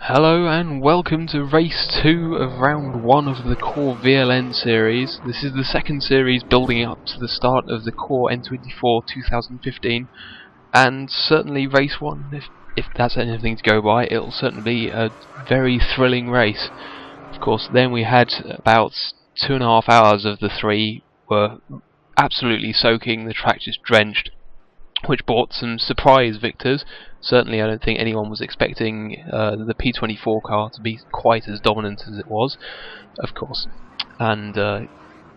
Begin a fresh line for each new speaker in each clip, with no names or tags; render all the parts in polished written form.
Hello and welcome to race 2 of round 1 of the CORE VLN series. This is the second series building up to the start of the CORE N24 2015, and certainly race 1, if that's anything to go by, it'll certainly be a very thrilling race. Of course, then we had about 2.5 hours of the 3 were absolutely soaking, the track just drenched, which brought some surprise victors. Certainly I don't think anyone was expecting the P24 car to be quite as dominant as it was, of course, and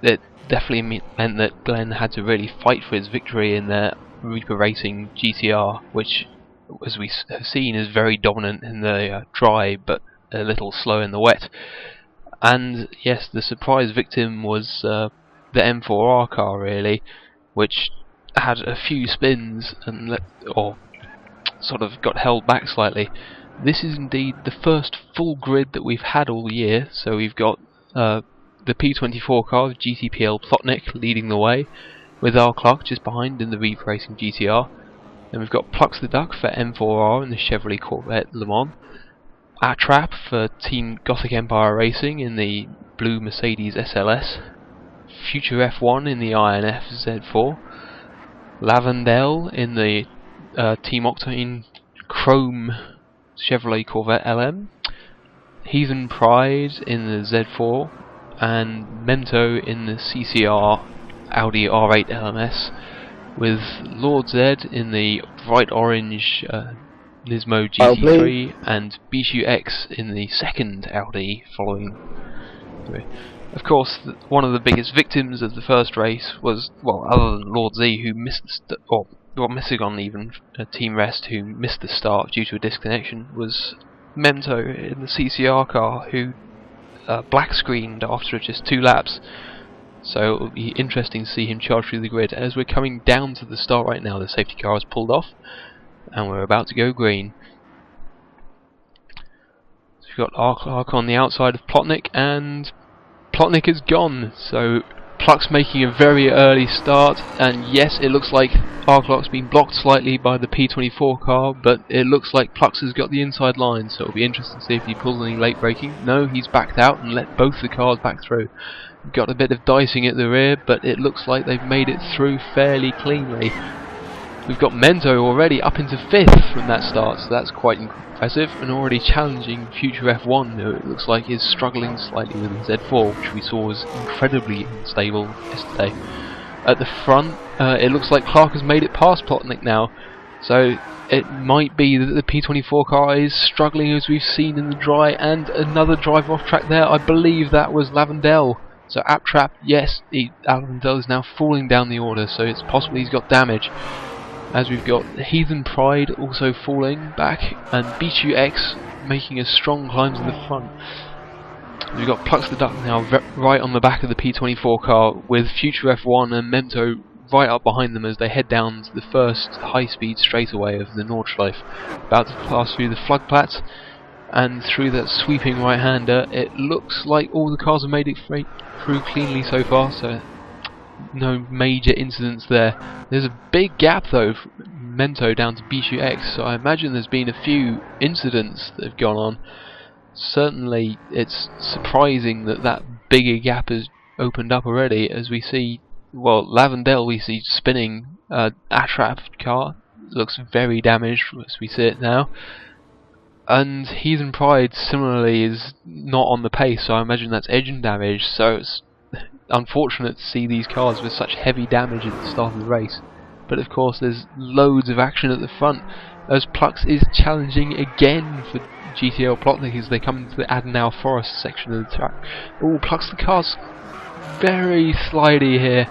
it definitely meant that Glenn had to really fight for his victory in their Reaper Racing GTR, which, as we have seen, is very dominant in the dry but a little slow in the wet. And yes, the surprise victim was the M4R car, really, which had a few spins and sort of got held back slightly. This is indeed the first full grid that we've had all year, so we've got the P24 car of GTPL Plotnik leading the way, with R. Clark just behind in the Reaper Racing GTR. Then we've got Plux the Duck for M4R in the Chevrolet Corvette Le Mans, Atrap for Team Gothic Empire Racing in the blue Mercedes SLS, Future F1 in the INF Z4, Lavandel in the Team Octane Chrome Chevrolet Corvette LM, Heathen Pride in the Z4, and Mento in the CCR Audi R8 LMS, with Lord Z in the bright orange Nismo GT3 and Bishu X in the second Audi following. Of course, one of the biggest victims of the first race was, well, other than Lord Z, who missed Messigon, even Team Rest, who missed the start due to a disconnection, was Mento in the CCR car, who black screened after just 2 laps. So it will be interesting to see him charge through the grid. As we're coming down to the start right now, the safety car has pulled off, and we're about to go green. So we've got R. Clark on the outside of Plotnik, and Plotnik is gone, so Plux making a very early start, and yes, it looks like R. Clark's been blocked slightly by the P24 car, but it looks like Plux has got the inside line, so it'll be interesting to see if he pulls any late braking. No, he's backed out and let both the cars back through. We've got a bit of dicing at the rear, but it looks like they've made it through fairly cleanly. We've got Mento already up into 5th from that start, so that's quite impressive, and already challenging Future F1, who it looks like is struggling slightly with the Z4, which we saw was incredibly unstable yesterday. At the front, it looks like Clark has made it past Plotnik now, so it might be that the P24 car is struggling, as we've seen in the dry, and another driver off track there. I believe that was Lavandel. So Aptrap, yes, Lavandel is now falling down the order, so it's possible he's got damage. As we've got Heathen Pride also falling back, and Bishu X making a strong climb to the front. We've got Plux the Duck now right on the back of the P24 car, with Future F1 and Mento right up behind them as they head down to the first high-speed straightaway of the Nordschleife. About to pass through the Flugplatz, and through that sweeping right-hander. It looks like all the cars have made it through cleanly so far, so no major incidents there. There's a big gap though from Mento down to Bishu X, so I imagine there's been a few incidents that have gone on. Certainly it's surprising that that bigger gap has opened up already, as we see, well, Lavandel we see spinning Atrap car, looks very damaged as we see it now. And Heathen Pride similarly is not on the pace, so I imagine that's engine damage, so it's unfortunate to see these cars with such heavy damage at the start of the race. But of course there's loads of action at the front, as Plux is challenging again for GTL Plotnik as they come into the Adenauer Forest section of the track. Oh, Plux the car's very slidey here.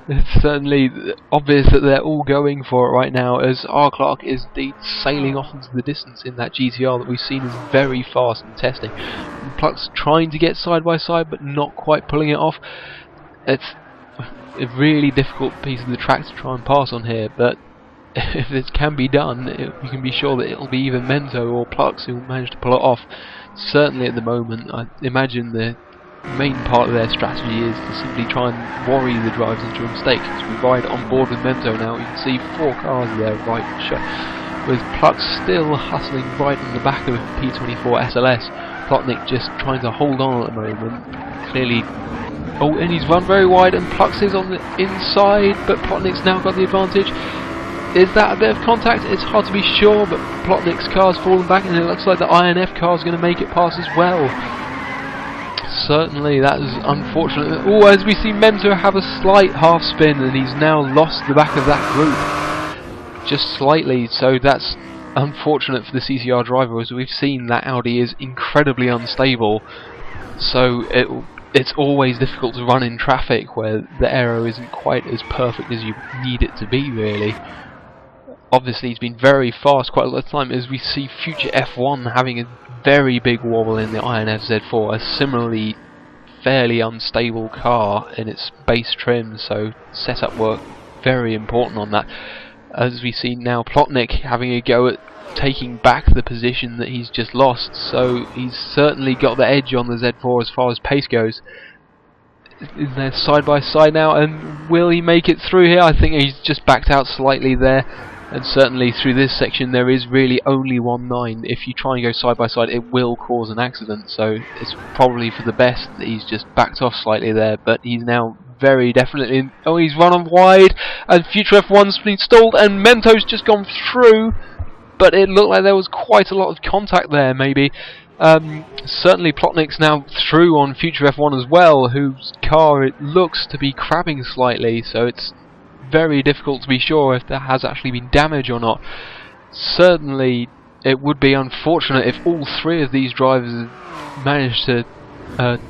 It's certainly obvious that they're all going for it right now, as R. Clark is indeed sailing off into the distance in that GTR that we've seen is very fast in testing. And Plux trying to get side by side but not quite pulling it off. It's a really difficult piece of the track to try and pass on here, but if it can be done, you can be sure that it'll be either Mento or Plux who will manage to pull it off. Certainly at the moment, I imagine the main part of their strategy is to simply try and worry the drivers into a mistake. As we ride on board with Mento now, you can see 4 cars there right with Plux still hustling right in the back of P24 SLS. Plotnik just trying to hold on at the moment. Clearly, oh, and he's run very wide, and Plux is on the inside, but Plotnik's now got the advantage. Is that a bit of contact? It's hard to be sure, but Plotnik's car's fallen back, and it looks like the INF car's going to make it past as well. Certainly, that is unfortunate. Oh, as we see Memto have a slight half spin, and he's now lost the back of that group. Just slightly, so that's unfortunate for the CCR driver. As we've seen, that Audi is incredibly unstable, so it's always difficult to run in traffic where the aero isn't quite as perfect as you need it to be, really. Obviously, he's been very fast quite a lot of time, as we see Future F1 having a very big wobble in the INF Z4, a similarly fairly unstable car in its base trim, so setup work very important on that. As we see now Plotnik having a go at taking back the position that he's just lost, so he's certainly got the edge on the Z4 as far as pace goes. They're side by side now, and will he make it through here? I think he's just backed out slightly there, and certainly through this section there is really only 1.9. If you try and go side by side, it will cause an accident, so it's probably for the best that he's just backed off slightly there, but he's now very definitely oh, he's run on wide, and Future F1's been stalled, and Mento's just gone through, but it looked like there was quite a lot of contact there, maybe. Certainly Plotnik's now through on Future F1 as well, whose car it looks to be crabbing slightly, so it's very difficult to be sure if there has actually been damage or not. Certainly it would be unfortunate if all three of these drivers managed to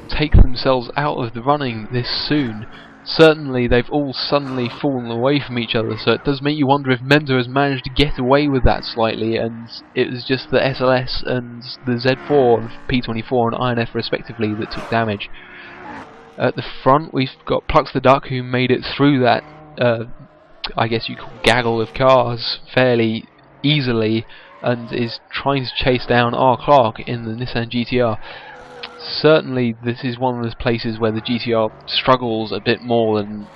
take themselves out of the running this soon. Certainly they've all suddenly fallen away from each other, so it does make you wonder if Mendo has managed to get away with that slightly, and it was just the SLS and the Z4 of P24 and INF respectively that took damage. At the front we've got Plux the Duck, who made it through that I guess you call gaggle of cars fairly easily, and is trying to chase down R. Clark in the Nissan GTR. Certainly this is one of those places where the GTR struggles a bit more than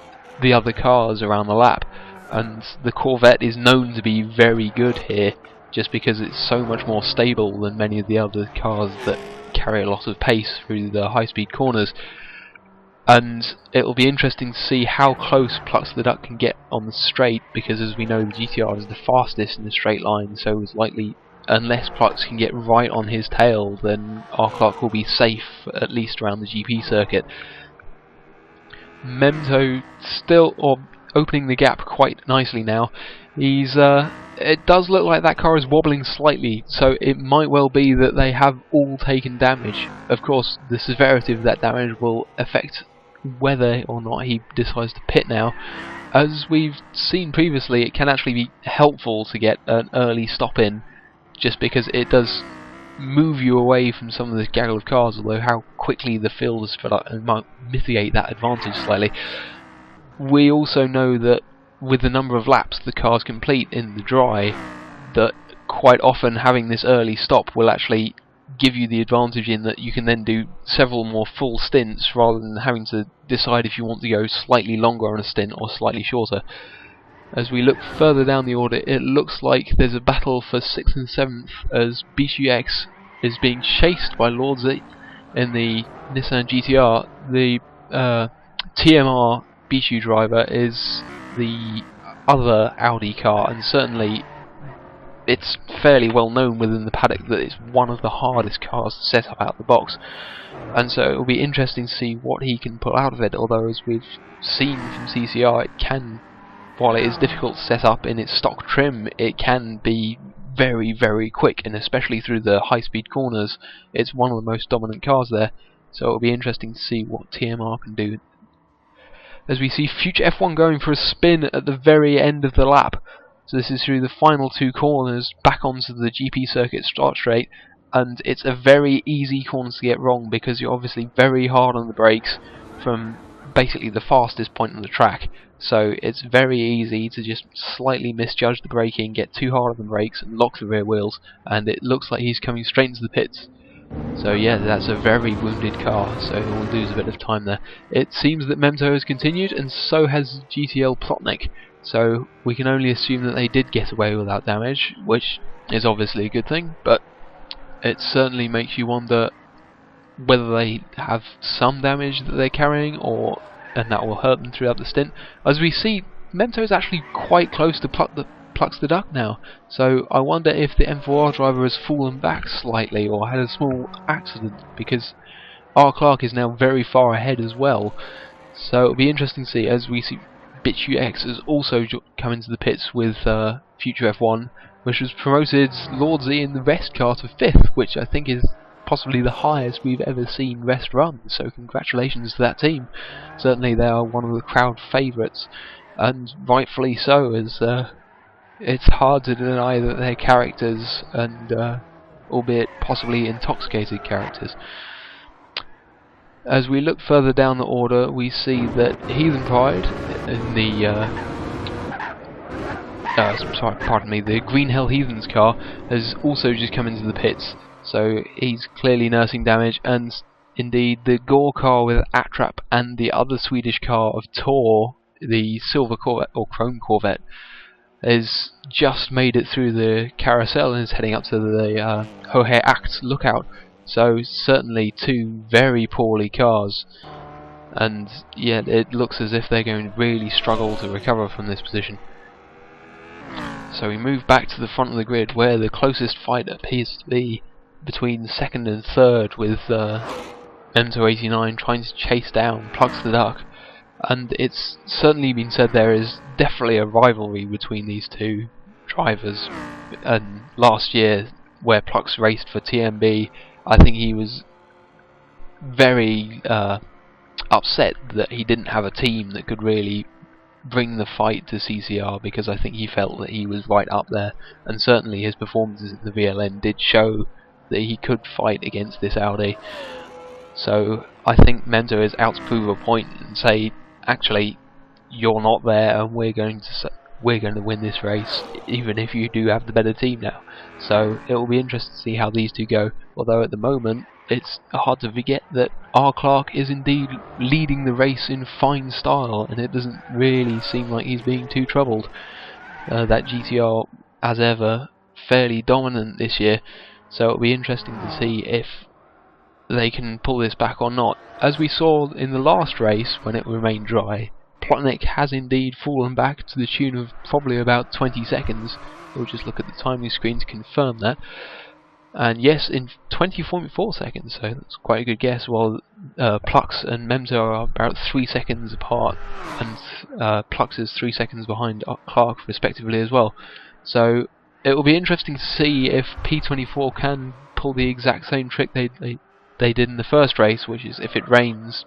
the other cars around the lap, and the Corvette is known to be very good here just because it's so much more stable than many of the other cars that carry a lot of pace through the high-speed corners. And it'll be interesting to see how close Plux the Duck can get on the straight, because as we know the GTR is the fastest in the straight line, so it's likely, unless Plux can get right on his tail, then R. Clark will be safe, at least around the GP circuit. Memto still opening the gap quite nicely now. It does look like that car is wobbling slightly, so it might well be that they have all taken damage. Of course, the severity of that damage will affect whether or not he decides to pit now. As we've seen previously, it can actually be helpful to get an early stop in, just because it does move you away from some of this gaggle of cars, although how quickly the field is filled up and might mitigate that advantage slightly. We also know that with the number of laps the cars complete in the dry, that quite often having this early stop will actually give you the advantage in that you can then do several more full stints rather than having to decide if you want to go slightly longer on a stint or slightly shorter. As we look further down the order, it looks like there's a battle for 6th and 7th as Bishu X is being chased by Lordzy in the Nissan GTR. The TMR Bishu driver is the other Audi car, and certainly it's fairly well known within the paddock that it's one of the hardest cars to set up out the box, and so it will be interesting to see what he can pull out of it. Although, as we've seen from CCR, it can, while it is difficult to set up in its stock trim, it can be very, very quick, and especially through the high-speed corners, it's one of the most dominant cars there, so it will be interesting to see what TMR can do. As we see Future F1 going for a spin at the very end of the lap. So this is through the final two corners, back onto the GP circuit start straight, and it's a very easy corner to get wrong because you're obviously very hard on the brakes from basically the fastest point on the track. So it's very easy to just slightly misjudge the braking, get too hard on the brakes and lock the rear wheels, and it looks like he's coming straight into the pits. So yeah, that's a very wounded car, so he'll lose a bit of time there. It seems that Memto has continued, and so has GTL Plotnik. so we can only assume that they did get away without damage, which is obviously a good thing, but it certainly makes you wonder whether they have some damage that they're carrying, and that will hurt them throughout the stint. As we see, Mento is actually quite close to Plucks the Duck now, so I wonder if the M4R driver has fallen back slightly or had a small accident, because R. Clark is now very far ahead as well. So it'll be interesting to see, as we see BitchUX has also come into the pits with Future F1, which has promoted Lord Z in the Rest car to 5th, which I think is possibly the highest we've ever seen Rest run, so congratulations to that team. Certainly they are one of the crowd favourites, and rightfully so, as it's hard to deny that they're characters, and albeit possibly intoxicated characters. As we look further down the order, we see that Heathen Pride in the the Green Hell Heathens car has also just come into the pits, so he's clearly nursing damage, and indeed the Gore car with Attrap and the other Swedish car of Tor, the Silver Corvette or Chrome Corvette, has just made it through the carousel and is heading up to the Hohe Acht lookout. So certainly two very poorly cars, and yeah, it looks as if they're going to really struggle to recover from this position. So we move back to the front of the grid, where the closest fight appears to be between second and third, with M289 trying to chase down Plucks the Duck. And it's certainly been said there is definitely a rivalry between these two drivers. And last year, where Plucks raced for TMB, I think he was very upset that he didn't have a team that could really bring the fight to CCR, because I think he felt that he was right up there, and certainly his performances in the VLN did show that he could fight against this Audi. So I think Mento is out to prove a point and say, actually, you're not there, and we're going to win this race, even if you do have the better team now. So it will be interesting to see how these two go, although at the moment it's hard to forget that R. Clark is indeed leading the race in fine style, and it doesn't really seem like he's being too troubled. That GTR, as ever, fairly dominant this year, so it'll be interesting to see if they can pull this back or not. As we saw in the last race, when it remained dry, Plotnik has indeed fallen back to the tune of probably about 20 seconds. We'll just look at the timing screen to confirm that. And yes, in 20.4 seconds, so that's quite a good guess, while Plux and Memzo are about 3 seconds apart, and Plux is 3 seconds behind Clark respectively as well. So it will be interesting to see if P24 can pull the exact same trick they did in the first race, which is if it rains,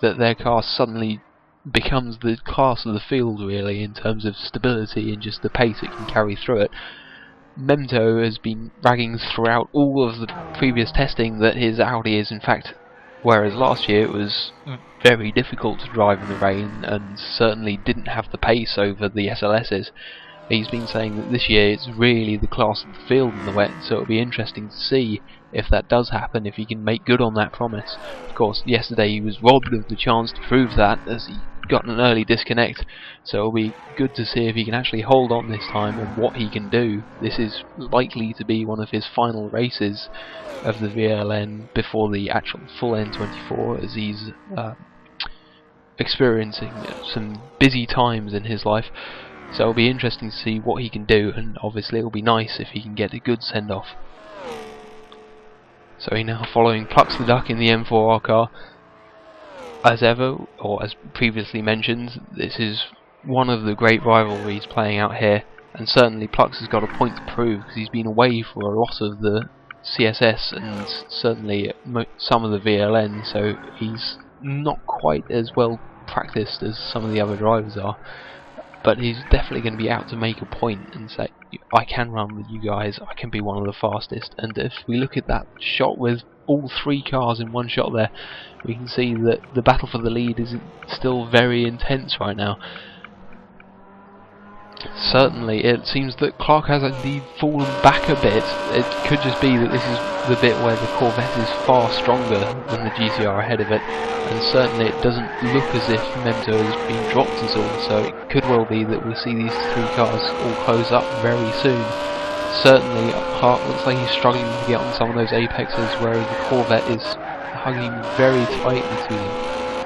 that their car suddenly becomes the class of the field really, in terms of stability and just the pace it can carry through it. Memto has been bragging throughout all of the previous testing that his Audi is in fact, whereas last year it was very difficult to drive in the rain and certainly didn't have the pace over the SLS's. He's been saying that this year it's really the class of the field in the wet, so it'll be interesting to see if that does happen, if he can make good on that promise. Of course, yesterday he was robbed of the chance to prove that, as he got an early disconnect, so it'll be good to see if he can actually hold on this time and what he can do. This is likely to be one of his final races of the VLN before the actual full N24, as he's experiencing some busy times in his life. So it'll be interesting to see what he can do, and obviously it'll be nice if he can get a good send-off. So he's now following Plux the Duck in the M4R car. As ever, or as previously mentioned, this is one of the great rivalries playing out here, and certainly Plux has got a point to prove, because he's been away for a lot of the CSS and certainly some of the VLN, so he's not quite as well practiced as some of the other drivers are. But he's definitely going to be out to make a point and say, I can run with you guys, I can be one of the fastest. And if we look at that shot with all three cars in one shot there, we can see that the battle for the lead is still very intense right now. Certainly, it seems that Clark has indeed fallen back a bit. It could just be that this is the bit where the Corvette is far stronger than the GTR ahead of it, and certainly it doesn't look as if Memento has been dropped at all, so it could well be that we'll see these three cars all close up very soon. Certainly, Clark looks like he's struggling to get on some of those apexes, whereas the Corvette is hugging very tightly to them.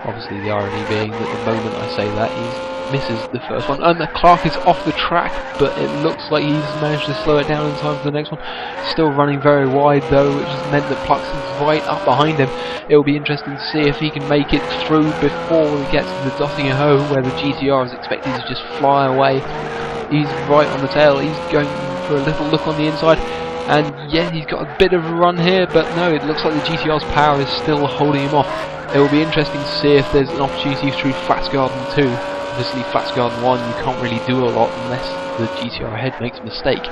Obviously, the irony being that the moment I say that, he misses the first one, and Clark is off the track, but it looks like he's managed to slow it down in time for the next one. Still running very wide though, which has meant that Plux is right up behind him. It will be interesting to see if he can make it through before he gets to the Dottingham, where the GTR is expected to just fly away. He's right on the tail, he's going for a little look on the inside, and yeah, he's got a bit of a run here, but no, it looks like the GTR's power is still holding him off. It will be interesting to see if there's an opportunity through Flats Garden 2. Obviously, Flats Garden 1 you can't really do a lot unless the GTR ahead makes a mistake,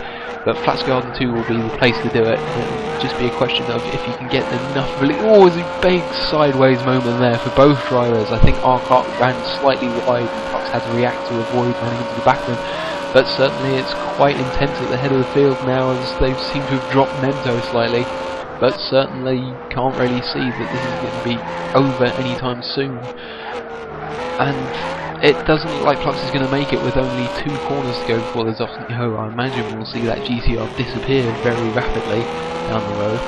but Flats Garden 2 will be the place to do it. It'll just be a question of if you can get enough oh, there's a big sideways moment there for both drivers. I think our car ran slightly wide and Flux had to react to avoid running into the back of him, but certainly it's quite intense at the head of the field now, as they seem to have dropped Memento slightly, but certainly you can't really see that this is going to be over anytime soon. And it doesn't look like Plux is going to make it with only 2 corners to go before there's off the I imagine we'll see that GTR disappear very rapidly down the road.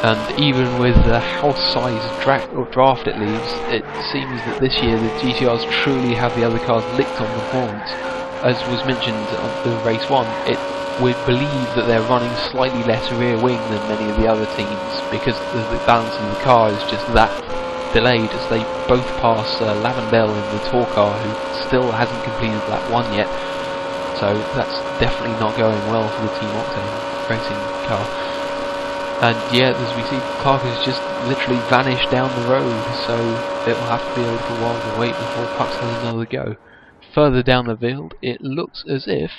And even with the house-sized draft it leaves, it seems that this year the GTRs truly have the other cars licked on the horns. As was mentioned on the race 1, it would believe that they're running slightly less rear wing than many of the other teams, because the balance of the car is just that delayed, as they both pass Lavendel in the tour car, who still hasn't completed lap 1 yet, so that's definitely not going well for the Team Octane racing car. And yeah, as we see, Clark has just literally vanished down the road, so it will have to be a little while to wait before Plux has another go. Further down the field, it looks as if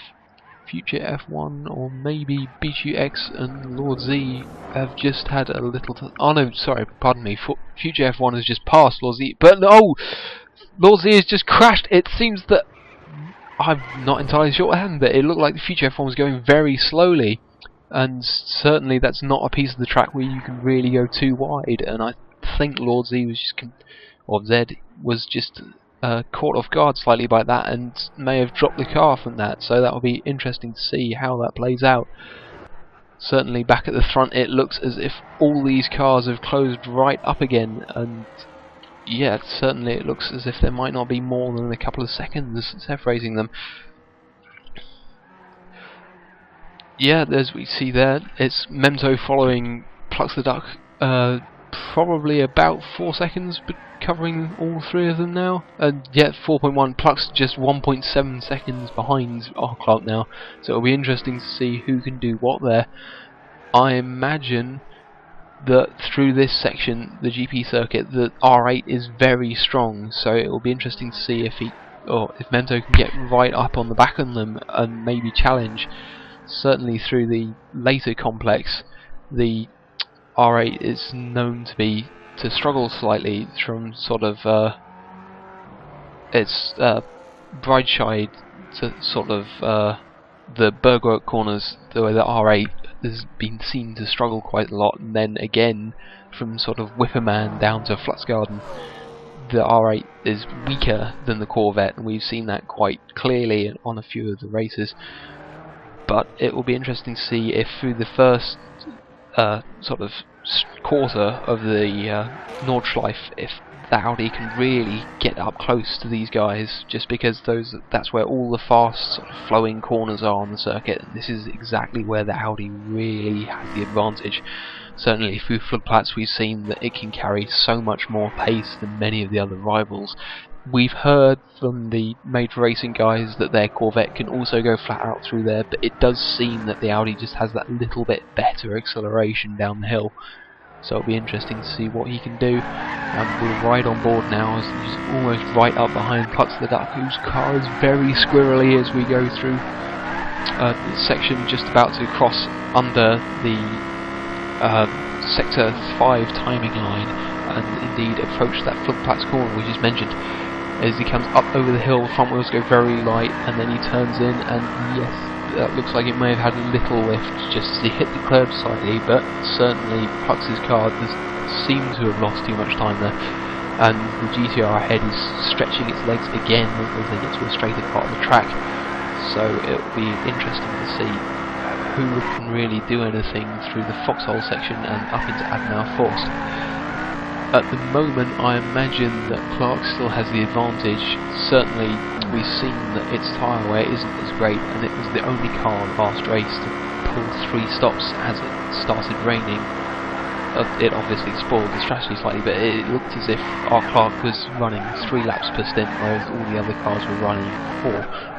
Future F1 or maybe BQX and Lord Z have just had a little... oh no, sorry, pardon me. Future F1 has just passed Lord Z, but no! Lord Z has just crashed. It seems that... I'm not entirely sure what happened, but it looked like the Future F1 was going very slowly, and certainly that's not a piece of the track where you can really go too wide, and I think Lord Z was just... or Z was just... caught off guard slightly by that and may have dropped the car from that, so that will be interesting to see how that plays out. Certainly back at the front it looks as if all these cars have closed right up again, and yeah, certainly it looks as if there might not be more than a couple of seconds separating them. Yeah, as we see there, it's Memento following Plux the Duck, probably about 4 seconds, but covering all 3 of them now, and yet 4.1, Plux just 1.7 seconds behind our Clark now, so it'll be interesting to see who can do what there. I imagine that through this section, the GP circuit, the R8 is very strong, so it will be interesting to see if if Memento can get right up on the back of them and maybe challenge. Certainly through the later complex, the R8 is known to struggle slightly from sort of its bride side to sort of the Bergwerk corners, the way the R8 has been seen to struggle quite a lot, and then again from sort of Whipperman down to Flutsgarden, the R8 is weaker than the Corvette, and we've seen that quite clearly on a few of the races. But it will be interesting to see if through the first sort of quarter of the Nordschleife, if the Audi can really get up close to these guys, just because that's where all the fast sort of flowing corners are on the circuit, and this is exactly where the Audi really has the advantage. Certainly through Flugplatz we've seen that it can carry so much more pace than many of the other rivals. We've heard from the major racing guys that their Corvette can also go flat out through there, but it does seem that the Audi just has that little bit better acceleration down the hill. So it'll be interesting to see what he can do. We're right on board now, as he's almost right up behind Plux the Duck, whose car is very squirrely as we go through the section just about to cross under the Sector 5 timing line, and indeed approach that Flugplatz corner we just mentioned. As he comes up over the hill, front wheels go very light, and then he turns in, and yes, that looks like it may have had a little lift just as he hit the curb slightly, but certainly Plux's car does seem to have lost too much time there, and the GTR ahead is stretching its legs again as they get to a straighter part of the track. So it'll be interesting to see who can really do anything through the foxhole section and up into Adenauer Forst. At the moment, I imagine that Clark still has the advantage. Certainly, we've seen that its tyre wear isn't as great, and it was the only car last race to pull 3 stops as it started raining. It obviously spoiled the strategy slightly, but it looked as if our Clark was running 3 laps per stint, whereas all the other cars were running 4.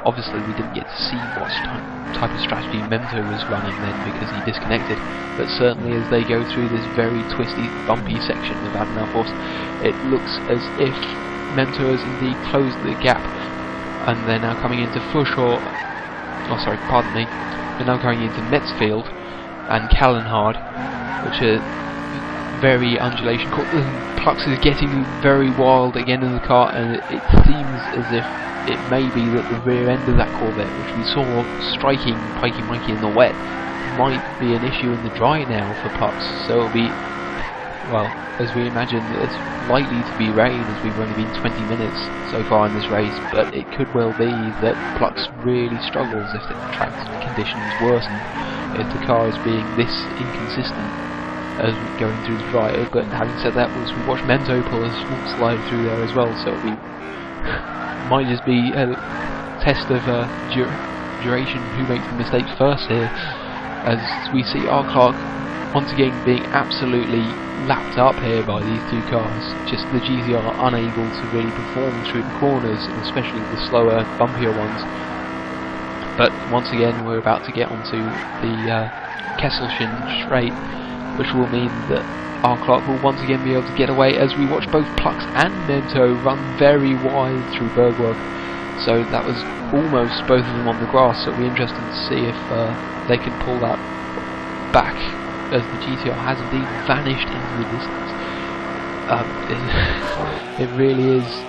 Obviously, we didn't get to see what type of strategy Mento was running then because he disconnected, but certainly as they go through this very twisty, bumpy section of Adenauer Forst, it looks as if Mento has indeed closed the gap, and they're now coming into Fushaw. Oh, sorry, pardon me. They're now going into Metzfield and Callenhard, which are very undulation. Plux is getting very wild again in the car, and it seems as if it may be that the rear end of that Corvette, which we saw striking Pikey Mikey in the wet, might be an issue in the dry now for Plux. So it'll be, well, as we imagine, it's likely to be rain, as we've only been 20 minutes so far in this race, but it could well be that Plux really struggles if the track conditions worsen, if the car is being this inconsistent as we're going through the dry. But having said that, as we watch Mento pull a small slide through there as well, so it'll be might just be a test of duration, who makes the mistakes first here, as we see our Clark once again being absolutely lapped up here by these 2 cars. Just the GTR unable to really perform through the corners, and especially the slower, bumpier ones. But once again, we're about to get onto the Kesselchen straight, which will mean that our Clark will once again be able to get away, as we watch both Plux and Mento run very wide through Bergwerk. So that was almost both of them on the grass, so it'll be interesting to see if they can pull that back, as the GTR has indeed vanished into the distance. It really is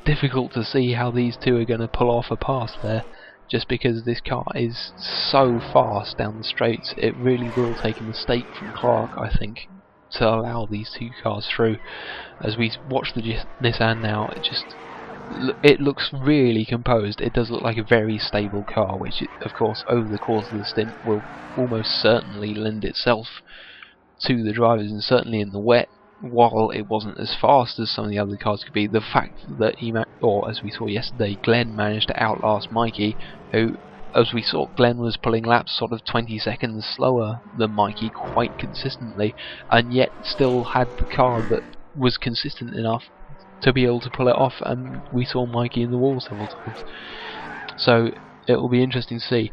difficult to see how these 2 are going to pull off a pass there, just because this car is so fast down the straights. It really will take a mistake from Clark, I think, to allow these 2 cars through. As we watch the Nissan now, it looks really composed. It does look like a very stable car, which of course over the course of the stint will almost certainly lend itself to the drivers, and certainly in the wet, while it wasn't as fast as some of the other cars could be, the fact that or as we saw yesterday, Glenn managed to outlast Mikey, who, as we saw, Glenn was pulling laps sort of 20 seconds slower than Mikey quite consistently, and yet still had the car that was consistent enough to be able to pull it off, and we saw Mikey in the wall several times. So it will be interesting to see.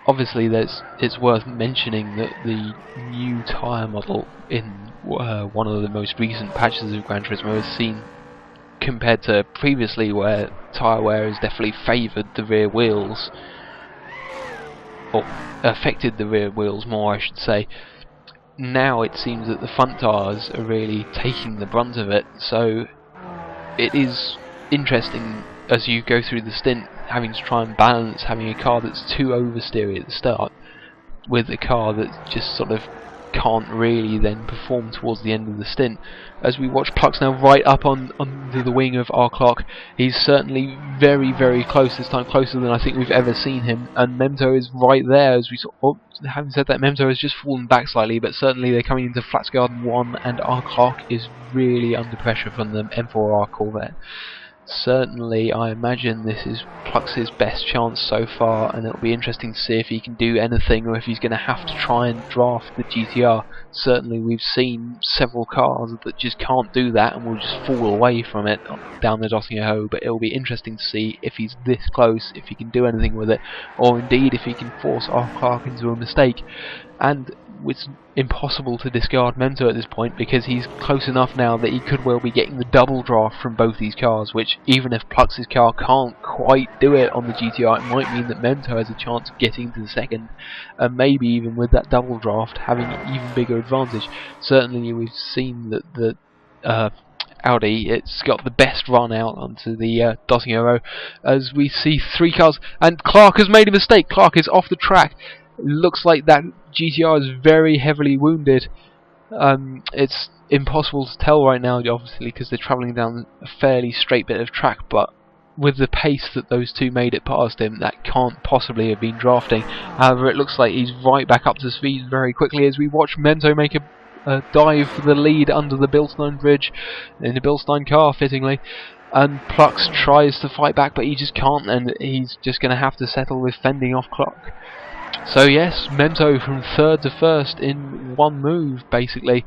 Obviously, it's worth mentioning that the new tyre model in one of the most recent patches of Gran Turismo has seen, compared to previously where tyre wear has definitely favoured the rear wheels, or affected the rear wheels more, I should say. Now it seems that the front tyres are really taking the brunt of it, so it is interesting as you go through the stint, having to try and balance having a car that's too oversteery at the start with a car that just sort of can't really then perform towards the end of the stint. As we watch Plux now right up under the wing of our Clark, he's certainly very, very close this time, closer than I think we've ever seen him, and Mento is right there. As we saw, having said that, Mento has just fallen back slightly, but certainly they're coming into Flats Garden 1, and our Clark is really under pressure from the M4R Corvette. Certainly, I imagine this is Plux's best chance so far, and it'll be interesting to see if he can do anything, or if he's going to have to try and draft the GTR. Certainly, we've seen several cars that just can't do that and will just fall away from it down the Dossier Ho, but it'll be interesting to see if he's this close, if he can do anything with it, or indeed if he can force our Clark into a mistake. And it's impossible to discard Mento at this point, because he's close enough now that he could well be getting the double draft from both these cars, which, even if Plux's car can't quite do it on the GTR, it might mean that Mento has a chance of getting to the second, and maybe even with that double draft having an even bigger advantage. Certainly we've seen that the Audi. It's got the best run out onto the dotting arrow, as we see 3 cars, and Clark has made a mistake. Clark is off the track. Looks like that GTR is very heavily wounded. It's impossible to tell right now, obviously, because they're travelling down a fairly straight bit of track, but with the pace that those two made it past him, that can't possibly have been drafting. However, it looks like he's right back up to speed very quickly as we watch Mento make a dive for the lead under the Bilstein bridge, in the Bilstein car, fittingly. And Plux tries to fight back, but he just can't, and he's just going to have to settle with fending off Clark. So yes, Mento from 3rd to 1st in one move, basically.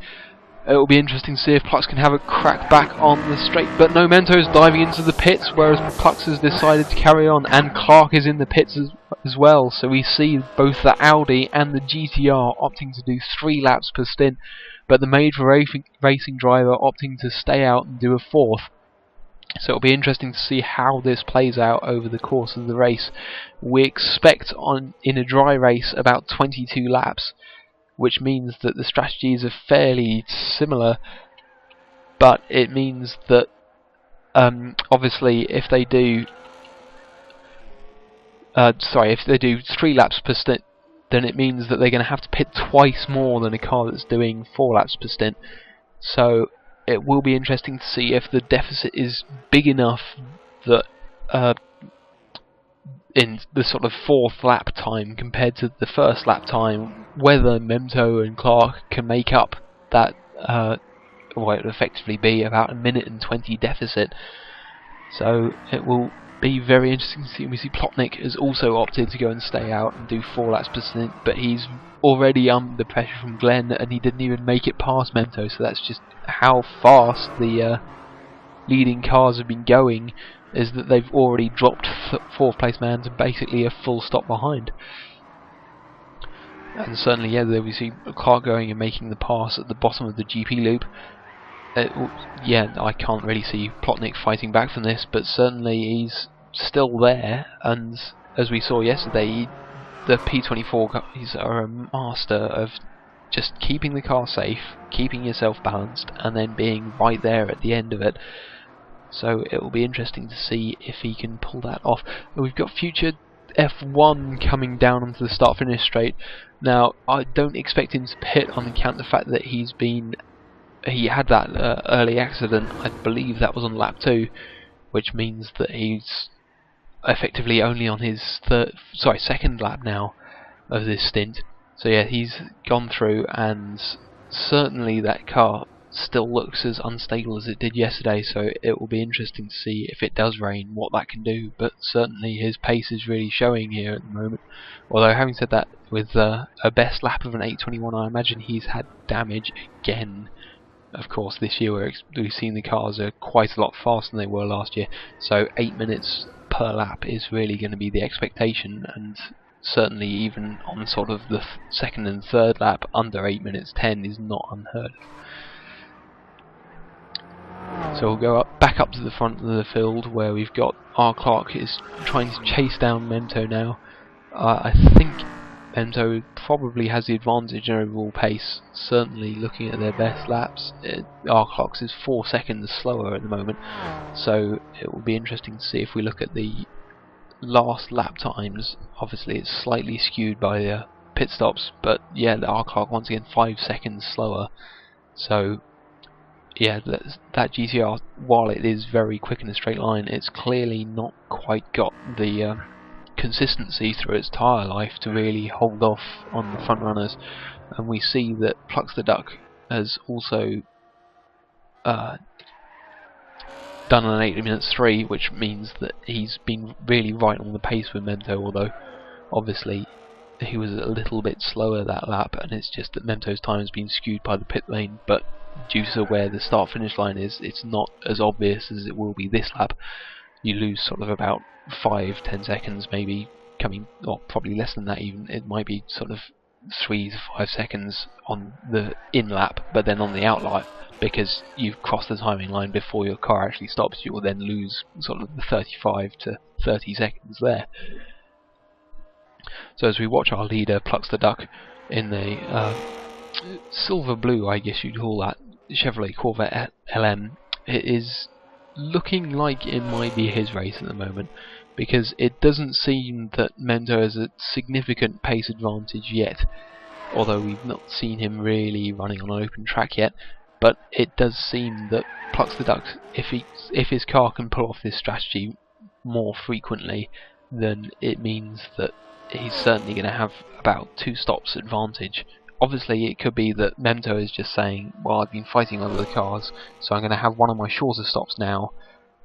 It will be interesting to see if Plux can have a crack back on the straight, but no, Mento's diving into the pits, whereas Plux has decided to carry on, and Clark is in the pits as well. So we see both the Audi and the GTR opting to do 3 laps per stint, but the made for racing driver opting to stay out and do a 4th. So it'll be interesting to see how this plays out over the course of the race. We expect in a dry race about 22 laps, which means that the strategies are fairly similar, but it means that obviously if they do 3 laps per stint, then it means that they're going to have to pit twice more than a car that's doing 4 laps per stint. So it will be interesting to see if the deficit is big enough that in the sort of 4th lap time compared to the 1st lap time, whether Mento and Clark can make up that what it would effectively be about a minute and 20 deficit. So it will be very interesting to see. We see Plotnik has also opted to go and stay out and do 4 laps per stint, but he's already under pressure from Glenn, and he didn't even make it past Mento, so that's just how fast the leading cars have been going, is that they've already dropped 4th place man to basically a full stop behind. And certainly, yeah, there we see Clark going and making the pass at the bottom of the GP loop. Yeah, I can't really see Plotnik fighting back from this, but certainly he's still there, and as we saw yesterday, the P24 guys are a master of just keeping the car safe, keeping yourself balanced, and then being right there at the end of it. So it will be interesting to see if he can pull that off. We've got future F1 coming down onto the start-finish straight. Now, I don't expect him to pit on account of the fact that he had that early accident. I believe that was on lap 2, which means that he's effectively only on his 2nd lap now of this stint. So yeah, he's gone through, and certainly that car still looks as unstable as it did yesterday, so it will be interesting to see if it does rain what that can do, but certainly his pace is really showing here at the moment. Although having said that, with a best lap of an 8:21, I imagine he's had damage again. Of course, this year we've seen the cars are quite a lot faster than they were last year, so 8 minutes per lap is really going to be the expectation, and certainly even on sort of the 2nd and 3rd lap, under 8 minutes 10 is not unheard of. So we'll go back up to the front of the field, where we've got R. Clark is trying to chase down Mento now. I think Mento probably has the advantage in overall pace, certainly looking at their best laps. R. Clark's is 4 seconds slower at the moment, so it will be interesting to see if we look at the last lap times. Obviously it's slightly skewed by the pit stops, but yeah, the R. Clark once again 5 seconds slower. So yeah, that GTR, while it is very quick in a straight line, it's clearly not quite got the consistency through its tyre life to really hold off on the front runners. And we see that Plux the Duck has also done an 8 minutes 3, which means that he's been really right on the pace with Mento, although obviously he was a little bit slower that lap, and it's just that Mento's time has been skewed by the pit lane, but due to where the start-finish line is, it's not as obvious as it will be this lap. You lose sort of about 5-10 seconds maybe coming, or probably less than that even. It might be sort of 3 to 5 seconds on the in lap, but then on the out lap, because you've crossed the timing line before your car actually stops, you will then lose sort of the 35 to 30 seconds there. So as we watch our leader Plux the Duck in the silver blue, I guess you'd call that, Chevrolet Corvette LM, it is looking like it might be his race at the moment, because it doesn't seem that Mento has a significant pace advantage yet, although we've not seen him really running on an open track yet. But it does seem that Plucks the Duck, if his car can pull off this strategy more frequently, then it means that he's certainly going to have about 2 stops advantage. Obviously it could be that Mento is just saying, well, I've been fighting other cars, so I'm going to have one of my shorter stops now,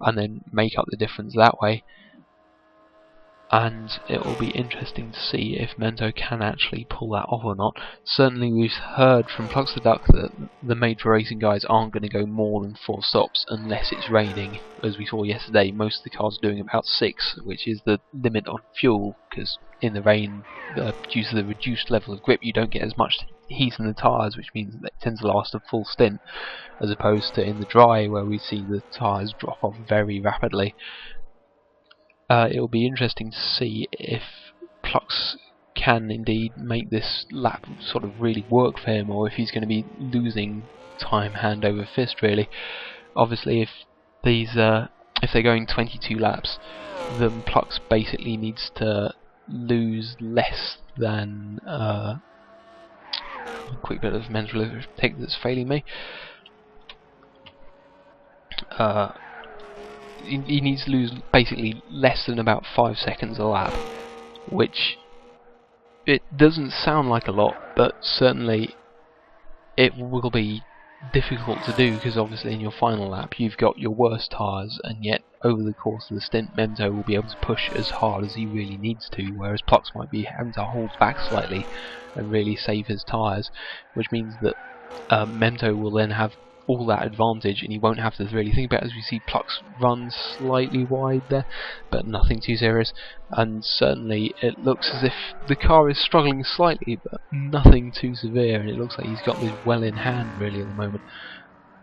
and then make up the difference that way. And it will be interesting to see if Mento can actually pull that off or not. Certainly we've heard from Plucks the Duck that the Made for Racing guys aren't going to go more than 4 stops unless it's raining. As we saw yesterday, most of the cars are doing about 6, which is the limit on fuel, because in the rain, due to the reduced level of grip, you don't get as much heat in the tyres, which means that it tends to last a full stint, as opposed to in the dry, where we see the tyres drop off very rapidly. It will be interesting to see if Plucks can indeed make this lap sort of really work for him, or if he's going to be losing time hand over fist really. Obviously if they're going 22 laps, then Plucks basically needs to lose less than a quick bit of mental arithmetic that's failing me. He needs to lose basically less than about 5 seconds a lap, which it doesn't sound like a lot, but certainly it will be difficult to do, because obviously in your final lap you've got your worst tyres, and yet over the course of the stint Mento will be able to push as hard as he really needs to, whereas Plucks might be having to hold back slightly and really save his tyres, which means that Mento will then have all that advantage, and he won't have to really think about it, as we see Plucks run slightly wide there, but nothing too serious. And certainly it looks as if the car is struggling slightly, but nothing too severe, and it looks like he's got this well in hand really at the moment.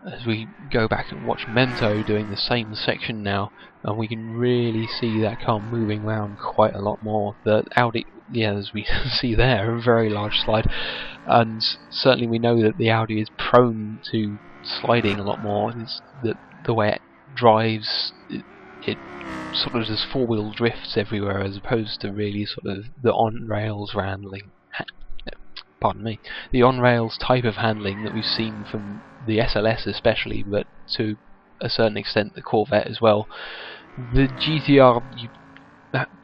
As we go back and watch Mento doing the same section now, and we can really see that car moving around quite a lot more. The Audi, yeah, as we see there, a very large slide, and certainly we know that the Audi is prone to sliding a lot more. It's the way it drives, it sort of just 4-wheel drifts everywhere, as opposed to really sort of the on-rails handling. Pardon me, the on-rails type of handling that we've seen from the SLS especially, but to a certain extent the Corvette as well. The GTR, you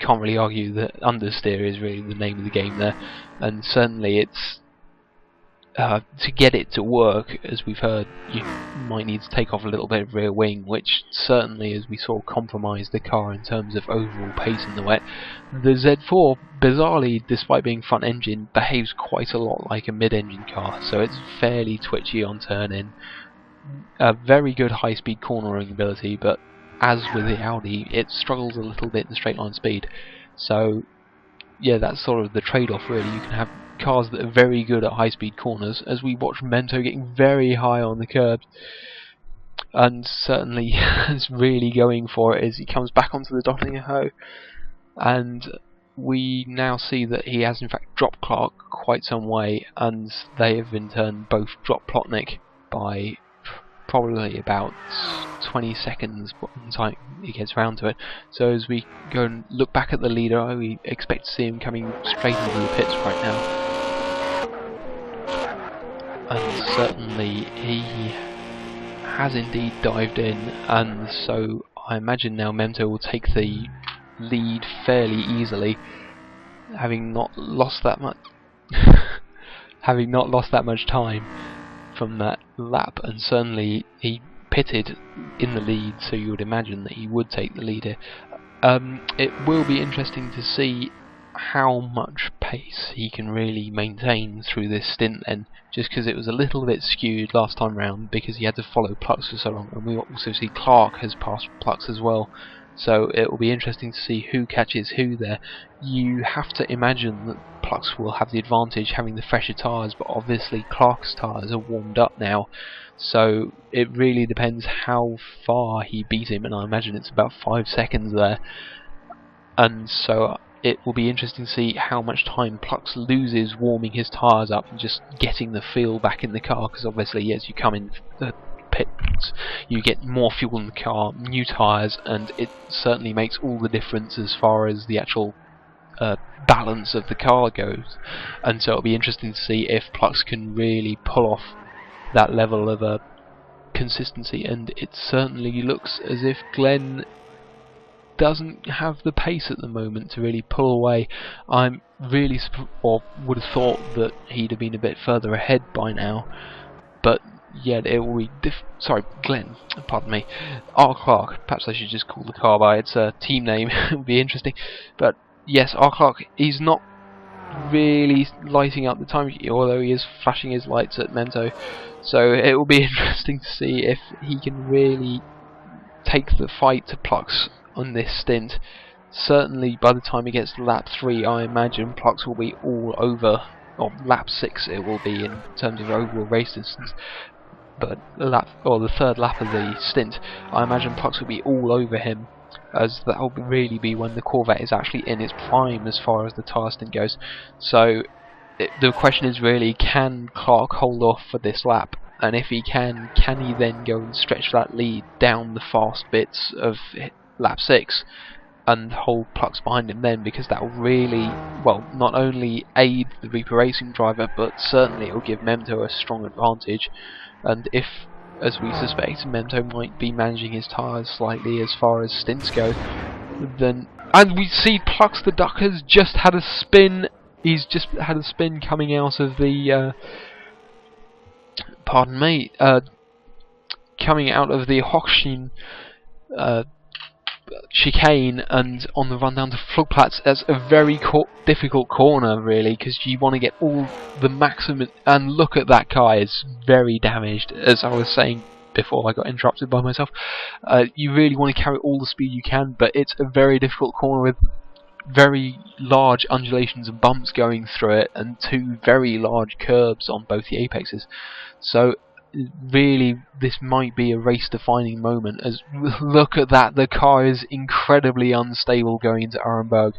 can't really argue that understeer is really the name of the game there, and certainly it's to get it to work, as we've heard, you might need to take off a little bit of rear wing, which certainly, as we saw, compromised the car in terms of overall pace in the wet. The Z4, bizarrely, despite being front engine, behaves quite a lot like a mid-engine car, so it's fairly twitchy on turn-in. A very good high-speed cornering ability, but as with the Audi, it struggles a little bit in straight line speed. So yeah, that's sort of the trade-off really. You can have cars that are very good at high-speed corners, as we watch Mento getting very high on the curbs, and certainly is really going for it as he comes back onto the Dottingham, and we now see that he has in fact dropped Clark quite some way, and they have in turn both dropped Plotnik by probably about 20 seconds by the time he gets round to it. So as we go and look back at the leader, we expect to see him coming straight into the pits right now. And certainly he has indeed dived in, and so I imagine now Mento will take the lead fairly easily, having not lost that much time from that lap, and certainly he pitted in the lead, so you would imagine that he would take the lead here. It will be interesting to see how much pace he can really maintain through this stint then, just because it was a little bit skewed last time round because he had to follow Plucks for so long, and we also see Clark has passed Plucks as well, so it will be interesting to see who catches who there. You have to imagine that Plucks will have the advantage having the fresher tyres, but obviously Clark's tyres are warmed up now, so it really depends how far he beat him, and I imagine it's about 5 seconds there. And so it will be interesting to see how much time Plucks loses warming his tyres up and just getting the feel back in the car, because obviously as you come in the pit performance. You get more fuel in the car, new tyres, and it certainly makes all the difference as far as the actual balance of the car goes. And so it'll be interesting to see if Plux can really pull off that level of consistency, and it certainly looks as if Glenn doesn't have the pace at the moment to really pull away. I'm really or would have thought that he'd have been a bit further ahead by now, but yet it will be sorry, Glenn, pardon me, R. Clark, perhaps I should just call the car by its team name. It would be interesting, but yes, R. Clark, he's not really lighting up the time, although he is flashing his lights at Mento, so it will be interesting to see if he can really take the fight to Plux on this stint. Certainly by the time he gets to lap 3, I imagine Plux will be all over, or lap 6 it will be in terms of overall race distance, but the third lap of the stint, I imagine Plux will be all over him, as that will really be when the Corvette is actually in its prime as far as the tyre stint goes. So the question is really, can Clark hold off for this lap? And if he can he then go and stretch that lead down the fast bits of lap 6 and hold Plux behind him then? Because that will really, well, not only aid the Reaper Racing driver, but certainly it will give Memto a strong advantage. And if, as we suspect, Memto might be managing his tyres slightly as far as stints go, then... And we see Plux the Duck has just had a spin. He's just had a spin coming out of the... pardon me, coming out of the Hochschienen chicane and on the run down to Flugplatz. That's a very difficult corner, really, because you want to get all the maximum. And look at that car, it's very damaged, as I was saying before I got interrupted by myself. You really want to carry all the speed you can, but it's a very difficult corner with very large undulations and bumps going through it, and 2 very large curves on both the apexes. So really, this might be a race-defining moment. As look at that, the car is incredibly unstable going into Arenberg,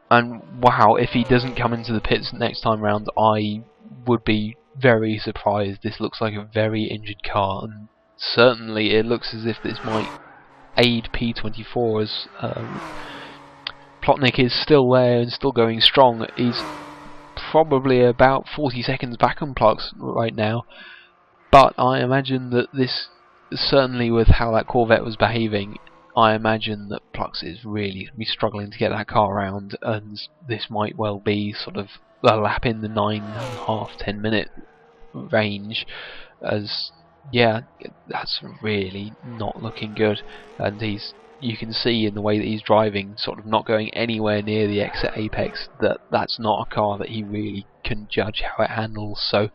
and wow, if he doesn't come into the pits next time round, I would be very surprised. This looks like a very injured car, and certainly it looks as if this might aid P24, as Plotnik is still there and still going strong. He's probably about 40 seconds back on Plux right now, but I imagine that this, certainly with how that Corvette was behaving, I imagine that Plux is really going to be struggling to get that car around, and this might well be sort of a lap in the 9.5, 10 minute range, as yeah, that's really not looking good. And you can see in the way that he's driving, sort of not going anywhere near the exit apex, that that's not a car that he really can judge how it handles. So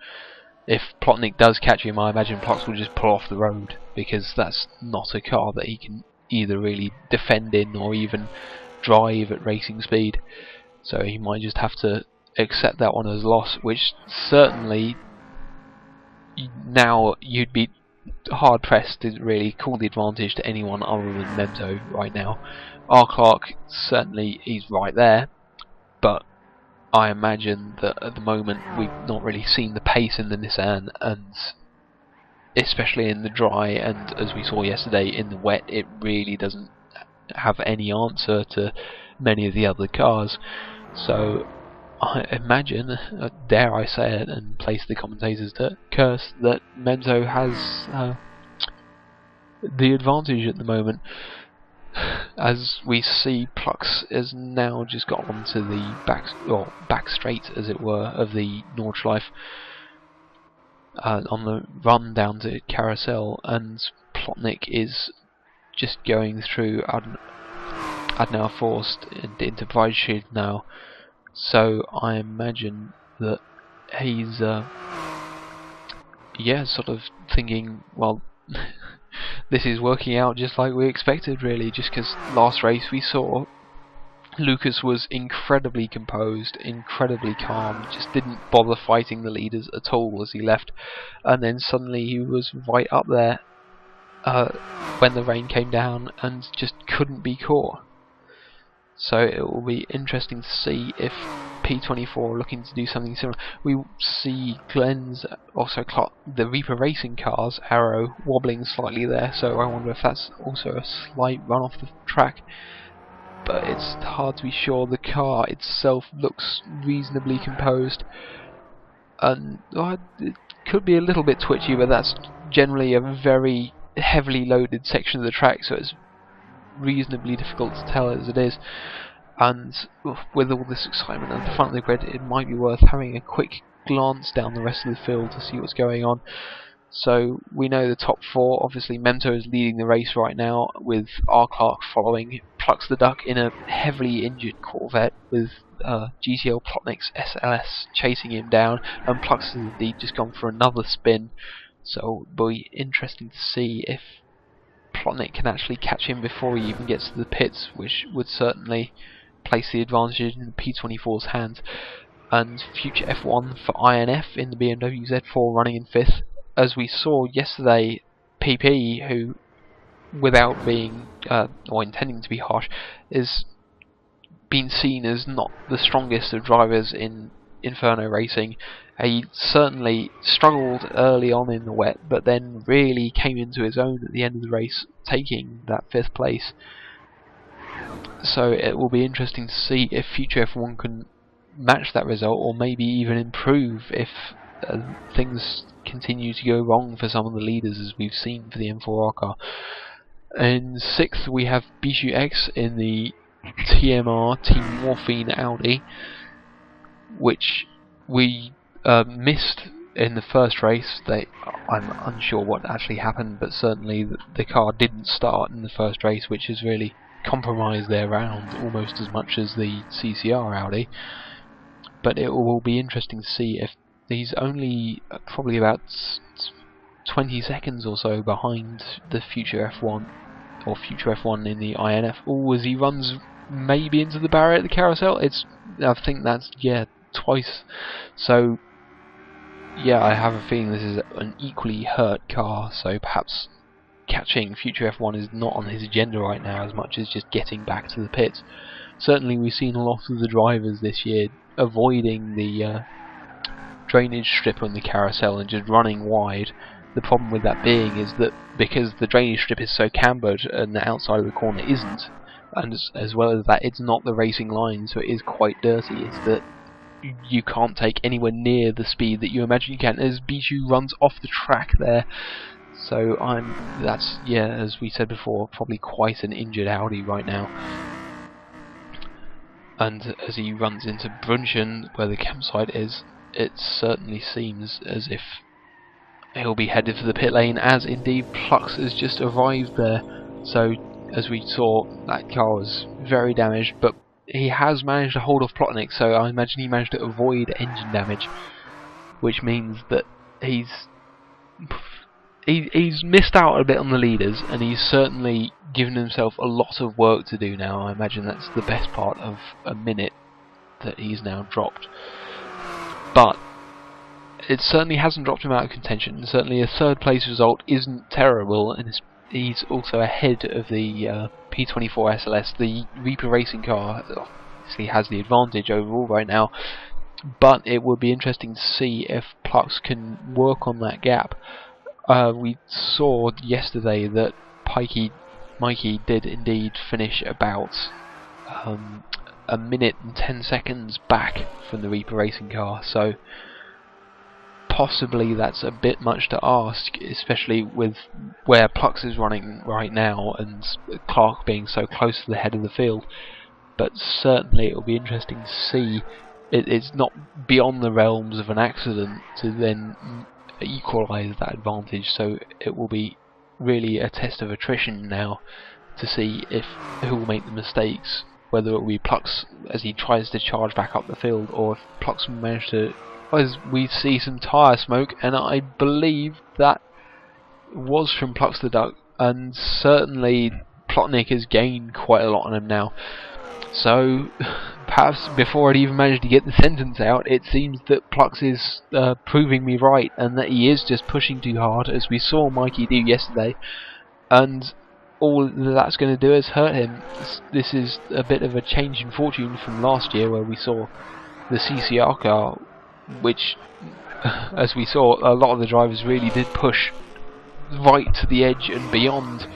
if Plotnik does catch him, I imagine Plux will just pull off the road, because that's not a car that he can either really defend in or even drive at racing speed. So he might just have to accept that one as loss, which certainly now you'd be hard pressed to really call the advantage to anyone other than Memto right now. R. Clark, certainly he's right there, but I imagine that at the moment we've not really seen the pace in the Nissan, and especially in the dry, and as we saw yesterday in the wet, it really doesn't have any answer to many of the other cars. So I imagine, dare I say it and place the commentators to curse, that Memto has the advantage at the moment. As we see, Plux has now just got onto the back straight, as it were, of the Nordschleife on the run down to Carousel, and Plotnik is just going through Adnau Forst into Breitschild now. So I imagine that he's yeah, sort of thinking, well, this is working out just like we expected, really, just because last race we saw Lucas was incredibly composed, incredibly calm, just didn't bother fighting the leaders at all as he left, and then suddenly he was right up there when the rain came down and just couldn't be caught. So it will be interesting to see if P24 looking to do something similar. We see Glenn's, also the Reaper Racing car's arrow wobbling slightly there, so I wonder if that's also a slight run off the track. But it's hard to be sure. The car itself looks reasonably composed, and it could be a little bit twitchy, but that's generally a very heavily loaded section of the track, so it's reasonably difficult to tell as it is. And with all this excitement at the front of the grid, it might be worth having a quick glance down the rest of the field to see what's going on. So we know the top four. Obviously Memto is leading the race right now, with R. Clark following, Plux the Duck in a heavily injured Corvette, with GTL Plotnik's SLS chasing him down, and Plux has indeed just gone for another spin. So it'll be interesting to see if Plotnik can actually catch him before he even gets to the pits, which would certainly place the advantage in the P24's hands. And future F1 for INF in the BMW Z4 running in 5th. As we saw yesterday, PP, who, without being or intending to be harsh, is been seen as not the strongest of drivers in Inferno racing. He certainly struggled early on in the wet, but then really came into his own at the end of the race, taking that 5th place. So it will be interesting to see if future F1 can match that result, or maybe even improve if things continue to go wrong for some of the leaders, as we've seen for the M4R car. In 6th we have Bijou X in the TMR Team Morphine Audi, which we missed in the first race. I'm unsure what actually happened, but certainly the car didn't start in the first race, which has really compromised their round almost as much as the CCR Audi. But it will be interesting to see if he's only probably about 20 seconds or so behind the future F1, or future F1 in the INF. As he runs maybe into the barrier at the carousel. I think that's, yeah, twice. So yeah, I have a feeling this is an equally hurt car, so perhaps catching future F1 is not on his agenda right now as much as just getting back to the pits. Certainly we've seen a lot of the drivers this year avoiding the drainage strip on the carousel and just running wide. The problem with that being is that because the drainage strip is so cambered and the outside of the corner isn't, and as well as that it's not the racing line, so it is quite dirty, is that you can't take anywhere near the speed that you imagine you can, as Bijou runs off the track there. So that's, yeah, as we said before, probably quite an injured Audi right now. And as he runs into Brunchen, where the campsite is, it certainly seems as if he'll be headed for the pit lane, as indeed Plux has just arrived there. So as we saw, that car was very damaged, but he has managed to hold off Plotnik, so I imagine he managed to avoid engine damage, which means that he's missed out a bit on the leaders, and he's certainly given himself a lot of work to do now. I imagine that's the best part of a minute that he's now dropped. But it certainly hasn't dropped him out of contention. Certainly a 3rd place result isn't terrible, and he's also ahead of the P24 SLS. The Reaper Racing car obviously has the advantage overall right now, but it would be interesting to see if Plux can work on that gap. We saw yesterday that Mikey did indeed finish about a minute and 10 seconds back from the Reaper Racing car, so possibly that's a bit much to ask, especially with where Plux is running right now and Clark being so close to the head of the field. But certainly it will be interesting to see. It's not beyond the realms of an accident to then equalise that advantage, so it will be really a test of attrition now to see who will make the mistakes, whether it will be Plux as he tries to charge back up the field, or if Plux will manage to, as we see some tyre smoke, and I believe that was from Plux the Duck, and certainly Plotnik has gained quite a lot on him now. So perhaps before I'd even managed to get the sentence out, it seems that Plux is proving me right, and that he is just pushing too hard, as we saw Mikey do yesterday, and all that's going to do is hurt him. This is a bit of a change in fortune from last year, where we saw the CCR car, which, as we saw, a lot of the drivers really did push right to the edge and beyond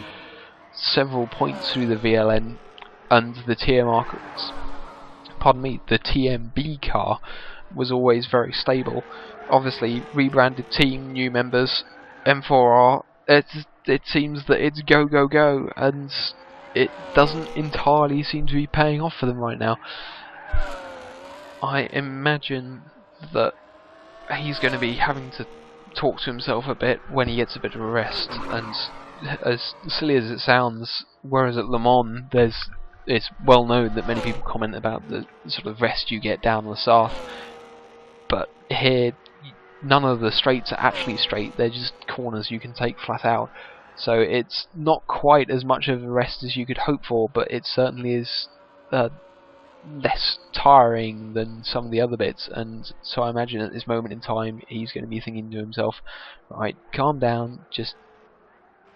several points through the VLN, and the the TMB car was always very stable. Obviously, rebranded team, new members, M4R. It seems that it's go go go, and it doesn't entirely seem to be paying off for them right now. I imagine that he's going to be having to talk to himself a bit when he gets a bit of a rest, and as silly as it sounds, whereas at Le Mans it's well known that many people comment about the sort of rest you get down the south, but here none of the straights are actually straight, they're just corners you can take flat out, so it's not quite as much of a rest as you could hope for, but it certainly is less tiring than some of the other bits, and so I imagine at this moment in time he's going to be thinking to himself, right, calm down, just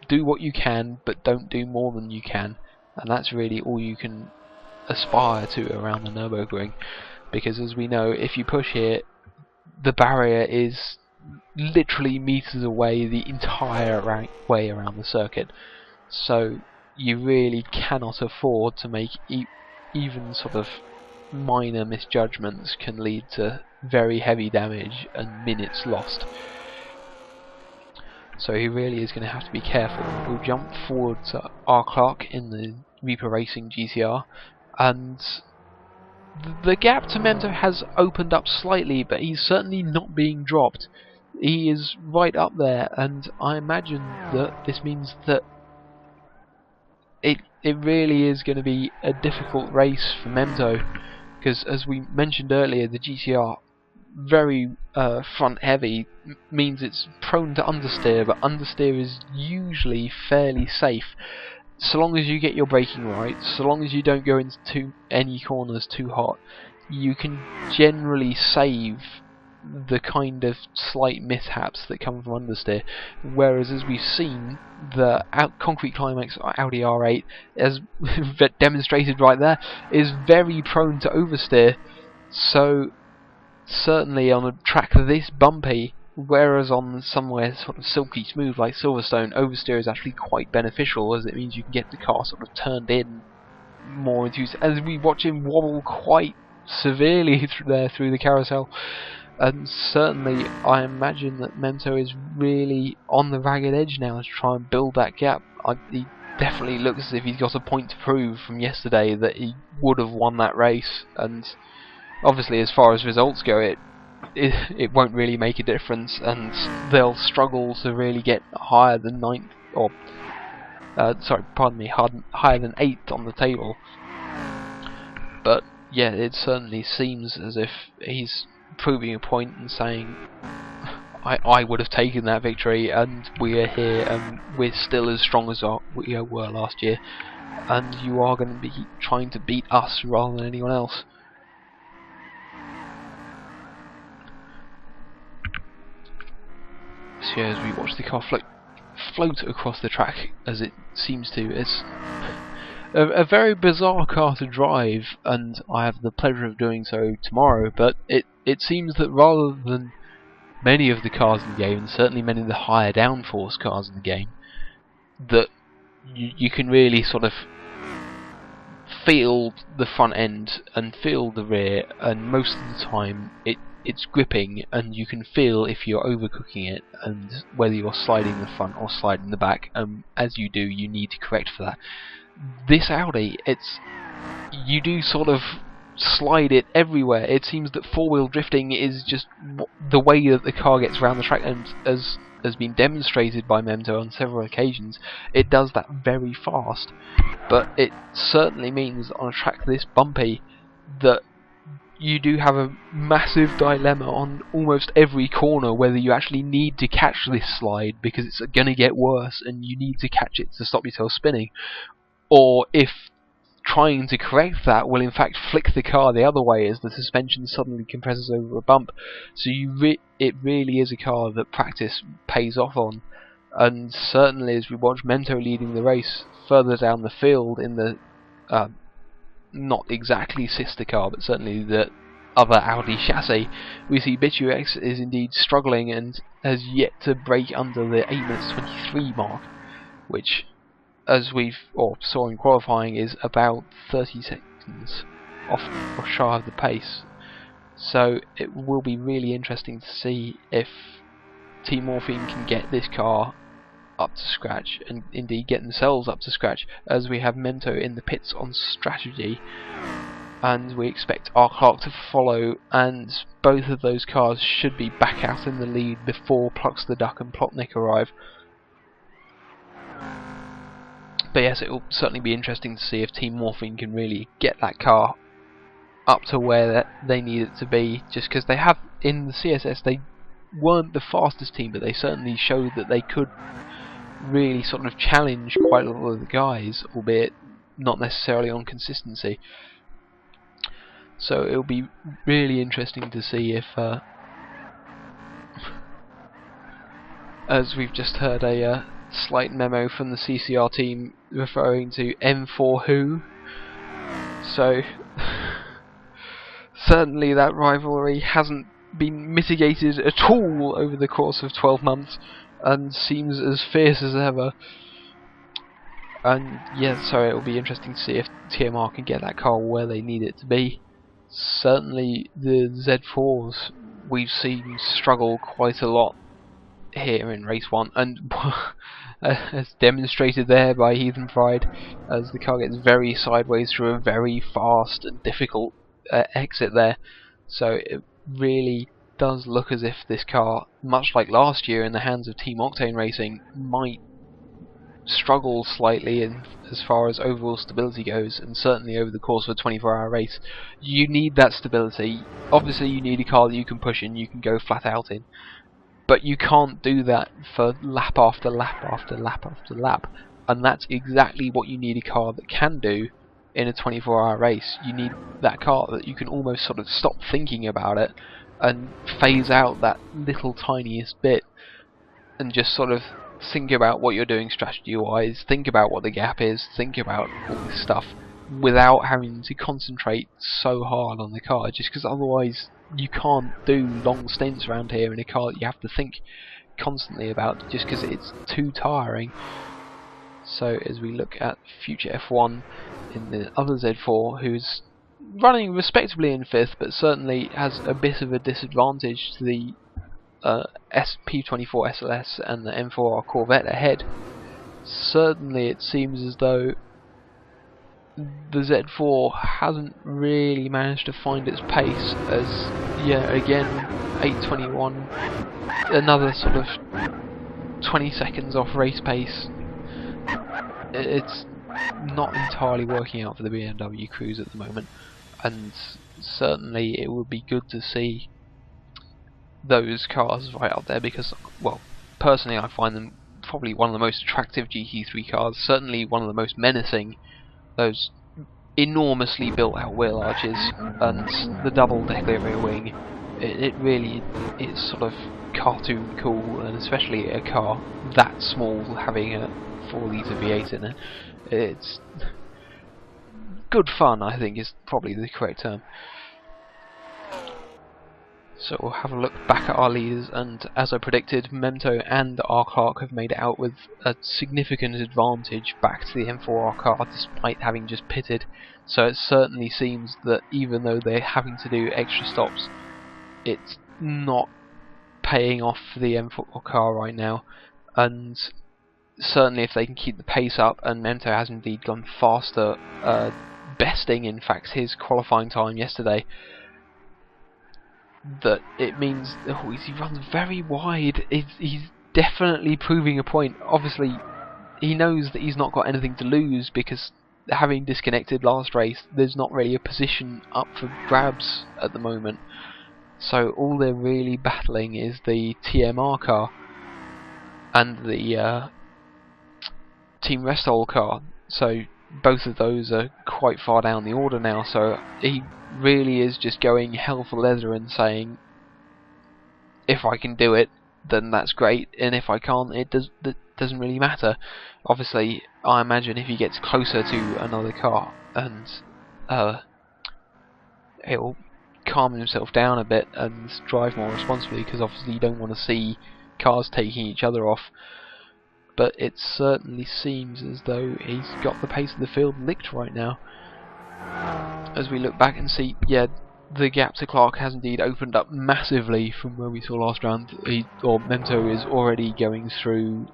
do what you can, but don't do more than you can, and that's really all you can aspire to around the Nürburgring, because as we know, if you push here, the barrier is literally meters away the entire way around the circuit, so you really cannot afford to make even sort of minor misjudgments can lead to very heavy damage and minutes lost. So he really is going to have to be careful. We'll jump forward to R. Clark in the Reaper Racing GTR, and the gap to Mento has opened up slightly, but he's certainly not being dropped. He is right up there, and I imagine that this means that it really is going to be a difficult race for Mento, because as we mentioned earlier, the GTR very front heavy means it's prone to understeer, but understeer is usually fairly safe so long as you get your braking right, so long as you don't go into any corners too hot. You can generally save the kind of slight mishaps that come from understeer, whereas as we've seen, the Concrete Climax Audi R8, as demonstrated right there, is very prone to oversteer, so certainly on a track this bumpy, whereas on somewhere sort of silky smooth like Silverstone, oversteer is actually quite beneficial, as it means you can get the car sort of turned in more into, as we watch him wobble quite severely through the carousel. And certainly I imagine that Mento is really on the ragged edge now to try and build that gap. He definitely looks as if he's got a point to prove from yesterday that he would have won that race, and obviously as far as results go it won't really make a difference, and they'll struggle to really get higher than 9th, or higher than 8th on the table. But yeah, it certainly seems as if he's proving a point and saying, I would have taken that victory, and we are here, and we're still as strong as we were last year, and you are going to be trying to beat us rather than anyone else. So yeah, as we watch the car float across the track, as it seems to, it's a very bizarre car to drive, and I have the pleasure of doing so tomorrow, but it seems that rather than many of the cars in the game, and certainly many of the higher downforce cars in the game, that you can really sort of feel the front end and feel the rear, and most of the time it's gripping, and you can feel if you're overcooking it, and whether you're sliding the front or sliding the back, as you do, you need to correct for that. This Audi, you do sort of slide it everywhere. It seems that four-wheel drifting is just the way that the car gets around the track, and as has been demonstrated by Mento on several occasions, it does that very fast. But it certainly means on a track this bumpy that you do have a massive dilemma on almost every corner whether you actually need to catch this slide because it's going to get worse and you need to catch it to stop yourself spinning, or if trying to correct that will in fact flick the car the other way as the suspension suddenly compresses over a bump. So it really is a car that practice pays off on, and certainly as we watch Mento leading the race further down the field in the not exactly sister car, but certainly the other Audi chassis, we see BitUX is indeed struggling and has yet to break under the 8 minutes 23 mark, which, as saw in qualifying, is about 30 seconds off or shy of the pace. So it will be really interesting to see if Team Morphine can get this car up to scratch, and indeed get themselves up to scratch, as we have Mento in the pits on strategy, and we expect our Clark to follow, and both of those cars should be back out in the lead before Plux the Duck and Plotnik arrive. But yes, it will certainly be interesting to see if Team Morphine can really get that car up to where they need it to be, just because they have, in the CSS, they weren't the fastest team, but they certainly showed that they could really sort of challenge quite a lot of the guys, albeit not necessarily on consistency. So it'll be really interesting to see if, as we've just heard a slight memo from the CCR team referring to M4 Who, so certainly that rivalry hasn't been mitigated at all over the course of 12 months and seems as fierce as ever. And yeah, so it'll be interesting to see if TMR can get that car where they need it to be. Certainly the Z4s we've seen struggle quite a lot here in race 1, and as demonstrated there by Heathen Pride, as the car gets very sideways through a very fast and difficult exit there. So it really does look as if this car, much like last year in the hands of Team Octane Racing, might struggle slightly in as far as overall stability goes, and certainly over the course of a 24-hour race you need that stability. Obviously you need a car that you can push in, you can go flat out in, but you can't do that for lap after lap after lap after lap, and that's exactly what you need a car that can do in a 24-hour race. You need that car that you can almost sort of stop thinking about it and phase out that little tiniest bit and just sort of think about what you're doing strategy wise, think about what the gap is, think about all this stuff without having to concentrate so hard on the car, just because otherwise you can't do long stints around here in a car that you have to think constantly about, just because it's too tiring. So as we look at future F1 in the other Z4, who's running respectably in 5th, but certainly has a bit of a disadvantage to the P24 SLS and the M4R Corvette ahead. Certainly it seems as though the Z4 hasn't really managed to find its pace, as yeah, again 8:21, another sort of 20 seconds off race pace. It's not entirely working out for the BMW crews at the moment, and certainly it would be good to see those cars right up there, because, well, personally I find them probably one of the most attractive GT3 cars, certainly one of the most menacing. Those enormously built out wheel arches and the double decker rear wing, it really is sort of cartoon cool, and especially a car that small having a 4-litre V8 in it. It's good fun, I think, is probably the correct term. So we'll have a look back at our leaders, and as I predicted, Memto and R Clark have made it out with a significant advantage back to the M4R car despite having just pitted. So it certainly seems that even though they're having to do extra stops, it's not paying off for the M4R car right now, and certainly if they can keep the pace up, and Memto has indeed gone faster, besting in fact his qualifying time yesterday, that it means he runs very wide. He's definitely proving a point. Obviously he knows that he's not got anything to lose, because having disconnected last race, there's not really a position up for grabs at the moment. So all they're really battling is the TMR car and the Team Restol car. So both of those are quite far down the order now, so he really is just going hell for leather and saying, if I can do it, then that's great, and if I can't, it doesn't really matter. Obviously, I imagine if he gets closer to another car, and he'll calm himself down a bit and drive more responsibly, because obviously you don't want to see cars taking each other off. But it certainly seems as though he's got the pace of the field licked right now. As we look back and see, yeah, the gap to Clark has indeed opened up massively from where we saw last round. Memto is already going through.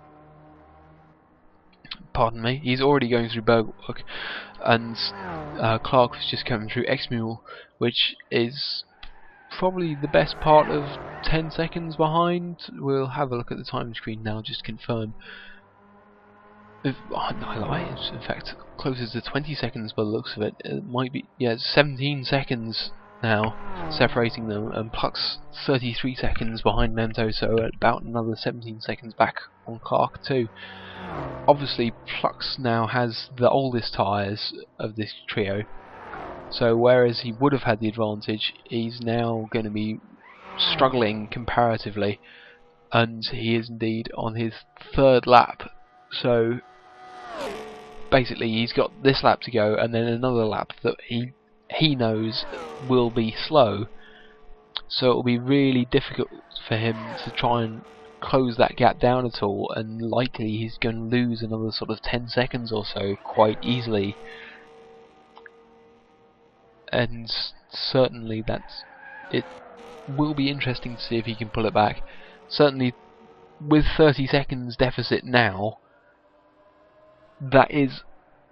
Pardon me, he's already going through Bergwerk, and Clark was just coming through Exmule, which is probably the best part of 10 seconds behind. We'll have a look at the time screen now just to confirm. In fact, closer to 20 seconds by the looks of it. It might be, yeah, 17 seconds now separating them, and Pluck's 33 seconds behind Memto, so about another 17 seconds back on Clark too. Obviously, Pluck's now has the oldest tyres of this trio, so whereas he would have had the advantage, he's now going to be struggling comparatively, and he is indeed on his third lap. So basically he's got this lap to go and then another lap that he knows will be slow, so it will be really difficult for him to try and close that gap down at all, and likely he's going to lose another sort of 10 seconds or so quite easily. And certainly it will be interesting to see if he can pull it back. Certainly with 30 seconds deficit now, that is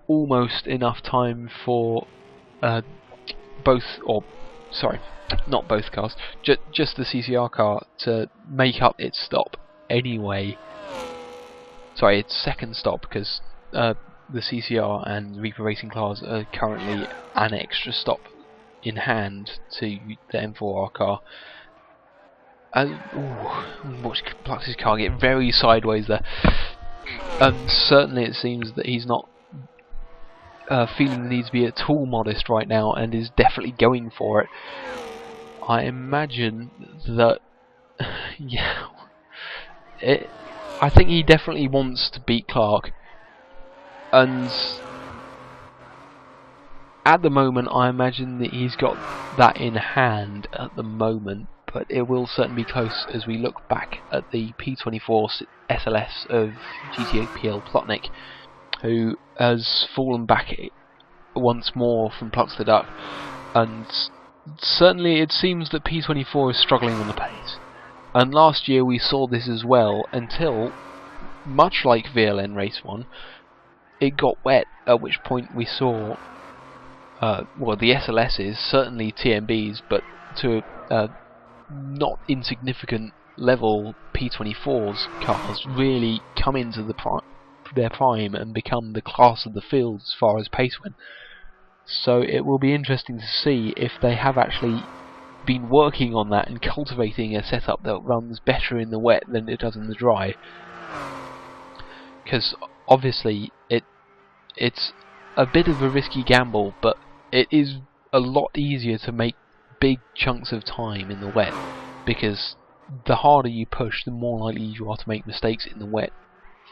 almost enough time for not both cars, just the CCR car to make up its stop anyway. Sorry, its second stop, because the CCR and Reaper Racing cars are currently an extra stop in hand to the M4R car. Watch Plux's car get very sideways there. Certainly it seems that he's not feeling the need to be at all modest right now, and is definitely going for it. I imagine that, yeah, I think he definitely wants to beat Clark, and at the moment I imagine that he's got that in hand at the moment. But it will certainly be close as we look back at the P24 SLS of GTAPL Plotnik, who has fallen back once more from Plucks the Duck, and certainly it seems that P24 is struggling on the pace. And last year we saw this as well, until, much like VLN Race 1, it got wet, at which point we saw, well, the SLSs, certainly TMBs, but to not insignificant level P24's cars really come into their prime and become the class of the field as far as pace went. So it will be interesting to see if they have actually been working on that and cultivating a setup that runs better in the wet than it does in the dry. Because obviously it's a bit of a risky gamble, but it is a lot easier to make big chunks of time in the wet, because the harder you push, the more likely you are to make mistakes in the wet,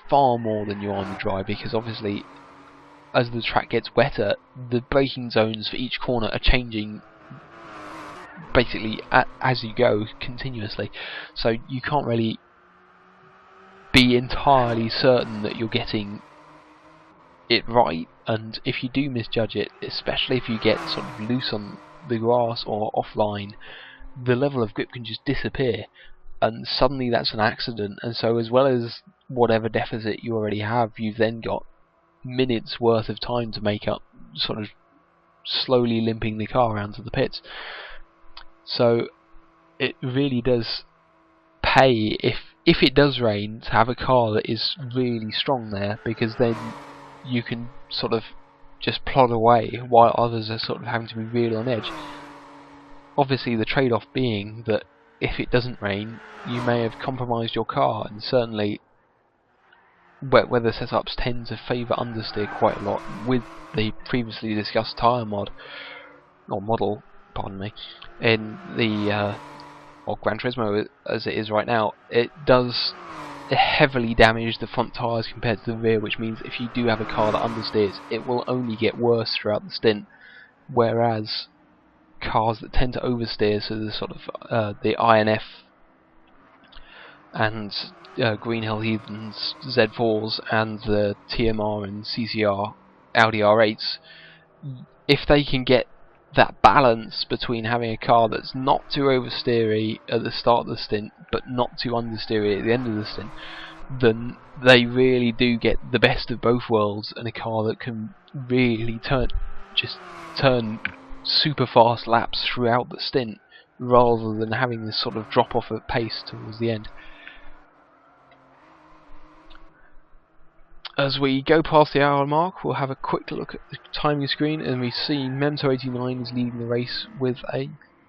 far more than you are in the dry, because obviously as the track gets wetter, the braking zones for each corner are changing basically as you go continuously, so you can't really be entirely certain that you're getting it right, and if you do misjudge it, especially if you get sort of loose on the grass or offline, the level of grip can just disappear, and suddenly that's an accident. And so as well as whatever deficit you already have, you've then got minutes worth of time to make up, sort of slowly limping the car around to the pits. So it really does pay, if it does rain, to have a car that is really strong there, because then you can sort of just plod away while others are sort of having to be real on edge. Obviously the trade-off being that if it doesn't rain, you may have compromised your car, and certainly weather setups tend to favour understeer quite a lot. With the previously discussed tyre model, pardon me, in the or Gran Turismo as it is right now, it does heavily damage the front tyres compared to the rear, which means if you do have a car that understeers, it will only get worse throughout the stint, whereas cars that tend to oversteer, so the sort of the INF and Green Hell Heathens Z4s and the TMR and CCR Audi R8s, if they can get that balance between having a car that's not too oversteery at the start of the stint but not too understeery at the end of the stint, then they really do get the best of both worlds, and a car that can really turn super fast laps throughout the stint rather than having this sort of drop off of pace towards the end. As we go past the hour mark, we'll have a quick look at the timing screen, and we see Memto89 is leading the race with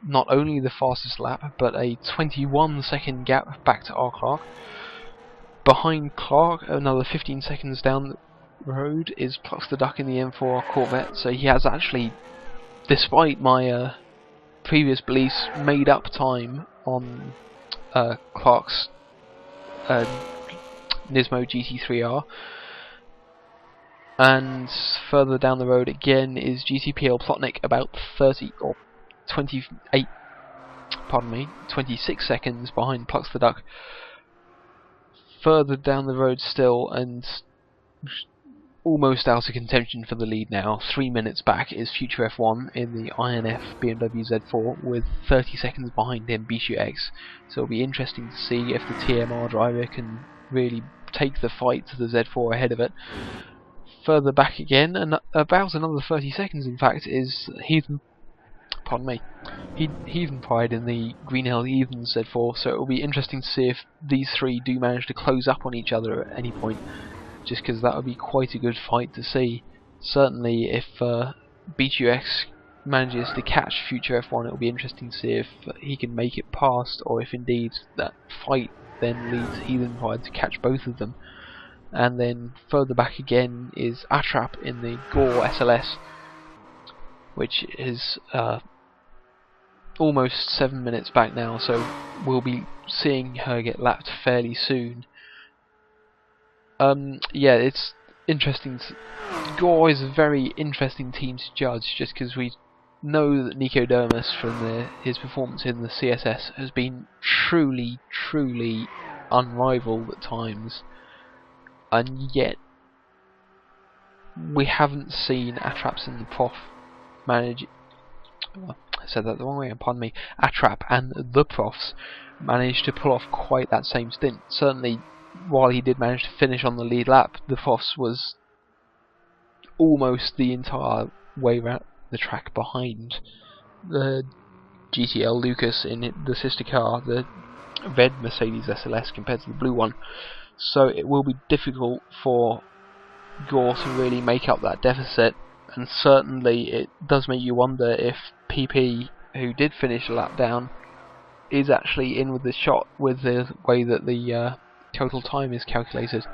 not only the fastest lap, but a 21-second gap back to R. Clark. Behind Clark, another 15 seconds down the road, is Plux the Duck in the M4 Corvette, so he has actually, despite my previous beliefs, made up time on Clark's Nismo GT3R. And further down the road again is GTPL Plotnik, about 26 seconds behind Plux the Duck. Further down the road still, and almost out of contention for the lead now, 3 minutes back, is Future F1 in the INF BMW Z4 with 30 seconds behind him Bishu X. So it'll be interesting to see if the TMR driver can really take the fight to the Z4 ahead of it. Further back again, and about another 30 seconds in fact, is Heathen Pride in the Green Hell Heathens Z4, so it will be interesting to see if these three do manage to close up on each other at any point, just because that would be quite a good fight to see. Certainly if BQX manages to catch Future F1, it will be interesting to see if he can make it past, or if indeed that fight then leads Heathen Pride to catch both of them. And then further back again is Atrap in the Gore SLS, which is almost 7 minutes back now, so we'll be seeing her get lapped fairly soon. Yeah, it's interesting. Gore is a very interesting team to judge, just because we know that Nico Dermis from his performance in the CSS has been truly unrivaled at times. And yet, we haven't seen Atraps and the Prof manage. Well, I said that the wrong way, pardon me. Atrap and the Profs managed to pull off quite that same stint. Certainly, while he did manage to finish on the lead lap, the Profs was almost the entire way around the track behind the GTL Lucas in the sister car, the red Mercedes SLS, compared to the blue one. So it will be difficult for Gore to really make up that deficit, and certainly it does make you wonder if PP, who did finish a lap down, is actually in with the shot with the way that the total time is calculated.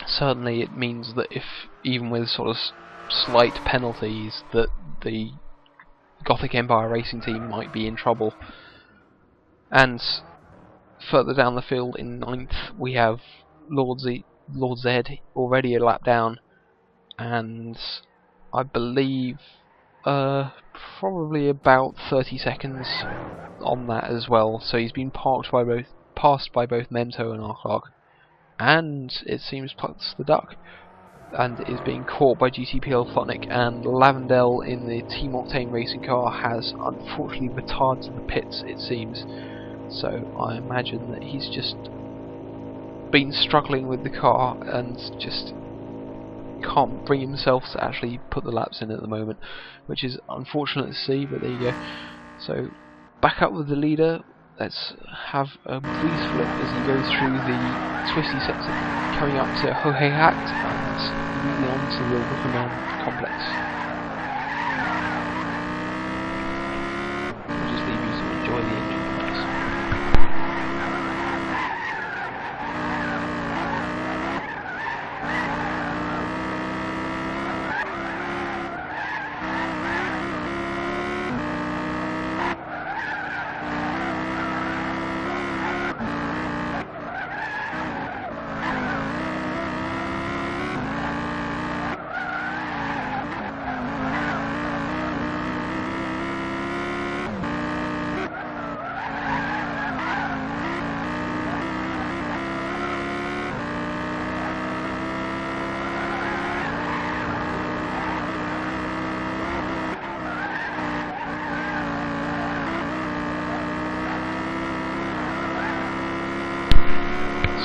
Certainly it means that if, even with sort of slight penalties, that the Gothic Empire Racing team might be in trouble. And further down the field in 9th we have Lord Z already a lap down, and I believe probably about 30 seconds on that as well, so he's been passed by both Memto and R. Clark, and it seems Plux the Duck, and is being caught by GTPL Flotnik, and Lavendel in the Team Octane racing car has unfortunately retired to the pits, it seems. So I imagine that he's just been struggling with the car and just can't bring himself to actually put the laps in at the moment, which is unfortunate to see, but there you go. So back up with the leader. Let's have a brief look as he goes through the twisty sector, coming up to Hohehacht and moving on to the Wickerman complex. I'll just leave you to enjoy the engine noise.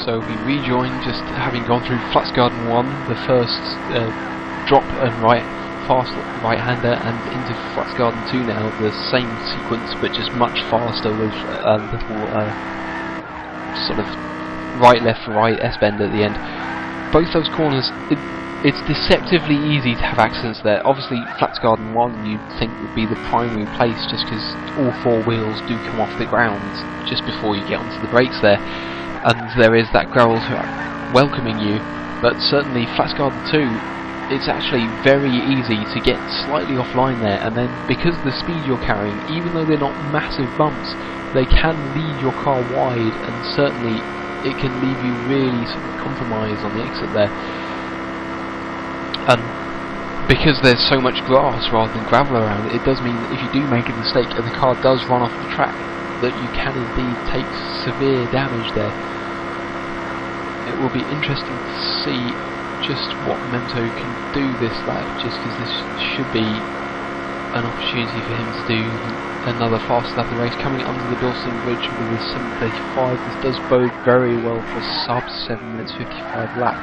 So we rejoin, just having gone through Flux Garden 1, the first drop and fast right-hander, and into Flux Garden 2 now, the same sequence but just much faster with a little sort of right-left-right S-bend at the end. Both those corners, it's deceptively easy to have accidents there. Obviously Flux Garden 1 you'd think would be the primary place just because all four wheels do come off the ground just before you get onto the brakes there, and there is that gravel track welcoming you, but certainly Flux Garden 2 it's actually very easy to get slightly offline there, and then because of the speed you're carrying, even though they're not massive bumps, they can lead your car wide, and certainly it can leave you really sort of compromised on the exit there. And because there's so much grass rather than gravel around, it does mean that if you do make a mistake and the car does run off the track, that you can indeed take severe damage there. It will be interesting to see just what Memto can do this lap, just because this should be an opportunity for him to do another fast lap of the race. Coming under the Bilston Bridge with a 7:35, this does bode very well for a sub 7 minutes 55 lap.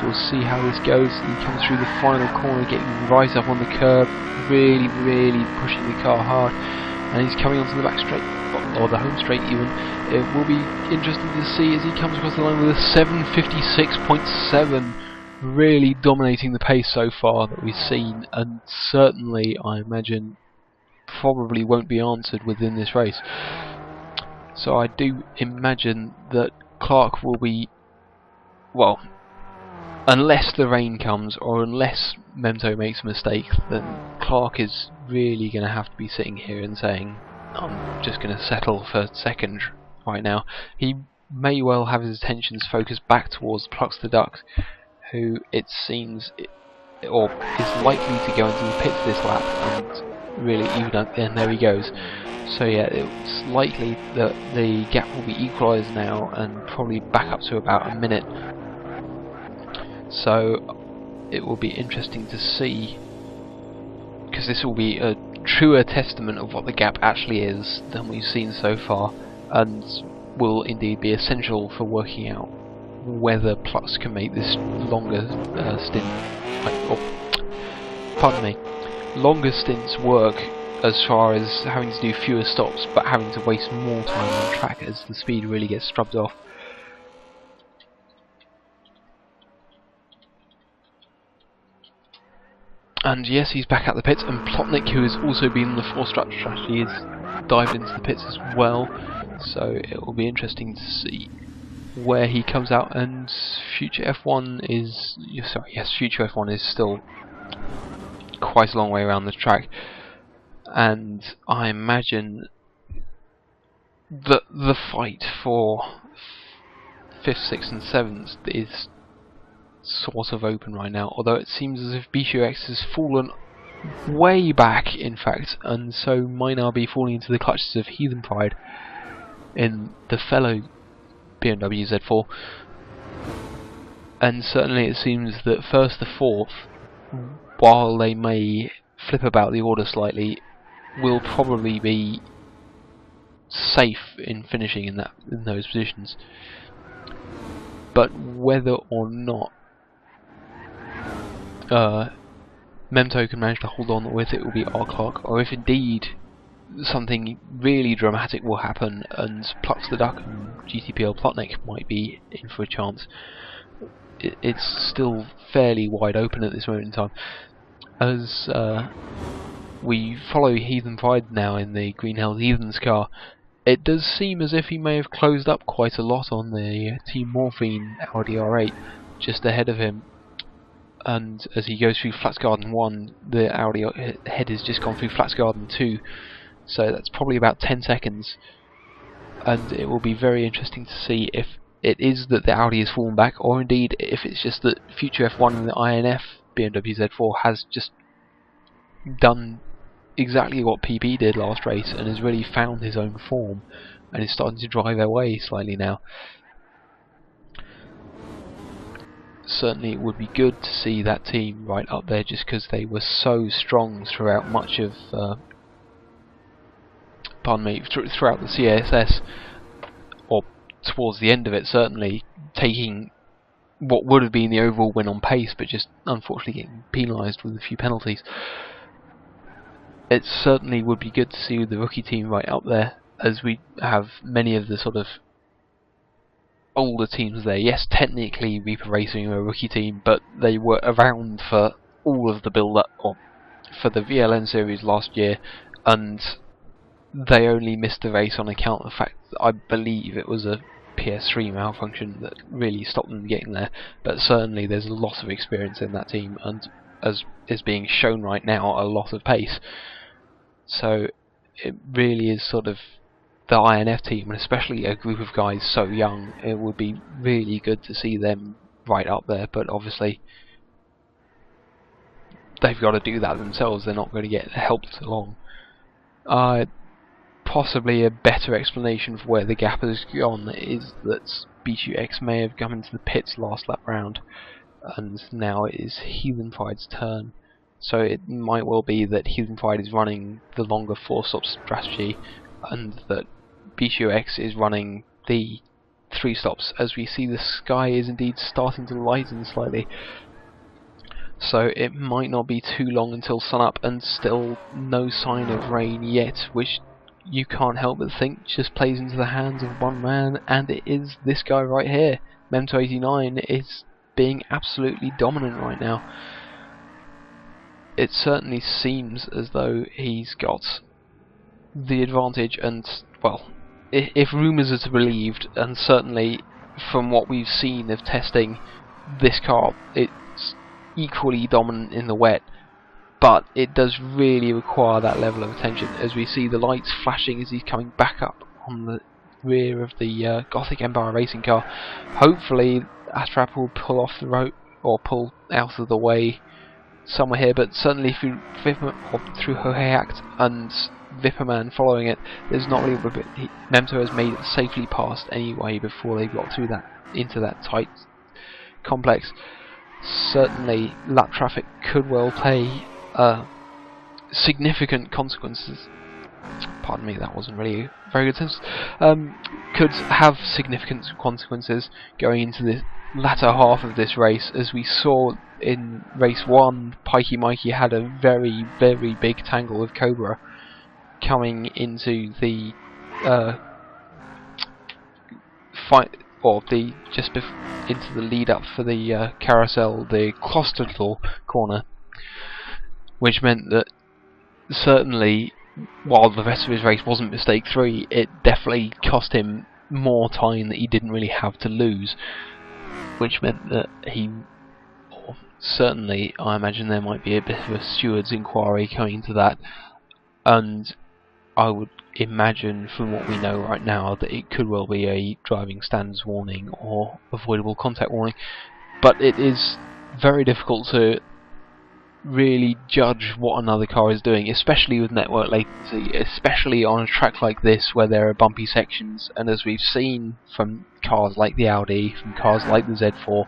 So we'll see how this goes. He comes through the final corner, getting right up on the curb, really pushing the car hard, and he's coming onto the back straight, or the home straight even. It will be interesting to see as he comes across the line with a 7:56.7, really dominating the pace so far that we've seen, and certainly I imagine probably won't be answered within this race. So I do imagine that Clark will be, well, unless the rain comes or unless Memto makes a mistake, then Clark is really going to have to be sitting here and saying, I'm just going to settle for second right now. He may well have his attentions focused back towards Plux the Duck, who it seems or is likely to go into the pits this lap, and really even up, and there he goes. So yeah, it's likely that the gap will be equalised now and probably back up to about a minute. So it will be interesting to see, because this will be a truer testament of what the gap actually is than we've seen so far, and will indeed be essential for working out whether Plux can make this longer longer stints work, as far as having to do fewer stops but having to waste more time on track as the speed really gets scrubbed off. And yes, he's back at the pits, and Plotnik, who has also been in the four-strut strategy, is dived into the pits as well, so it will be interesting to see where he comes out. And Future F1 is, Future F1 is still quite a long way around the track, and I imagine that the fight for 5th, 6th and 7th is sort of open right now, although it seems as if BQX has fallen way back, in fact, and so might now be falling into the clutches of Heathen Pride in the fellow BMW Z4. And certainly it seems that 1st to 4th, while they may flip about the order slightly, will probably be safe in finishing in those positions. But whether or not Memto can manage to hold on, or if it will be R. Clark, or if indeed something really dramatic will happen and Plux the Duck and GTPL Plotnik might be in for a chance, it's still fairly wide open at this moment in time. As we follow Heathen Pride now in the Greenhill Heathens car, it does seem as if he may have closed up quite a lot on the Team Morphine Audi R8 just ahead of him, and as he goes through Flux Garden 1, the Audi head has just gone through Flux Garden 2, so that's probably about 10 seconds, and it will be very interesting to see if it is that the Audi has fallen back, or indeed if it's just that Future F1 and the INF BMW Z4 has just done exactly what PP did last race and has really found his own form and is starting to drive away slightly now. Certainly it would be good to see that team right up there, just because they were so strong throughout much of throughout the CASS, or towards the end of it, certainly taking what would have been the overall win on pace, but just unfortunately getting penalised with a few penalties. It certainly would be good to see the rookie team right up there, as we have many of the sort of older teams there. Yes, technically Reaper Racing are a rookie team, but they were around for all of the build-up, or for the VLN series last year, and they only missed the race on account of the fact that I believe it was a PS3 malfunction that really stopped them getting there. But certainly there's a lot of experience in that team, and as is being shown right now, a lot of pace. So it really is sort of the INF team, and especially a group of guys so young, it would be really good to see them right up there. But obviously they've got to do that themselves, they're not going to get helped along. Possibly a better explanation for where the gap has gone is that BQX may have come into the pits last lap round, and now it is Heathenfide's turn. So it might well be that Heathenfide is running the longer 4-stop strategy, and that BQX is running the 3 stops, as we see the sky is indeed starting to lighten slightly. So it might not be too long until sunup, and still no sign of rain yet, which you can't help but think just plays into the hands of one man, and it is this guy right here. Memto89 is being absolutely dominant right now. It certainly seems as though he's got the advantage, and well, if rumours are to be believed, and certainly from what we've seen of testing, this car, it's equally dominant in the wet, but it does really require that level of attention, as we see the lights flashing as he's coming back up on the rear of the Gothic Empire racing car. Hopefully Astrap will pull off the road, or pull out of the way somewhere here, but certainly through Hoheact and Vipperman following it, there's not really a bit. Memto has made it safely past anyway before they got through that into that tight complex. Certainly lap traffic could well play significant consequences. Pardon me, that wasn't really a very good sense. Could have significant consequences going into the latter half of this race. As we saw in race 1, Pikey Mikey had a very, very big tangle with Cobra coming into the fight, or the into the lead up for the carousel, the Klosterdal corner, which meant that certainly, while the rest of his race wasn't mistake free, it definitely cost him more time that he didn't really have to lose, which meant that he, or certainly I imagine there might be a bit of a steward's inquiry coming into that, and I would imagine from what we know right now that it could well be a driving standards warning or avoidable contact warning, but it is very difficult to really judge what another car is doing, especially with network latency, especially on a track like this where there are bumpy sections. And as we've seen from cars like the Audi, from cars like the Z4,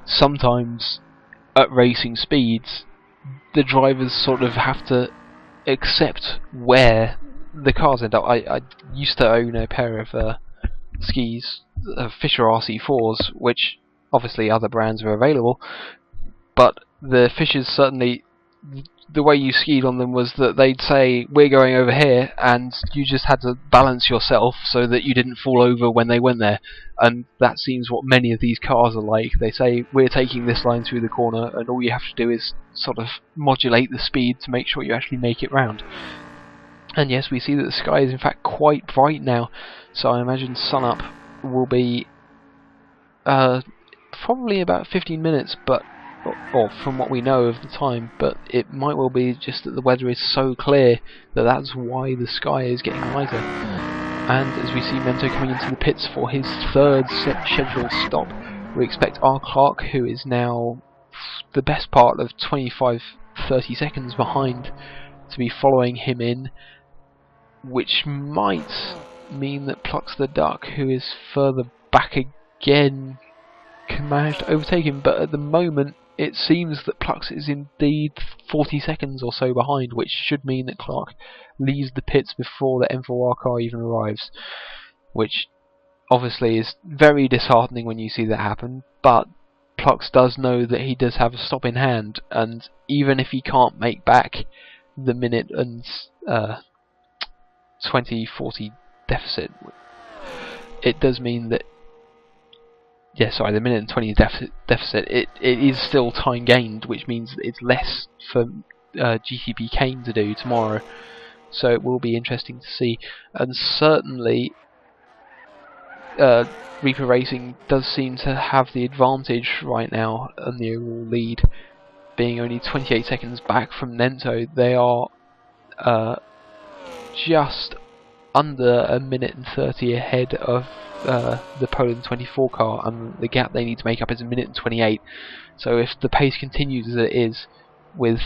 sometimes at racing speeds the drivers sort of have to accept where the cars end up. I used to own a pair of skis, Fisher RC4s, which obviously other brands are available, but the Fishers, certainly the way you skied on them was that they'd say we're going over here, and you just had to balance yourself so that you didn't fall over when they went there. And that seems what many of these cars are like. They say we're taking this line through the corner, and all you have to do is sort of modulate the speed to make sure you actually make it round. And yes, we see that the sky is in fact quite bright now, so I imagine sunup will be probably about 15 minutes, but or from what we know of the time, but it might well be just that the weather is so clear that that's why the sky is getting lighter. And as we see Memto coming into the pits for his third scheduled stop, we expect R. Clark, who is now the best part of 25-30 seconds behind, to be following him in, which might mean that Plucks the Duck, who is further back again, can manage to overtake him. But at the moment it seems that Plucks is indeed 40 seconds or so behind, which should mean that Clark leaves the pits before the M4R car even arrives, which obviously is very disheartening when you see that happen, but Plux does know that he does have a stop in hand, and even if he can't make back the minute and 20-40 deficit, it does mean that the minute and 20 deficit, it is still time gained, which means that it's less for GTP Kane to do tomorrow. So it will be interesting to see, and certainly Reaper Racing does seem to have the advantage right now in the overall lead, being only 28 seconds back from Nento. They are just under a minute and 30 ahead of the Poland 24 car, and the gap they need to make up is a minute and 28. So if the pace continues as it is, with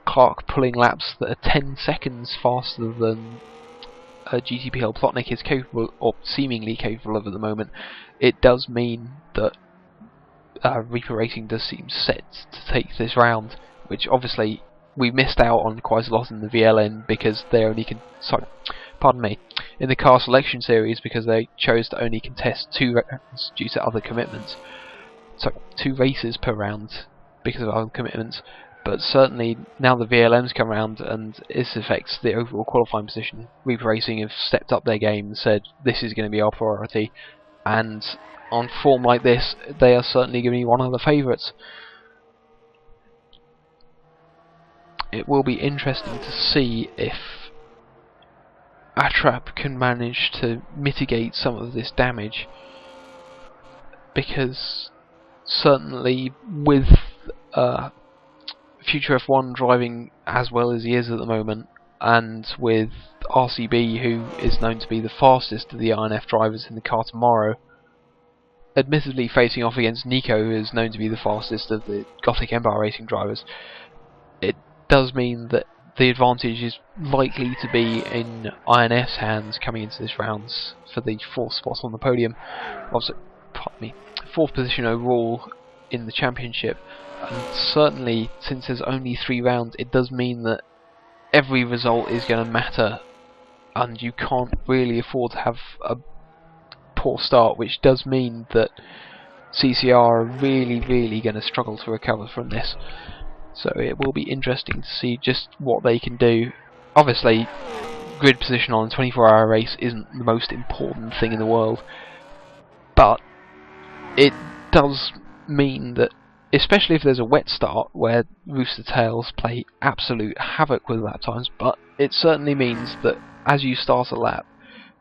Clark pulling laps that are 10 seconds faster than GTPL Plotnik is capable, or seemingly capable of at the moment, it does mean that Reaper Racing does seem set to take this round, which obviously we missed out on quite a lot in the VLN because they only in the car selection series, because they chose to only contest 2 rounds due to other commitments. So 2 races per round because of other commitments. But certainly now the VLM's come around and this affects the overall qualifying position. Reaper Racing have stepped up their game and said this is going to be our priority, and on form like this they are certainly going to be one of the favourites. It will be interesting to see if Atrap can manage to mitigate some of this damage, because certainly with Future F1 driving as well as he is at the moment, and with RCB, who is known to be the fastest of the INF drivers in the car tomorrow, admittedly facing off against Nico, who is known to be the fastest of the Gothic Empire Racing drivers, it does mean that the advantage is likely to be in INF's hands coming into this round for the 4th spot on the podium. Also, pardon me, 4th position overall in the championship. And certainly, since there's only 3 rounds, it does mean that every result is going to matter, and you can't really afford to have a poor start, which does mean that CCR are really going to struggle to recover from this. So it will be interesting to see just what they can do. Obviously, grid position on a 24-hour race isn't the most important thing in the world, but it does mean that, especially if there's a wet start where Rooster Tails play absolute havoc with lap times, but it certainly means that as you start a lap,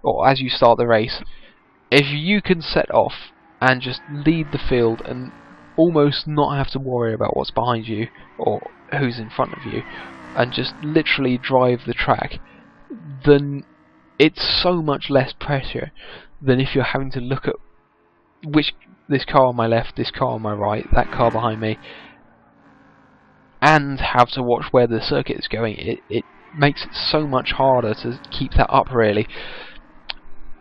or as you start the race, if you can set off and just lead the field and almost not have to worry about what's behind you or who's in front of you, and just literally drive the track, then it's so much less pressure than if you're having to look at this car on my left, this car on my right, that car behind me, and have to watch where the circuit is going. It makes it so much harder to keep that up, really.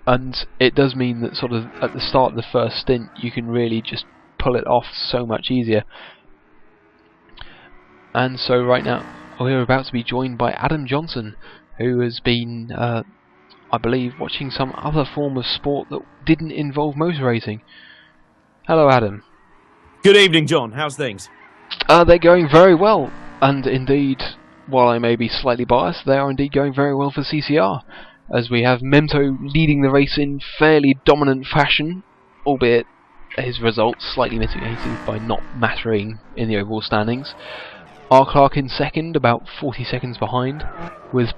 And it does mean that sort of at the start of the first stint you can really just pull it off so much easier. And so right now we're about to be joined by Adam Johnson, who has been, I believe, watching some other form of sport that didn't involve motor racing. Hello, Adam.
Good evening, John. How's things?
They're going very well, and indeed, while I may be slightly biased, they are indeed going very well for CCR, as we have Memto leading the race in fairly dominant fashion, albeit his results slightly mitigated by not mattering in the overall standings. R. Clark in second, about 40 seconds behind, with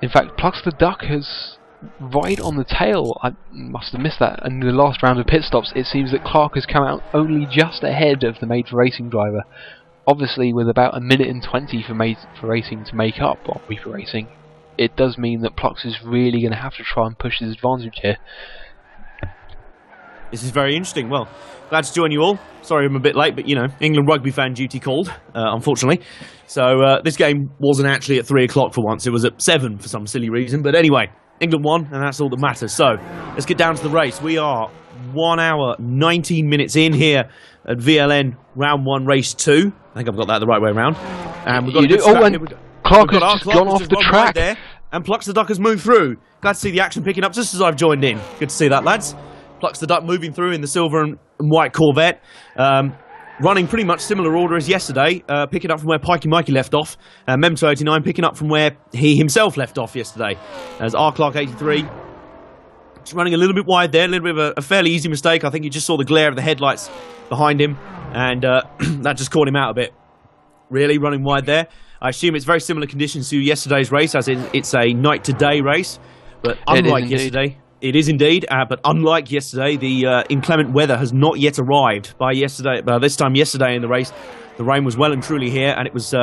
in fact, Plux the Duck has right on the tail. I must have missed that. In the last round of pit stops, it seems that Clark has come out only just ahead of the Made for Racing driver. Obviously, with about a minute and 20 for Made for Racing to make up on Reaper Racing, it does mean that Plux is really going to have to try and push his advantage here.
This is very interesting. Well, glad to join you all. Sorry I'm a bit late, but, you know, England rugby fan duty called, unfortunately. So this game wasn't actually at 3 o'clock for once. It was at 7 for some silly reason. But anyway, England won, and that's all that matters. So let's get down to the race. We are 1 hour, 19 minutes in here at VLN Round 1, Race 2. I think I've got that the right way around. And we've got
Clark has just gone off the track.
Right there, and Plux the Duck has moved through. Glad to see the action picking up just as I've joined in. Good to see that, lads. Plucks the Duck moving through in the silver and white Corvette. Running pretty much similar order as yesterday, picking up from where Pikey Mikey left off. Memto89 picking up from where he himself left off yesterday. As R Clark 83 just running a little bit wide there, a little bit of a fairly easy mistake. I think he just saw the glare of the headlights behind him, and that just caught him out a bit. Really, running wide there. I assume it's very similar conditions to yesterday's race, as in it's a night-to-day race. But unlike yesterday... It is indeed, but unlike yesterday, the inclement weather has not yet arrived. By this time yesterday in the race, the rain was well and truly here, and it was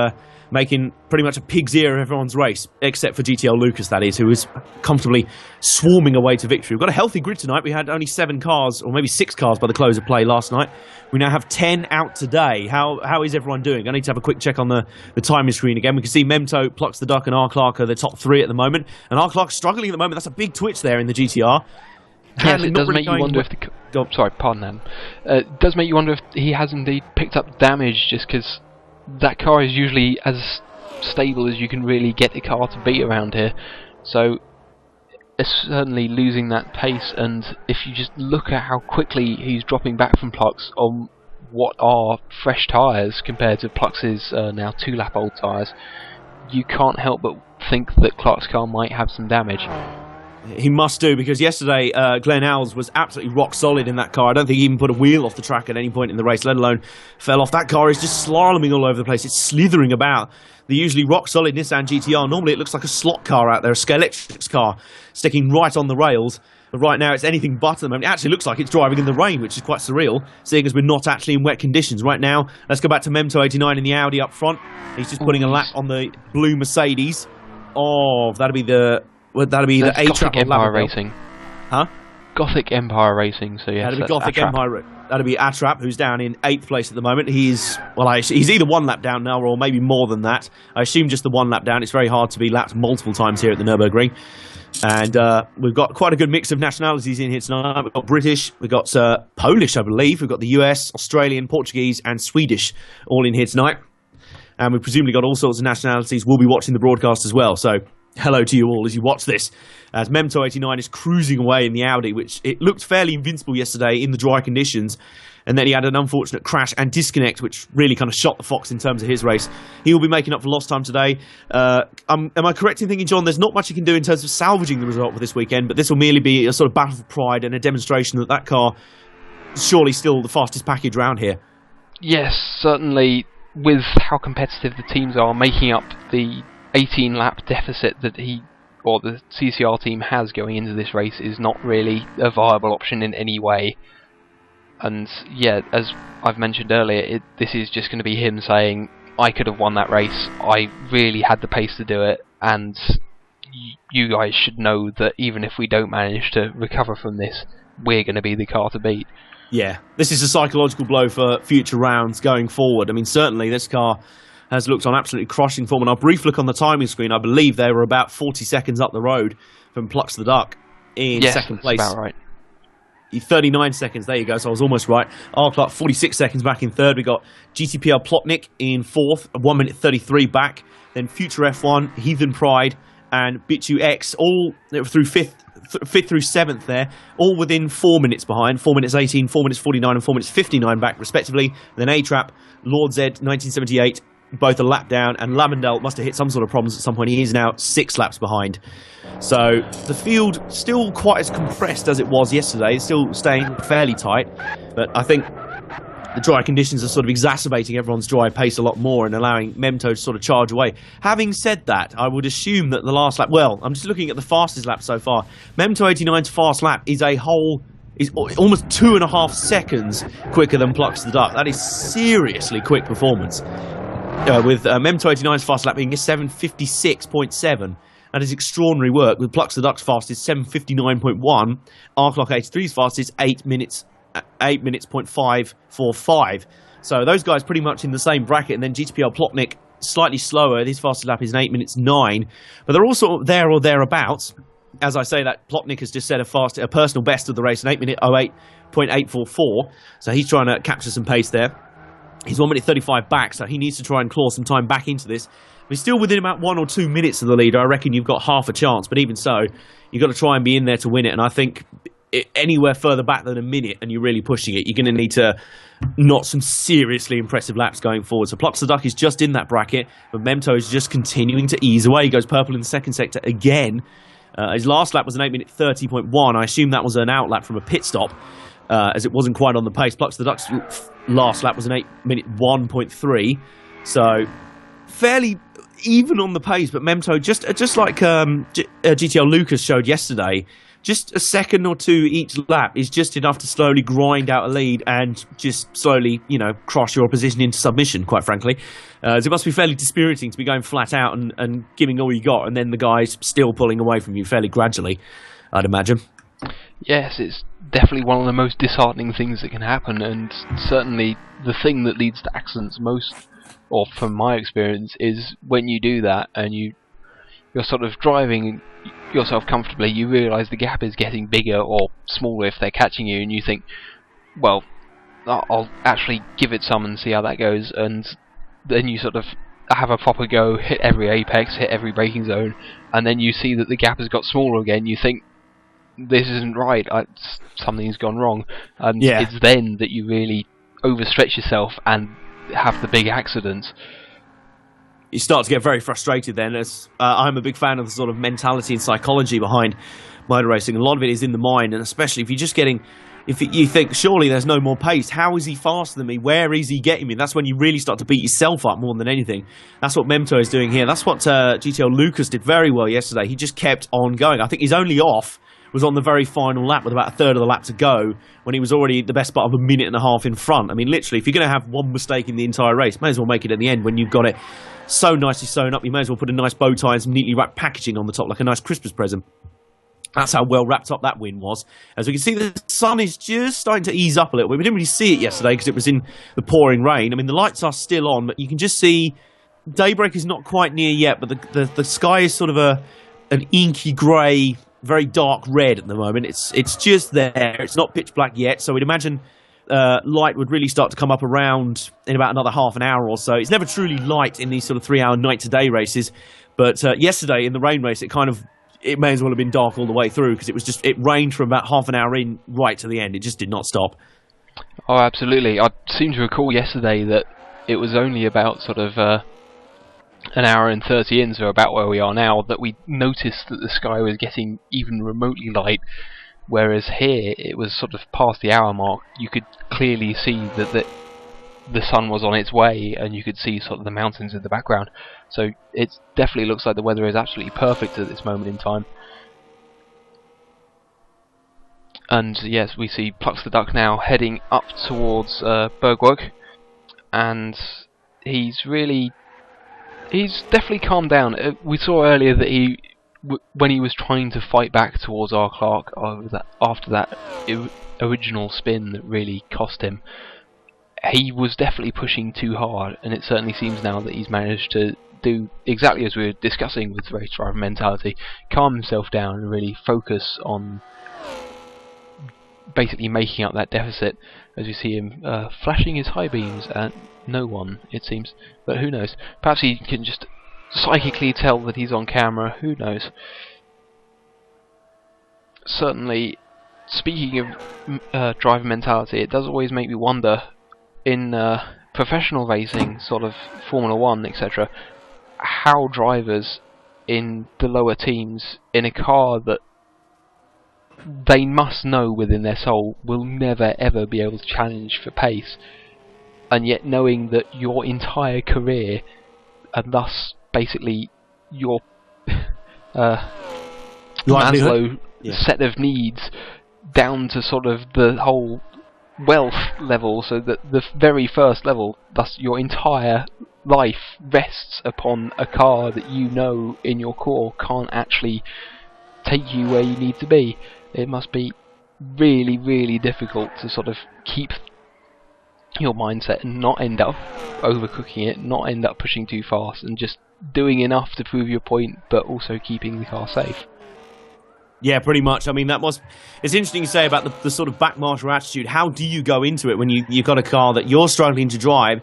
making pretty much a pig's ear of everyone's race, except for GTL Lucas, that is, who was comfortably swarming away to victory. We've got a healthy grid tonight. We had only 7 cars, or maybe 6 cars by the close of play last night. We now have 10 out today. How is everyone doing? I need to have a quick check on the timing screen again. We can see Memto, Plucks the Duck, and R Clark are the top 3 at the moment. And R Clark struggling at the moment. That's a big twitch there in the GTR.
Yes, it does make you wonder if the... Oh, sorry, pardon that. It does make you wonder if he has indeed picked up damage, just because that car is usually as stable as you can really get a car to beat around here. So it's certainly losing that pace, and if you just look at how quickly he's dropping back from Plucks on what are fresh tyres compared to Plux's now 2-lap-old tyres, you can't help but think that Clark's car might have some damage.
He must do, because yesterday Glenn Owls was absolutely rock solid in that car. I don't think he even put a wheel off the track at any point in the race, let alone fell off. That car is just slaloming all over the place. It's slithering about. The usually rock solid Nissan GTR, normally it looks like a slot car out there, a Scalextrics car, sticking right on the rails. But right now it's anything but at the moment. It actually looks like it's driving in the rain, which is quite surreal, seeing as we're not actually in wet conditions. Right now, let's go back to Memto89 in the Audi up front. He's just putting a lap on the blue Mercedes. Oh, that'll be the A-Trap
Gothic Empire Racing.
Huh?
Gothic Empire Racing, so yes.
That'll be Gothic Empire. That'll be Attrap, who's down in 8th place at the moment. He's either 1 lap down now, or maybe more than that. I assume just the 1 lap down. It's very hard to be lapped multiple times here at the Nürburgring. And we've got quite a good mix of nationalities in here tonight. We've got British, we've got Polish, I believe. We've got the US, Australian, Portuguese, and Swedish all in here tonight. And we've presumably got all sorts of nationalities. We'll be watching the broadcast as well, so hello to you all as you watch this, as Memto89 is cruising away in the Audi, which it looked fairly invincible yesterday in the dry conditions, and then he had an unfortunate crash and disconnect, which really kind of shot the fox in terms of his race. He will be making up for lost time today. Am I correct in thinking, John, there's not much he can do in terms of salvaging the result for this weekend, but this will merely be a sort of battle for pride and a demonstration that that car is surely still the fastest package around here?
Yes, certainly, with how competitive the teams are, making up the 18-lap deficit that the CCR team has going into this race is not really a viable option in any way. And yeah, as I've mentioned earlier, this is just going to be him saying, I could have won that race, I really had the pace to do it, and you guys should know that even if we don't manage to recover from this, we're going to be the car to beat. Yeah,
this is a psychological blow for future rounds going forward. I mean, certainly this car has looked on absolutely crushing form. And I'll brief look on the timing screen. I believe they were about 40 seconds up the road from Plucks the Duck in second place.
Yes, about right.
39 seconds, there you go, so I was almost right. R Clark 46 seconds back in third. We got GTPL Plotnik in fourth, 1 minute 33 back. Then Future F1, Heathen Pride, and Bitu X, all through fifth through seventh there, all within 4 minutes behind. 4 minutes 18, 4 minutes 49, and 4 minutes 59 back, respectively. And then A-Trap, Lord Z, 1978, both a lap down, and Lamendel must have hit some sort of problems at some point. He is now 6 laps behind. So the field still quite as compressed as it was yesterday. It's still staying fairly tight, but I think the dry conditions are sort of exacerbating everyone's dry pace a lot more and allowing Memto to sort of charge away. Having said that, I would assume that the last lap, well, I'm just looking at the fastest lap so far. Memto 89's fast lap is almost 2.5 seconds quicker than Plucks the Duck. That is seriously quick performance. With Memto 89's fast lap being 7:56.7. That is extraordinary work. With Plucks the Duck's fastest 7:59.1. R-Clock 83's fastest 8 minutes 8.545. So those guys pretty much in the same bracket. And then GTPL Plotnik slightly slower. His fastest lap is 8 minutes 9. But they're all sort of there or thereabouts. As I say, that Plotnik has just set a personal best of the race, an 8 minute 08.844. So he's trying to capture some pace there. He's 1 minute 35 back, so he needs to try and claw some time back into this. He's still within about 1 or 2 minutes of the leader. I reckon you've got half a chance, but even so, you've got to try and be in there to win it. And I think anywhere further back than a minute and you're really pushing it, you're going to need to knot some seriously impressive laps going forward. So Plucks the Duck is just in that bracket, but Memto is just continuing to ease away. He goes purple in the second sector again. His last lap was an 8-minute 30.1. I assume that was an out lap from a pit stop, as it wasn't quite on the pace. Plucks the Duck's last lap was an 8-minute 1.3. So fairly even on the pace, but Memto, just like GTL Lucas showed yesterday, just a second or two each lap is just enough to slowly grind out a lead and just slowly, crush your opposition into submission, quite frankly. So it must be fairly dispiriting to be going flat out and giving all you got, and then the guy's still pulling away from you fairly gradually, I'd imagine.
Yes, it's definitely one of the most disheartening things that can happen, and certainly the thing that leads to accidents most, or from my experience, is when you do that and you're sort of driving yourself comfortably, you realise the gap is getting bigger or smaller if they're catching you, and you think, well, I'll actually give it some and see how that goes, and then you sort of have a proper go, hit every apex, hit every braking zone, and then you see that the gap has got smaller again. You think, this isn't right, something's gone wrong, and it's then that you really overstretch yourself and have the big accidents.
You start to get very frustrated then, as I'm a big fan of the sort of mentality and psychology behind motor racing. A lot of it is in the mind, and especially if you're just getting, you think, surely there's no more pace, how is he faster than me, where is he getting me? That's when you really start to beat yourself up more than anything. That's what Memto is doing here. That's what GTL Lucas did very well yesterday. He just kept on going. I think his only off was on the very final lap with about a third of the lap to go, when he was already the best part of a minute and a half in front. I mean, literally, if you're going to have one mistake in the entire race, may as well make it at the end when you've got it so nicely sewn up. You may as well put a nice bow tie and some neatly wrapped packaging on the top, like a nice Christmas present. That's how well wrapped up that win was. As we can see, the sun is just starting to ease up a little bit. We didn't really see it yesterday because it was in the pouring rain. I mean, the lights are still on, but you can just see daybreak is not quite near yet, but the sky is sort of an inky grey, very dark red at the moment. It's just there. It's not pitch black yet, so we'd imagine light would really start to come up around in about another half an hour or so. It's never truly light in these sort of 3-hour night-to-day races, but yesterday in the rain race, it may as well have been dark all the way through, because it rained from about half an hour in right to the end. It just did not stop.
Oh, absolutely. I seem to recall yesterday that it was only about sort of an hour and 30 in, so about where we are now, that we noticed that the sky was getting even remotely light, whereas here it was sort of past the hour mark. You could clearly see that the sun was on its way, and you could see sort of the mountains in the background. So it definitely looks like the weather is absolutely perfect at this moment in time. And yes, we see Plucks the Duck now heading up towards Bergwerk, and he's definitely calmed down. We saw earlier that when he was trying to fight back towards R. Clark after that original spin that really cost him, he was definitely pushing too hard, and it certainly seems now that he's managed to do exactly as we were discussing with race driver mentality, calm himself down and really focus on basically making up that deficit, as we see him flashing his high beams at no one, it seems, but who knows, perhaps he can just psychically tell that he's on camera, who knows. Certainly, speaking of driver mentality, it does always make me wonder, in professional racing, sort of Formula 1, etc., how drivers in the lower teams, in a car that they must know within their soul will never ever be able to challenge for pace, and yet knowing that your entire career, and thus basically your Maslow set of needs, down to sort of the whole wealth level, so that the very first level, thus your entire life, rests upon a car that you know in your core can't actually take you where you need to be. It must be really, really difficult to sort of keep your mindset and not end up overcooking it, not end up pushing too fast, and just doing enough to prove your point, but also keeping the car safe.
Yeah, pretty much. I mean, it's interesting to say about the sort of backmarcher attitude. How do you go into it when you've got a car that you're struggling to drive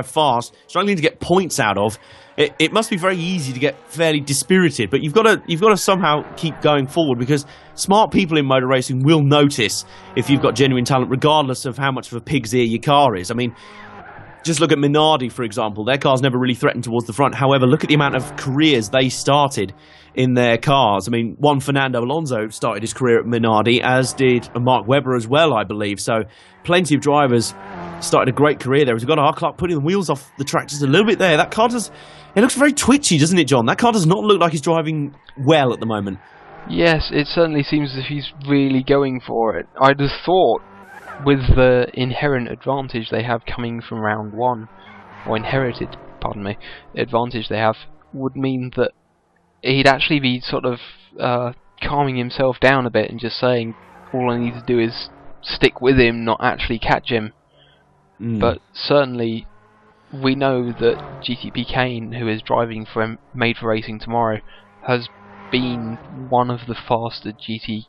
fast, struggling to get points out of? It must be very easy to get fairly dispirited, but you've got to somehow keep going forward, because smart people in motor racing will notice if you've got genuine talent, regardless of how much of a pig's ear your car is. I mean, just look at Minardi, for example. Their cars never really threatened towards the front. However, look at the amount of careers they started in their cars. I mean, one Fernando Alonso started his career at Minardi, as did Mark Webber as well, I believe. So plenty of drivers started a great career there. We've got our Clark putting the wheels off the track just a little bit there. That car it looks very twitchy, doesn't it, John? That car does not look like he's driving well at the moment.
Yes, it certainly seems as if he's really going for it. I'd have thought, with the inherent advantage they have coming from round one, or inherited, pardon me, advantage they have, would mean that he'd actually be sort of calming himself down a bit and just saying, all I need to do is stick with him, not actually catch him. But certainly we know that GTP Kane, who is driving for Made for Racing tomorrow, has been one of the faster GT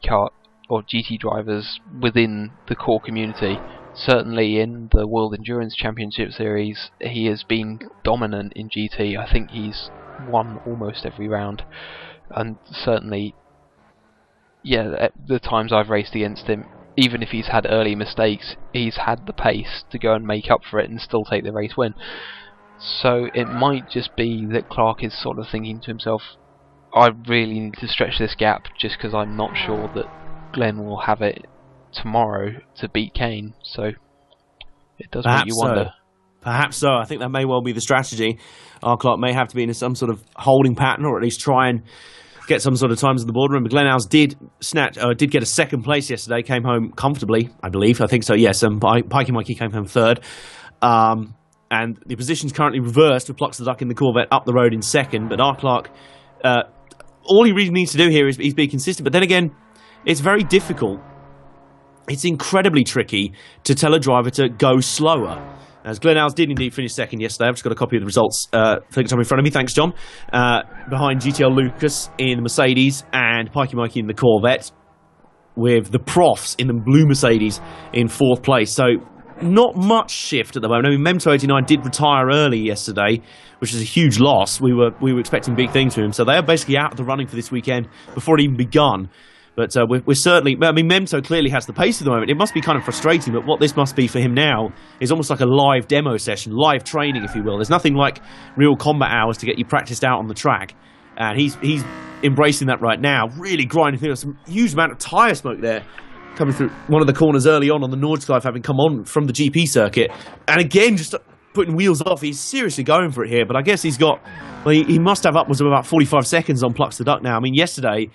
drivers within the core community. Certainly in the World Endurance Championship Series, he has been dominant in GT. I think he's won almost every round, and certainly, yeah, the times I've raced against him, even if he's had early mistakes, he's had the pace to go and make up for it and still take the race win. So it might just be that Clark is sort of thinking to himself, I really need to stretch this gap, just because I'm not sure that Glenn will have it tomorrow to beat Kane. So it does make you wonder.
Perhaps so. I think that may well be the strategy. Our Clark may have to be in some sort of holding pattern, or at least try and get some sort of times in the board. Remember, Glenn Howes did get a second place yesterday, came home comfortably, I believe. I think so, yes. Pikey Mikey came home third. And the position's currently reversed with Plucks the Duck in the Corvette up the road in second. But our Clark, all he really needs to do here is be consistent. But then again, it's very difficult. It's incredibly tricky to tell a driver to go slower. As Glenn Howes did indeed finish second yesterday. I've just got a copy of the results in front of me. Thanks, John. Behind GTL Lucas in the Mercedes and Pikey Mikey in the Corvette, with the Profs in the blue Mercedes in fourth place. So not much shift at the moment. I mean, Memto89 did retire early yesterday, which is a huge loss. We were expecting big things from him. So they are basically out of the running for this weekend before it even begun. But we're certainly... I mean, Memto clearly has the pace at the moment. It must be kind of frustrating, but what this must be for him now is almost like a live demo session, live training, if you will. There's nothing like real combat hours to get you practiced out on the track. And he's embracing that right now, really grinding through. Some huge amount of tyre smoke there coming through one of the corners early on the Nordschleife, having come on from the GP circuit. And again, just putting wheels off. He's seriously going for it here, but I guess he's got... Well, he must have upwards of about 45 seconds on Plucks the Duck now. I mean, yesterday...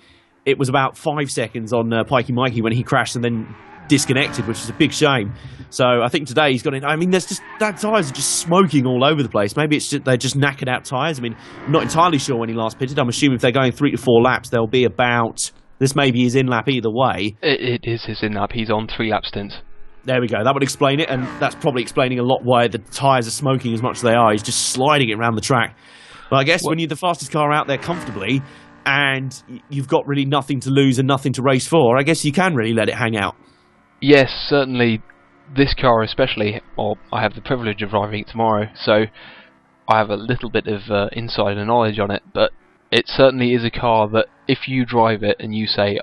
It was about 5 seconds on Pikey Mikey when he crashed and then disconnected, which is a big shame. So I think today he's got in. I mean, that tyres are just smoking all over the place. Maybe it's they're just knackered out tyres. I mean, I'm not entirely sure when he last pitted. I'm assuming if they're going 3 to 4 laps, they'll be about... This may be his in-lap either way.
It is his in-lap. He's on 3-lap stints.
There we go. That would explain it, and that's probably explaining a lot why the tyres are smoking as much as they are. He's just sliding it around the track. But I guess when you're the fastest car out there comfortably, and you've got really nothing to lose and nothing to race for, I guess you can really let it hang out.
Yes, certainly this car especially, or I have the privilege of driving it tomorrow, so I have a little bit of insider knowledge on it, but it certainly is a car that if you drive it and you say,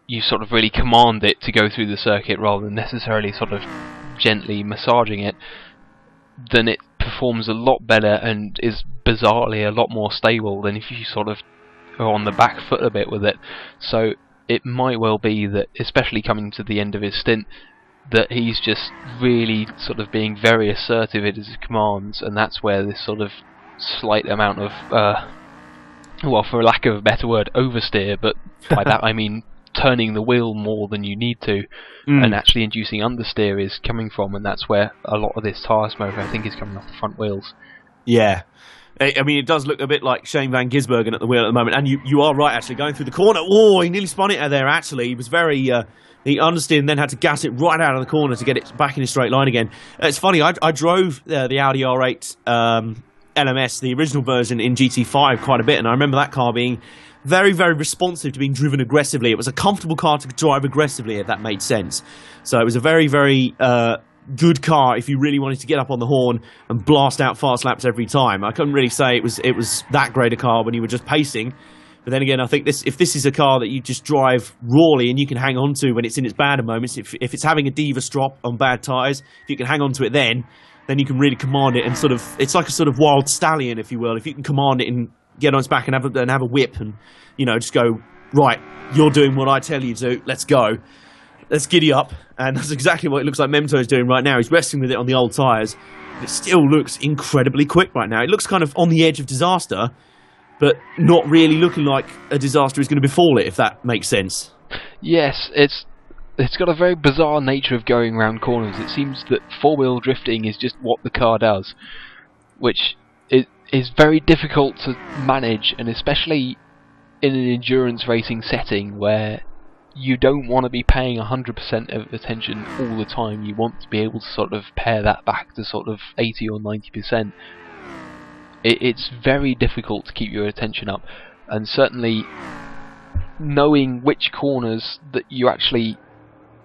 you sort of really command it to go through the circuit rather than necessarily sort of gently massaging it, then it performs a lot better and is bizarrely a lot more stable than if you sort of are on the back foot a bit with it. So it might well be that, especially coming to the end of his stint, that he's just really sort of being very assertive in his commands, and that's where this sort of slight amount of, well, for lack of a better word, oversteer, but by that I mean turning the wheel more than you need to, and actually inducing understeer is coming from, and that's where a lot of this tyre smoke, I think, is coming off the front wheels. Yeah.
I mean, it does look a bit like Shane Van Gisbergen at the wheel at the moment, and you are right, actually, going through the corner. Oh, he nearly spun it out there, actually. He was very... he understeered and then had to gas it right out of the corner to get it back in a straight line again. It's funny, I drove the Audi R8 LMS, the original version, in GT5 quite a bit, and I remember that car being very, very responsive to being driven aggressively. It was a comfortable car to drive aggressively, if that made sense. So it was a very, very good car if you really wanted to get up on the horn and blast out fast laps every time. I couldn't really say it was that great a car when you were just pacing. But then again, I think if this is a car that you just drive rawly and you can hang on to when it's in its bad moments, if it's having a diva strop on bad tyres, if you can hang on to it then you can really command it and sort of, it's like a sort of wild stallion, if you will. If you can command it and get on its back and have a whip and, you know, just go, right, you're doing what I tell you to, let's go. Let's giddy up. And that's exactly what it looks like Memto is doing right now. He's resting with it on the old tyres. It still looks incredibly quick right now. It looks kind of on the edge of disaster, but not really looking like a disaster is going to befall it, if that makes sense.
Yes, it's got a very bizarre nature of going around corners. It seems that four-wheel drifting is just what the car does, which is very difficult to manage, and especially in an endurance racing setting where you don't want to be paying 100% of attention all the time. You want to be able to sort of pare that back to sort of 80 or 90%. It's very difficult to keep your attention up, and certainly knowing which corners that you actually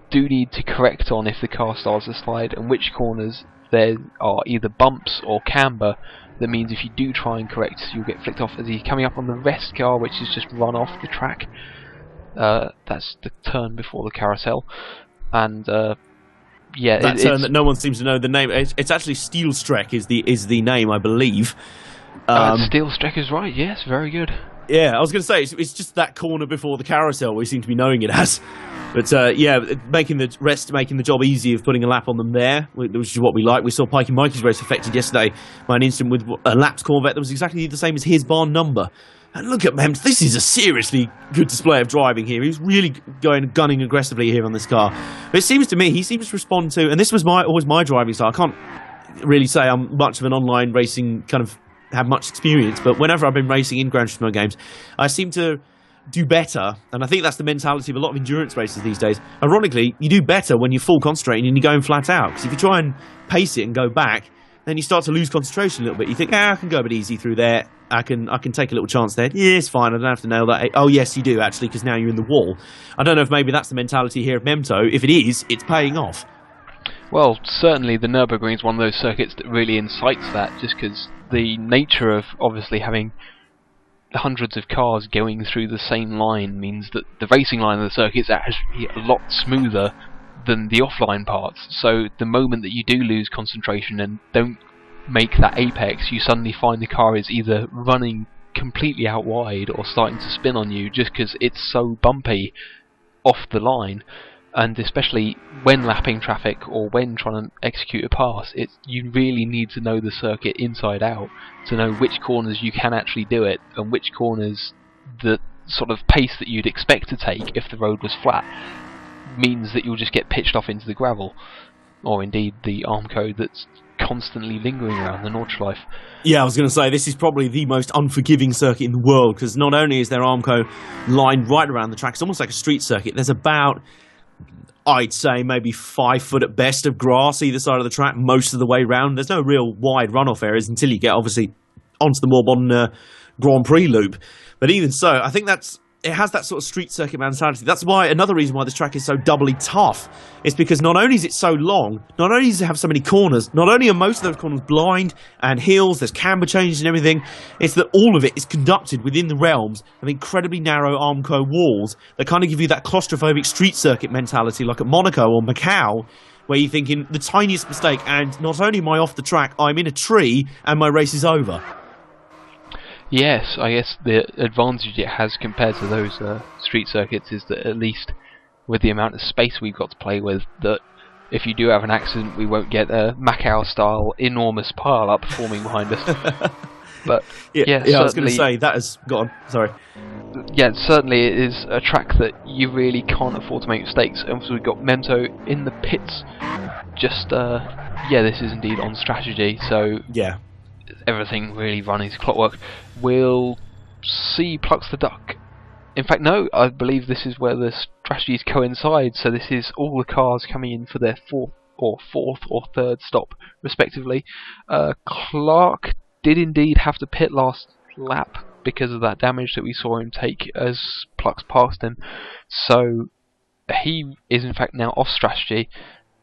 do need to correct on if the car starts to slide, and which corners there are either bumps or camber. That means if you do try and correct, you'll get flicked off. As he's coming up on the rest car, which is just run off the track. That's the turn before the carousel, and yeah,
that turn that no one seems to know the name. It's actually Steel Strek is the name, I believe.
Steel Strek is right. Yes, very good.
Yeah, I was going to say it's just that corner before the carousel we seem to be knowing it as. But yeah, making the job easy of putting a lap on them there, which is what we like. We saw Pikey Mikey's race affected yesterday by an incident with a lapped Corvette that was exactly the same as his barn number. And look at Mem, this is a seriously good display of driving here. He's really gunning aggressively here on this car. But it seems to me, he seems to respond to, and this was always my driving style. I can't really say I'm much of an online racing kind of have much experience, but whenever I've been racing in Gran Turismo games, I seem to do better, and I think that's the mentality of a lot of endurance races these days. Ironically, you do better when you're full concentrating and you're going flat out, because if you try and pace it and go back, then you start to lose concentration a little bit. You think, I can go a bit easy through there, I can take a little chance there. Yeah, it's fine, I don't have to nail that. Oh yes, you do actually, because now you're in the wall. I don't know if maybe that's the mentality here of Memto. If it is, it's paying off.
Well, certainly the Nürburgring is one of those circuits that really incites that, just because the nature of obviously having hundreds of cars going through the same line means that the racing line of the circuit is actually a lot smoother than the offline parts. So the moment that you do lose concentration and don't make that apex, you suddenly find the car is either running completely out wide or starting to spin on you just because it's so bumpy off the line. And especially when lapping traffic or when trying to execute a pass, you really need to know the circuit inside out to know which corners you can actually do it and which corners the sort of pace that you'd expect to take if the road was flat means that you'll just get pitched off into the gravel, or indeed the Armco that's constantly lingering around the Nordschleife.
Yeah, I was going to say, this is probably the most unforgiving circuit in the world, because not only is there Armco lined right around the track, it's almost like a street circuit. There's about, I'd say, maybe 5 foot at best of grass either side of the track most of the way round. There's no real wide runoff areas until you get, obviously, onto the more modern Grand Prix loop. But even so, I think it has that sort of street circuit mentality. That's why, another reason why this track is so doubly tough is because not only is it so long, not only does it have so many corners, not only are most of those corners blind and hills, there's camber changes and everything, it's that all of it is conducted within the realms of incredibly narrow Armco walls that kind of give you that claustrophobic street circuit mentality like at Monaco or Macau, where you're thinking the tiniest mistake and not only am I off the track, I'm in a tree and my race is over.
Yes, I guess the advantage it has compared to those street circuits is that at least with the amount of space we've got to play with, that if you do have an accident we won't get a Macau-style enormous pile-up forming behind us. But yeah,
I was going to say, that has... Go on, sorry.
Yeah, certainly it is a track that you really can't afford to make mistakes. And so we've got Memto in the pits. Just, yeah, this is indeed on strategy, so...
Yeah.
Everything really running to clockwork. We'll see Plucks the Duck. In fact, no, I believe this is where the strategies coincide, so this is all the cars coming in for their fourth or third stop, respectively. Clark did indeed have to pit last lap, because of that damage that we saw him take as Plux passed him. So he is in fact now off strategy.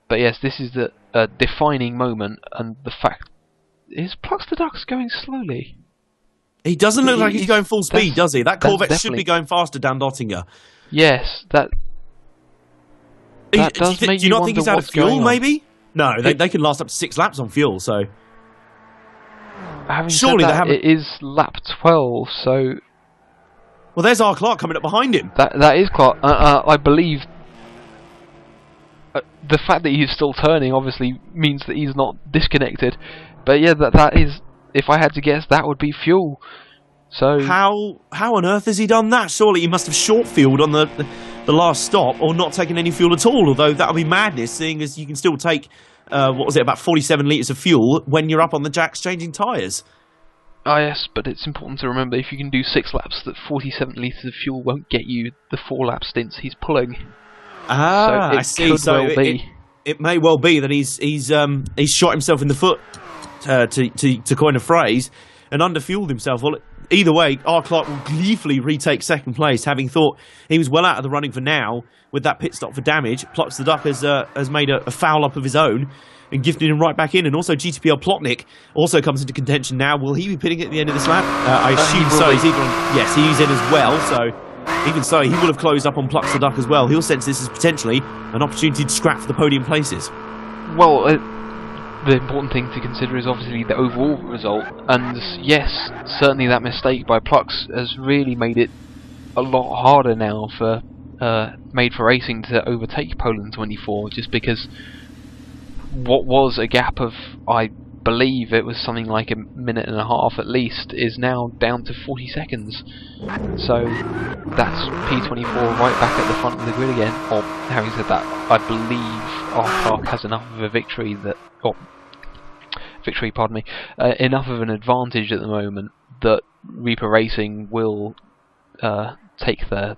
But yes, this is the defining moment, and the fact is Plux the Duck's going slowly.
He doesn't look like he's going full speed, does he? That Corvette should be going faster down Dottinger.
Yes, that does make
do you not think he's out of fuel, maybe? No, they can last up to 6 laps on fuel, so...
Having surely said that, it is lap 12, so...
Well, there's our Clark coming up behind him.
That is Clark. I believe... the fact that he's still turning obviously means that he's not disconnected. But yeah, that is... If I had to guess, that would be fuel. So... How
on earth has he done that? Surely he must have short fueled on the last stop, or not taken any fuel at all, although that would be madness, seeing as you can still take... what was it, about 47 litres of fuel when you're up on the jacks changing tyres.
Ah yes, but it's important to remember if you can do 6 laps that 47 litres of fuel won't get you the 4 lap stints he's pulling.
Ah, so I see. So it may well be that he's shot himself in the foot, to coin a phrase, and underfueled himself. Well, either way, R. Clark will gleefully retake second place, having thought he was well out of the running for now with that pit stop for damage. Plux the Duck has made a foul up of his own and gifted him right back in. And also GTPL Plotnik also comes into contention now. Will he be pitting at the end of this lap? I assume so. Yes, he's in as well. So even so, he will have closed up on Plux the Duck as well. He'll sense this as potentially an opportunity to scrap for the podium places.
Well, the important thing to consider is obviously the overall result. And yes, certainly that mistake by Plux has really made it a lot harder now for Made for Racing to overtake Poland 24, just because what was a gap of, I believe it was something like a minute and a half at least, is now down to 40 seconds. So that's P24 right back at the front of the grid again. Or having said that, I believe our Clark has enough of a victory that, enough of an advantage at the moment that Reaper Racing will take the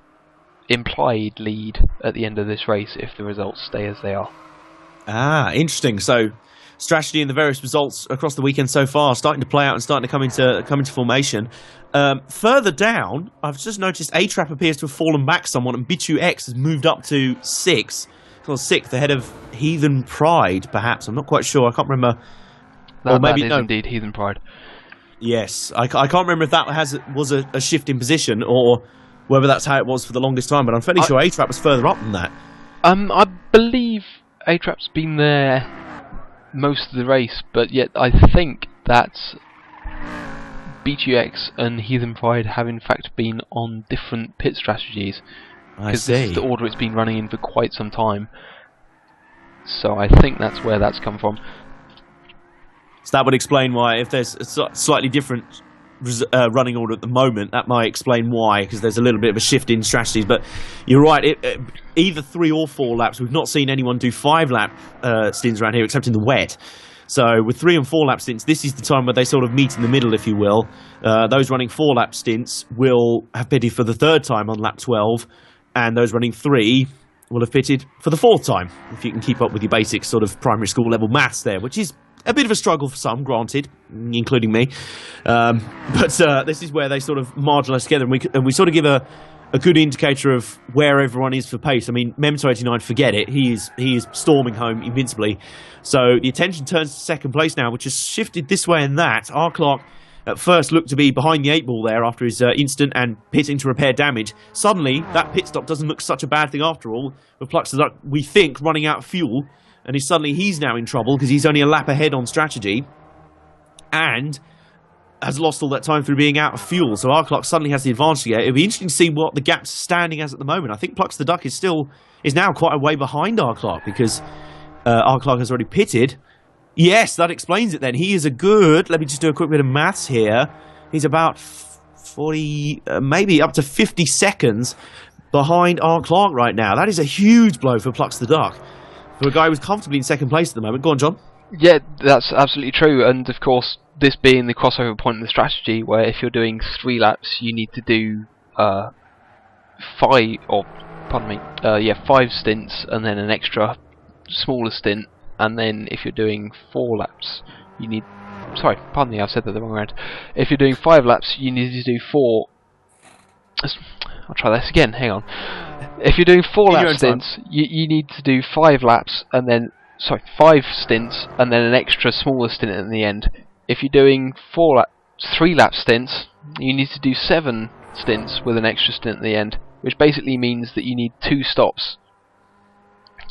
implied lead at the end of this race if the results stay as they are.
Ah, interesting. So, strategy and the various results across the weekend so far starting to play out and starting to come into formation. Further down, I've just noticed A-Trap appears to have fallen back somewhat, and Bitu X has moved up to 6th, ahead of Heathen Pride, perhaps. I'm not quite sure. I can't remember.
That is indeed Heathen Pride.
Yes, I can't remember if that was a shift in position or whether that's how it was for the longest time, but I'm fairly sure A-Trap was further up than that.
I believe A-Trap's been there most of the race, but yet I think that BTX and Heathen Pride have in fact been on different pit strategies. Because this is the order it's been running in for quite some time. So I think that's where that's come from.
So that would explain why, if there's a slightly different running order at the moment, that might explain why, because there's a little bit of a shift in strategies. But you're right, either 3 or 4 laps. We've not seen anyone do 5-lap stints around here, except in the wet. So with 3 and 4-lap stints, this is the time where they sort of meet in the middle, if you will. Those running 4-lap stints will have pitted for the 3rd time on lap 12, and those running 3 will have pitted for the 4th time, if you can keep up with your basic sort of primary school level maths there, which is a bit of a struggle for some, granted, including me. But this is where they sort of marginalise together, and we sort of give a good indicator of where everyone is for pace. I mean, Memento89, forget it. He is storming home invincibly. So the attention turns to second place now, which has shifted this way and that. R. Clark at first looked to be behind the 8 ball there after his instant and pitting to repair damage. Suddenly, that pit stop doesn't look such a bad thing after all. With Plux, we think, running out of fuel. And he's now in trouble because he's only a lap ahead on strategy and has lost all that time through being out of fuel. So R. Clark suddenly has the advantage here. It'll be interesting to see what the gap's standing as at the moment. I think Plux the Duck is now quite a way behind R. Clark because R. Clark has already pitted. Yes, that explains it then. He is let me just do a quick bit of maths here. He's about 40, maybe up to 50 seconds behind R. Clark right now. That is a huge blow for Plux the Duck. For a guy who's comfortably in second place at the moment. Go on, John.
Yeah, that's absolutely true. And of course, this being the crossover point in the strategy, where if you're doing 3 laps, you need to do 5 stints and then an extra smaller stint. And then if you're doing 4 laps, you need sorry, pardon me, I've said that the wrong round. If you're doing 5 laps, you need to do 4. I'll try this again. Hang on. If you're doing 4 lap stints, you need to do 5 laps and then 5 stints and then an extra smaller stint at the end. If you're doing 3 lap stints, you need to do 7 stints with an extra stint at the end, which basically means that you need 2 stops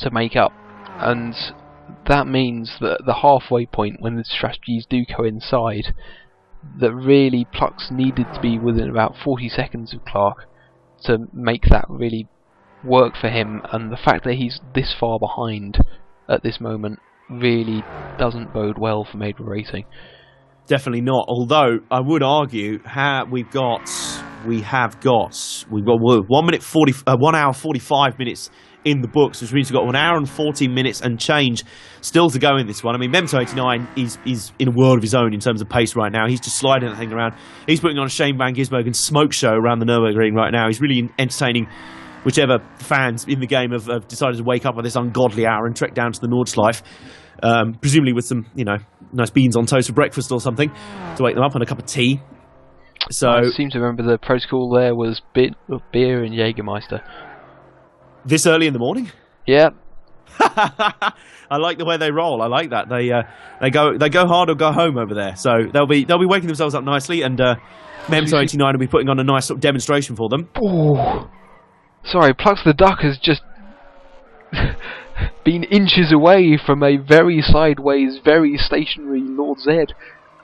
to make up, and that means that the halfway point, when the strategies do coincide, that really Plux needed to be within about 40 seconds of Clark to make that really work for him, and the fact that he's this far behind at this moment really doesn't bode well for Maiden Racing.
Definitely not. Although I would argue we've got 1 hour 45 minutes in the books, which means we've got 1 hour and 14 minutes and change still to go in this one. I mean, Mem89 is in a world of his own in terms of pace right now. He's just sliding that thing around. He's putting on a Shane Van Gisbergen smoke show around the Nürburgring right now. He's really entertaining whichever fans in the game have decided to wake up at this ungodly hour and trek down to the Nordschleife, presumably with some, nice beans on toast for breakfast or something to wake them up, and a cup of tea. So
I seem to remember the protocol there was beer and Jägermeister.
This early in the morning?
Yeah.
I like the way they roll. I like that. They go hard or go home over there. So they'll be waking themselves up nicely, and Mem89 will be putting on a nice sort of demonstration for them.
Oh, sorry, Plux the Duck has just been inches away from a very sideways, very stationary Lord Zed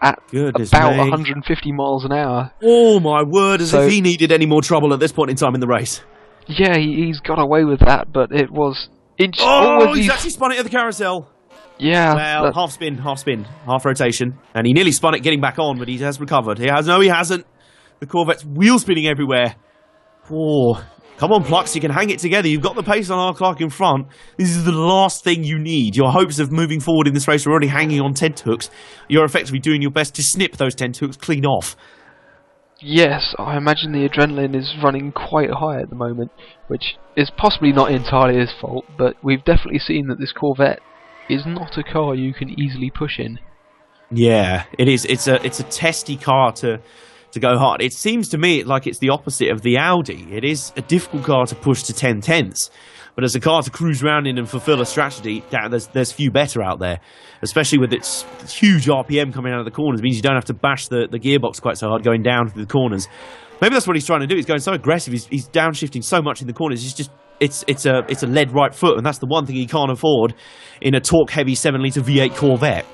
at about 150 miles an hour.
Oh my word! As if he needed any more trouble at this point in time in the race.
Yeah, he's got away with that, but it was inch.
Oh, he's actually spun it at the carousel.
Yeah.
Well, half spin, half rotation, and he nearly spun it getting back on, but he has recovered. He hasn't. The Corvette's wheel spinning everywhere. Oh, come on, Plux, you can hang it together. You've got the pace on R. Clark in front. This is the last thing you need. Your hopes of moving forward in this race are already hanging on tenthooks. You're effectively doing your best to snip those tenthooks clean off.
Yes, I imagine the adrenaline is running quite high at the moment, which is possibly not entirely his fault, but we've definitely seen that this Corvette is not a car you can easily push in.
Yeah, it is. It's a testy car to go hard. It seems to me like it's the opposite of the Audi. It is a difficult car to push to 10 tenths, but as a car to cruise around in and fulfill a strategy, there's few better out there, especially with its huge RPM coming out of the corners. It means you don't have to bash the gearbox quite so hard going down through the corners. Maybe that's what he's trying to do. He's going so aggressive. He's downshifting so much in the corners. It's a lead right foot, and that's the one thing he can't afford in a torque-heavy 7-litre V8 Corvette.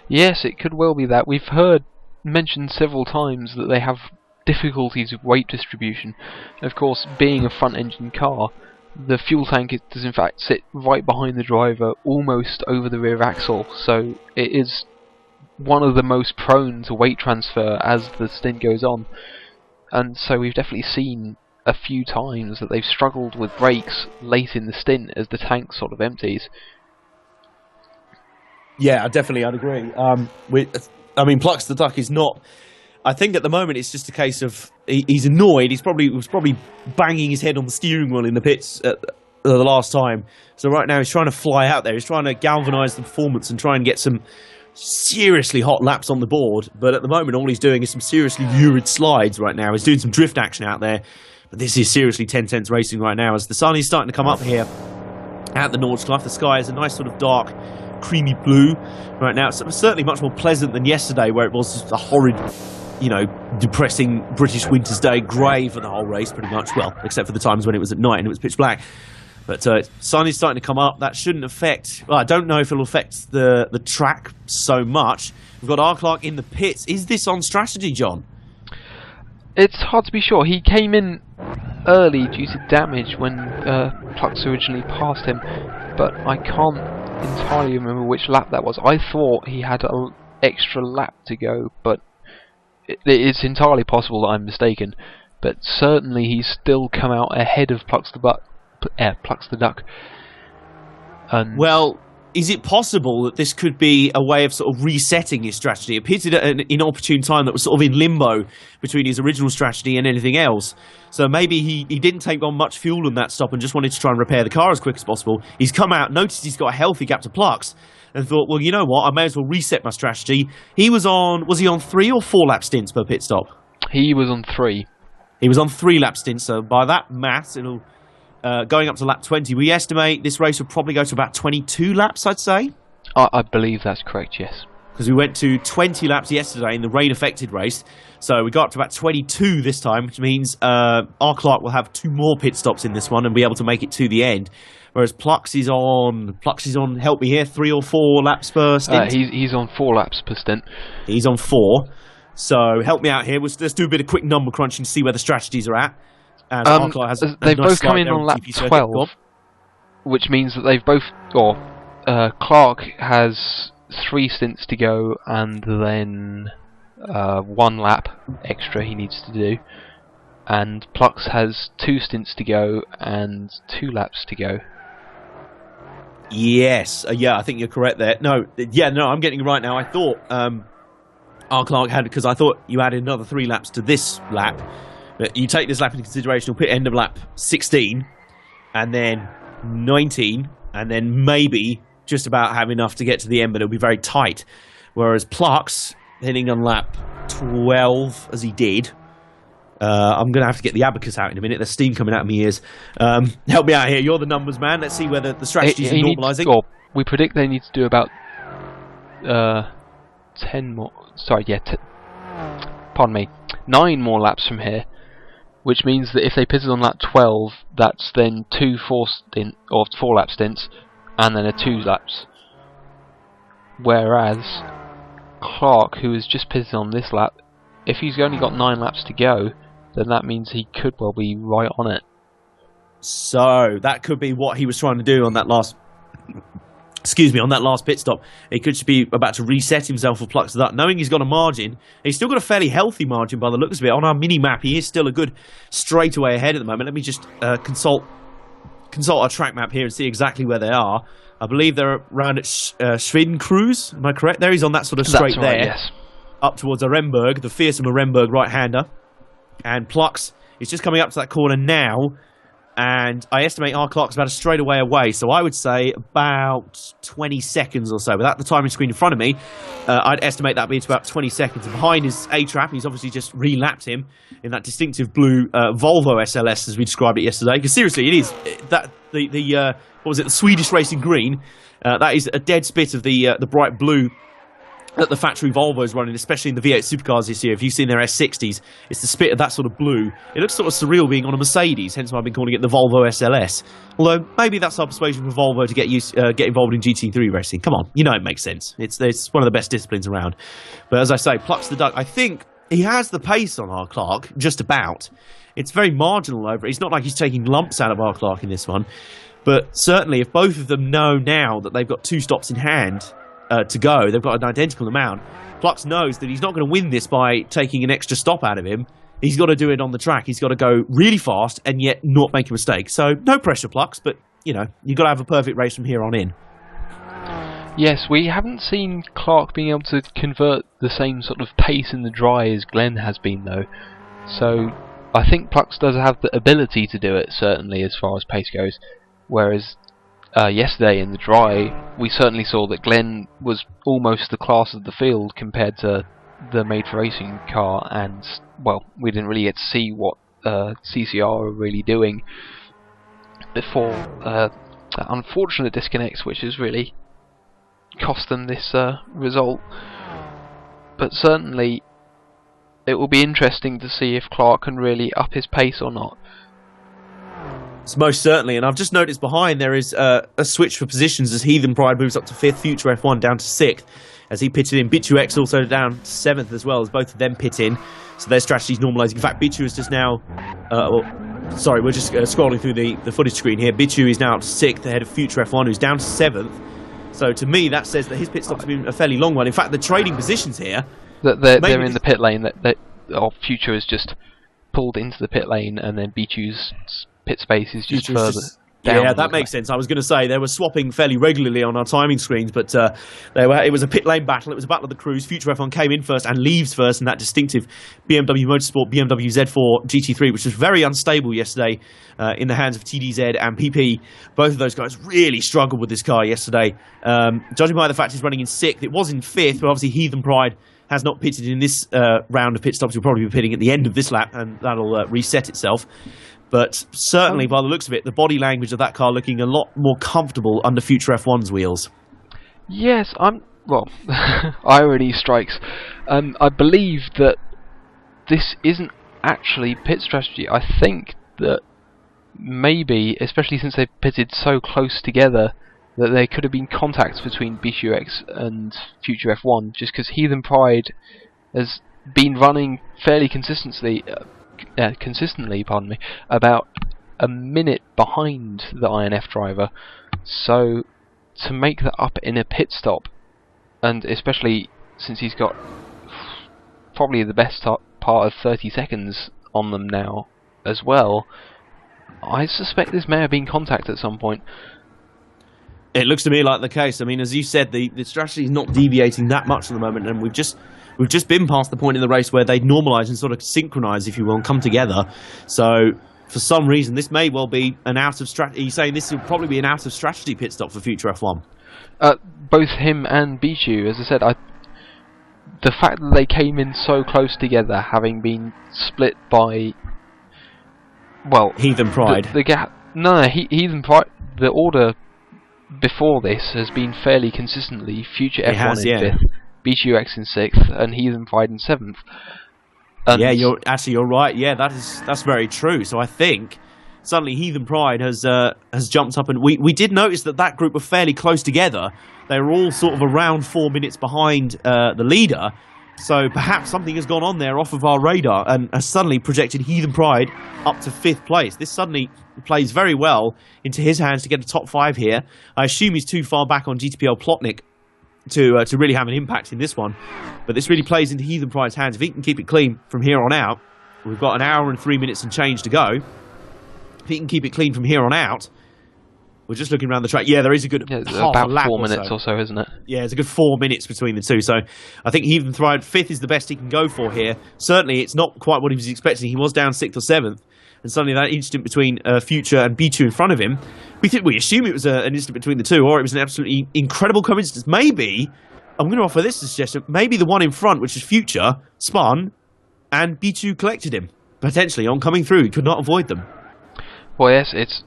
Yes, it could well be that. We've heard mentioned several times that they have difficulties with weight distribution. Of course, being a front-engine car, the fuel tank does in fact sit right behind the driver, almost over the rear axle, so it is one of the most prone to weight transfer as the stint goes on. And so we've definitely seen a few times that they've struggled with brakes late in the stint as the tank sort of empties.
Yeah, definitely, I'd agree. Plux the Duck is not. I think at the moment it's just a case of he's annoyed. He was probably banging his head on the steering wheel in the pits at the last time. So right now he's trying to fly out there. He's trying to galvanise the performance and try and get some seriously hot laps on the board. But at the moment all he's doing is some seriously lurid slides right now. He's doing some drift action out there. But this is seriously 10 tenths racing right now as the sun is starting to come up here at the Nordschleife. The sky is a nice sort of dark, creamy blue right now. It's certainly much more pleasant than yesterday, where it was just a horrid, depressing British winter's day, grey for the whole race pretty much, well, except for the times when it was at night and it was pitch black. But sun is starting to come up. That shouldn't affect, well, I don't know if it'll affect the track so much. We've got R. Clark in the pits. Is this on strategy, John?
It's hard to be sure. He came in early due to damage when Plux originally passed him, but I can't entirely remember which lap that was. I thought he had an extra lap to go, but it's entirely possible that I'm mistaken. But certainly he's still come out ahead of Plux the Duck. And
well, is it possible that this could be a way of sort of resetting his strategy? It pitted at an inopportune time that was sort of in limbo between his original strategy and anything else. So maybe he didn't take on much fuel in that stop and just wanted to try and repair the car as quick as possible. He's come out, noticed he's got a healthy gap to Plux, and thought, well, you know what? I may as well reset my strategy. Was he on 3 or 4 lap stints per pit stop?
He was on 3.
He was on 3 lap stints, so by that maths, it'll going up to lap 20. We estimate this race will probably go to about 22 laps, I'd say.
I believe that's correct, yes.
Because we went to 20 laps yesterday in the rain-affected race, so we got up to about 22 this time, which means our Clark will have 2 more pit stops in this one and be able to make it to the end. Whereas Plux is on, help me here, 3 or 4 laps per stint?
He's on 4 laps per stint.
He's on 4. So help me out here. Let's do a bit of quick number crunching to see where the strategies are at. And our Clark has
they've both come in on lap 12, which means that they've both... Clark has 3 stints to go, and then 1 lap extra he needs to do. And Plux has 2 stints to go and 2 laps to go.
Yes, yeah, I think you're correct there. No, I'm getting it right now. I thought our Clark had, because I thought you added another 3 laps to this lap. You take this lap into consideration, you'll put end of lap 16, and then 19, and then maybe just about have enough to get to the end, but it'll be very tight. Whereas Plux, hitting on lap 12, as he did, I'm going to have to get the abacus out in a minute. There's steam coming out of my ears. Help me out here. You're the numbers man. Let's see whether the strategies are normalising.
We predict they need to do about 10 more... Sorry, yeah, pardon me. 9 more laps from here. Which means that if they pitted on lap 12, that's then 2 4 lap stints, and then a 2 laps. Whereas Clark, who has just pitted on this lap, if he's only got 9 laps to go, then that means he could well be right on it.
So that could be what he was trying to do on that last... on that last pit stop. He could just be about to reset himself for Plux that, knowing he's got a margin. He's still got a fairly healthy margin by the looks of it. On our mini-map, he is still a good straightaway ahead at the moment. Let me just consult our track map here and see exactly where they are. I believe they're around at Schwinden-Cruz. Am I correct? There he's on that sort of straight
That's right,
there.
yes.
Up towards Arenberg, the fearsome Arenberg right-hander. And Plux is just coming up to that corner now. And I estimate our Clark's about a straightaway away, so I would say about 20 seconds or so. Without the timing screen in front of me, I'd estimate that being about 20 seconds. And behind is A-Trap, he's obviously just re-lapped him in that distinctive blue Volvo SLS, as we described it yesterday. Because seriously, it is the Swedish Racing Green. That is a dead spit of the bright blue that the factory Volvo's running, especially in the V8 supercars this year. If you've seen their S60s, it's the spit of that sort of blue. It looks sort of surreal being on a Mercedes, hence why I've been calling it the Volvo SLS. Although, maybe that's our persuasion for Volvo to get involved in GT3 racing. Come on, you know it makes sense. It's one of the best disciplines around. But as I say, Plux the Duck, I think he has the pace on our Clark, just about. It's very marginal over it. It's not like he's taking lumps out of our Clark in this one. But certainly, if both of them know now that they've got 2 stops in hand to go, they've got an identical amount. Plux knows that he's not going to win this by taking an extra stop out of him. He's got to do it on the track. He's got to go really fast and yet not make a mistake. So no pressure, Plux, but you know, you've got to have a perfect race from here on in.
Yes, we haven't seen Clark being able to convert the same sort of pace in the dry as Glenn has been, though. So I think Plux does have the ability to do it, certainly, as far as pace goes. Whereas yesterday in the dry, we certainly saw that Glenn was almost the class of the field compared to the made for racing car, and well, we didn't really get to see what CCR were really doing before that unfortunate disconnect, which has really cost them this result. But certainly it will be interesting to see if Clark can really up his pace or not.
It's most certainly, and I've just noticed behind there is a switch for positions as Heathen Pride moves up to 5th, Future F1 down to 6th, as he pitted in. Bitu X also down to 7th as well, as both of them pit in, so their strategy's normalising. In fact, Bitu is just now, sorry, we're just scrolling through the footage screen here. Bitu is now up to 6th, ahead of Future F1, who's down to 7th, so to me that says that his pit stop's been a fairly long one. In fact, the trading positions here...
They're in the pit lane, Future has just pulled into the pit lane, and then Bitu's pit space is just further. down.
Yeah, that makes sense. I was going to say they were swapping fairly regularly on our timing screens, but it was a pit lane battle. It was a battle of the crews. Future F1 came in first and leaves first in that distinctive BMW Motorsport BMW Z4 GT3, which was very unstable yesterday in the hands of TDZ and PP. Both of those guys really struggled with this car yesterday. Judging by the fact he's running in 6th, it was in 5th, but obviously Heathen Pride has not pitted in this round of pit stops. He'll probably be pitting at the end of this lap, and that'll reset itself. But certainly, by the looks of it, the body language of that car looking a lot more comfortable under Future F1's wheels.
Yes, well, irony strikes. I believe that this isn't actually pit strategy. I think that maybe, especially since they've pitted so close together, that there could have been contacts between BQX and Future F1, just because Heathen Pride has been running fairly consistently, about a minute behind the INF driver. So to make that up in a pit stop, and especially since he's got probably the best part of 30 seconds on them now as well, I suspect this may have been contact at some point.
It looks to me like the case. I mean, as you said, the strategy is not deviating that much at the moment, and we've just been past the point in the race where they normalise and sort of synchronise, if you will, and come together. So, for some reason, this may well be an out of strategy. You're saying this will probably be an out of strategy pit stop for Future F1?
Both him and Bichu, as I said, the fact that they came in so close together, having been split by, well,
Heathen Pride.
The gap. No, Heathen Pride. The order before this has been fairly consistently Future F1 in 5th, BQX in 6th, and Heathen Pride in 7th. And
yeah, you're right. Yeah, that's very true. So I think suddenly Heathen Pride has jumped up, and we did notice that group were fairly close together. They were all sort of around 4 minutes behind the leader. So perhaps something has gone on there off of our radar and has suddenly projected Heathen Pride up to 5th place. This suddenly plays very well into his hands to get a top 5 here. I assume he's too far back on GTPL Plotnik to really have an impact in this one. But this really plays into Heathen Pride's hands. If he can keep it clean from here on out, we've got an hour and 3 minutes and change to go. If he can keep it clean from here on out, we're just looking around the track. Yeah, there is a good half
about
a lap
4 minutes or so, isn't it?
Yeah, it's a good 4 minutes between the two. So I think Heathen Pride 5th is the best he can go for here. Certainly, it's not quite what he was expecting. He was down 6th or 7th. And suddenly that instant between Future and B2 in front of him, we assume it was an instant between the two, or it was an absolutely incredible coincidence. Maybe, I'm going to offer this suggestion, maybe the one in front, which is Future, spun, and B2 collected him, potentially, on coming through. He could not avoid them.
Well, yes, it's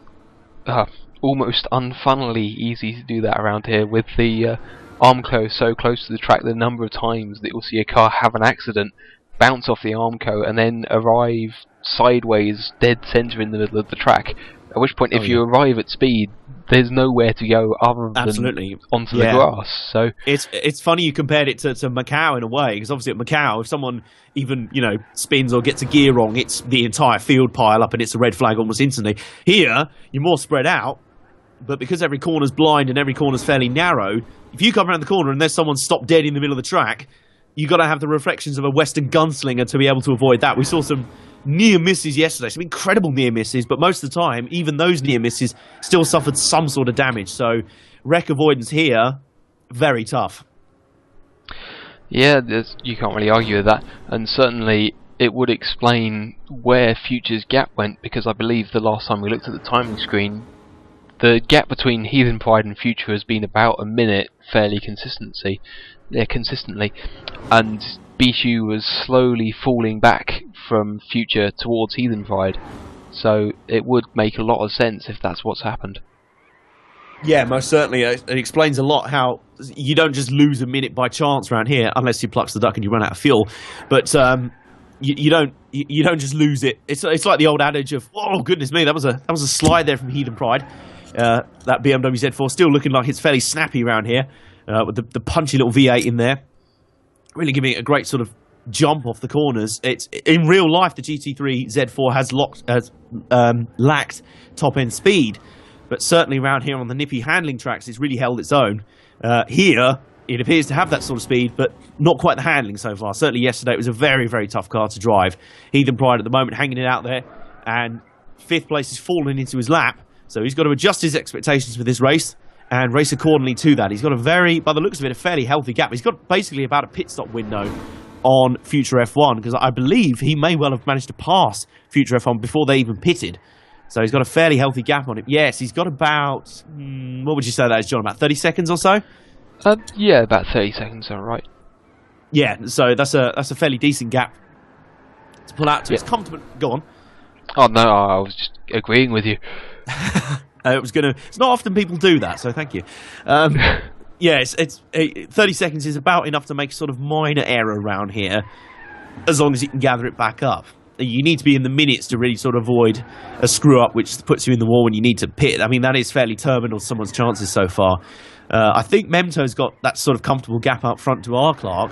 almost unfunnily easy to do that around here, with the Armco so close to the track. The number of times that you'll see a car have an accident, bounce off the Armco, and then arrive sideways, dead centre in the middle of the track. At which point, if you arrive at speed, there's nowhere to go other than onto the grass. So
it's funny you compared it to Macau in a way, because obviously at Macau, if someone even spins or gets a gear wrong, it's the entire field pile up and it's a red flag almost instantly. Here, you're more spread out, but because every corner's blind and every corner's fairly narrow, if you come around the corner and there's someone stopped dead in the middle of the track, you've got to have the reflections of a Western gunslinger to be able to avoid that. We saw some near misses yesterday, some incredible near misses, but most of the time, even those near misses still suffered some sort of damage. So wreck avoidance here, very tough.
Yeah, you can't really argue with that, and certainly it would explain where Future's gap went, because I believe the last time we looked at the timing screen, the gap between Heathen Pride and Future has been about a minute fairly consistently, and Bishu was slowly falling back from Future towards Heathen Pride, so it would make a lot of sense if that's what's happened.
Yeah, most certainly. It explains a lot how you don't just lose a minute by chance around here, unless you plucks the duck and you run out of fuel. But you don't just lose it. It's like the old adage of, oh goodness me, that was a slide there from Heathen Pride. That BMW Z4 still looking like it's fairly snappy around here, with the punchy little V8 in there, really giving it a great sort of jump off the corners. It's in real life the GT3 Z4 has lacked top end speed, but certainly around here on the nippy handling tracks, it's really held its own. Here, it appears to have that sort of speed, but not quite the handling so far. Certainly yesterday, it was a very, very tough car to drive. Heathen Pride at the moment hanging it out there, and 5th place is falling into his lap. So he's got to adjust his expectations for this race and race accordingly to that. He's got by the looks of it, a fairly healthy gap. He's got basically about a pit stop window on Future F1, because I believe he may well have managed to pass Future F1 before they even pitted. So he's got a fairly healthy gap on him. Yes, he's got about, what would you say that is, John, about 30 seconds or so?
Yeah, about 30 seconds, all right.
Yeah, so that's a fairly decent gap to pull out to. It's comfortable. Go on.
Oh, no, I was just agreeing with you.
It's not often people do that, so thank you. Yeah, 30 seconds is about enough to make a sort of minor error around here, as long as you can gather it back up. You need to be in the minutes to really sort of avoid a screw-up which puts you in the wall when you need to pit. I mean, that is fairly terminal to someone's chances so far. I think Memto's got that sort of comfortable gap up front to R. Clark,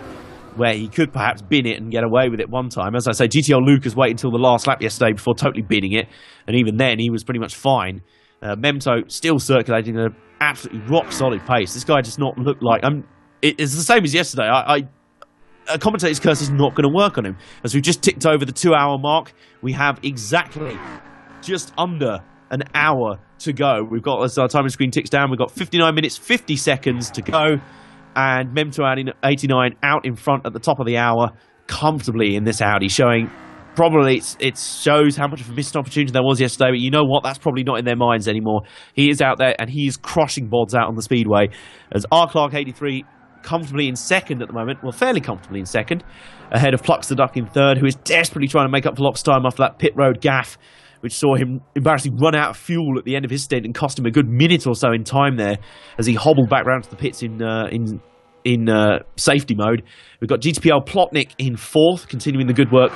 where he could perhaps bin it and get away with it one time. As I say, GTL Lucas waited until the last lap yesterday before totally binning it, and even then he was pretty much fine. Memto still circulating at an absolutely rock-solid pace. This guy does not look like... it's the same as yesterday. A commentator's curse is not going to work on him. As we've just ticked over the 2-hour mark, we have exactly just under an hour to go. We've got, as our timing screen ticks down, we've got 59 minutes, 50 seconds to go. And Memto out in 89, out in front at the top of the hour, comfortably in this Audi, showing... Probably it shows how much of a missed opportunity there was yesterday, but you know what? That's probably not in their minds anymore. He is out there and he is crushing bods out on the speedway. As R. Clark 83 comfortably in second at the moment, well, fairly comfortably in second, ahead of Plux the Duck in third, who is desperately trying to make up for lost time after that pit road gaff, which saw him embarrassingly run out of fuel at the end of his stint and cost him a good minute or so in time there as he hobbled back round to the pits in safety mode. We've got GTPL Plotnik in fourth, continuing the good work.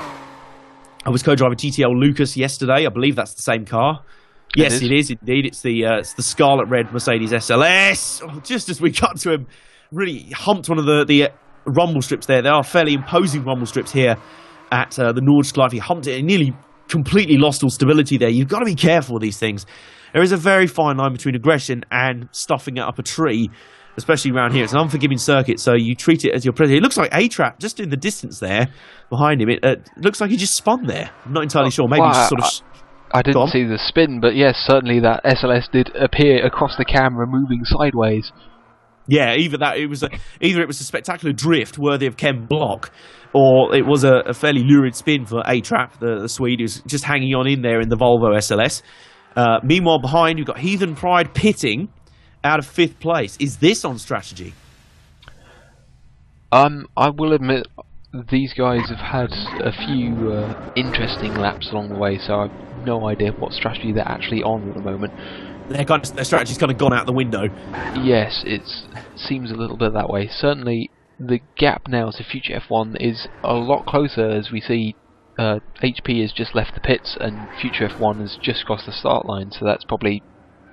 I was co-driver GTL Lucas yesterday. I believe that's the same car. Yes, it is indeed. It's the scarlet red Mercedes SLS. Oh, just as we got to him, really humped one of the rumble strips there. There are fairly imposing rumble strips here at the Nordschleife. He humped it and nearly completely lost all stability there. You've got to be careful with these things. There is a very fine line between aggression and stuffing it up a tree, especially around here. It's an unforgiving circuit, so you treat it as your president. It looks like A-Trap, just in the distance there, behind him. It looks like he just spun there. I'm not entirely sure. Maybe just sort of...
I didn't see the spin, but yes, certainly that SLS did appear across the camera moving sideways.
Yeah, either it was a spectacular drift worthy of Ken Block, or it was a fairly lurid spin for A-Trap, the Swede, who's just hanging on in there in the Volvo SLS. Meanwhile, behind, you've got Heathen Pride pitting out of 5th place. Is this on strategy?
I will admit these guys have had a few interesting laps along the way, so I've no idea what strategy they're actually on at the moment.
Their strategy's kind of gone out the window.
Yes, it seems a little bit that way. Certainly, the gap now to Future F1 is a lot closer, as we see HP has just left the pits and Future F1 has just crossed the start line, so that's probably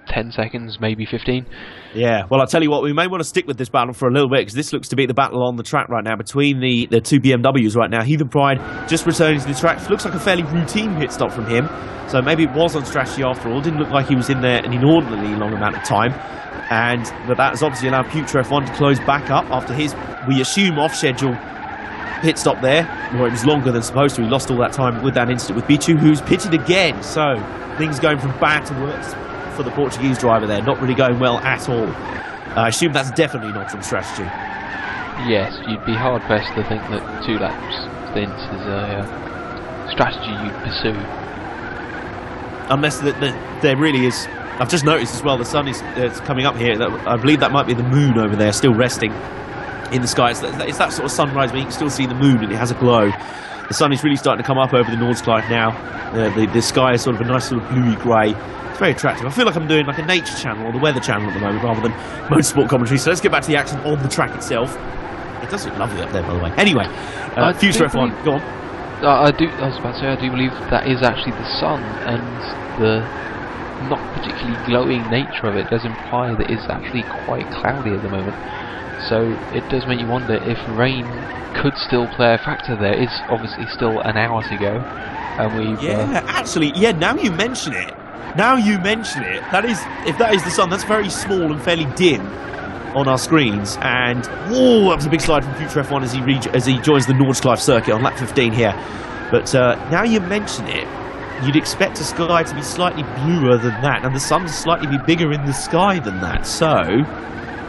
10 seconds, maybe 15.
Yeah, well, I'll tell you what, we may want to stick with this battle for a little bit, because this looks to be the battle on the track right now between the two BMWs right now. Heathen Pride just returning to the track. Looks like a fairly routine pit stop from him, so maybe it was on strategy after all. Didn't look like he was in there an inordinately long amount of time, but that has obviously allowed Future F1 to close back up after his, we assume, off-schedule pit stop there, or it was longer than supposed to. He lost all that time with that incident with Bichu, who's pitted again, so things going from bad to worse for the Portuguese driver there, not really going well at all. I assume that's definitely not on strategy.
Yes, you'd be hard-pressed to think that 2 laps stints is a strategy you'd pursue.
Unless there really is... I've just noticed as well, the sun is coming up here. I believe that might be the moon over there, still resting in the sky. It's that sort of sunrise where you can still see the moon and it has a glow. The sun is really starting to come up over the Nordschleife now. The sky is sort of a nice sort of bluey grey. It's very attractive. I feel like I'm doing like a nature channel or the weather channel at the moment rather than motorsport commentary. So let's get back to the action on the track itself. It does look lovely up there, by the way. Anyway, Future F1, go on.
I was about to say, I do believe that is actually the sun, and the not particularly glowing nature of it does imply that it's actually quite cloudy at the moment. So it does make you wonder if rain could still play a factor there. It's obviously still an hour to go, and we've...
Yeah, actually, yeah, now you mention it, that is, if that is the sun, that's very small and fairly dim on our screens. And whoa, that was a big slide from Future F1 as he joins the Nordschleife circuit on lap 15 here. But now you mention it, you'd expect the sky to be slightly bluer than that, and the sun to slightly be bigger in the sky than that. So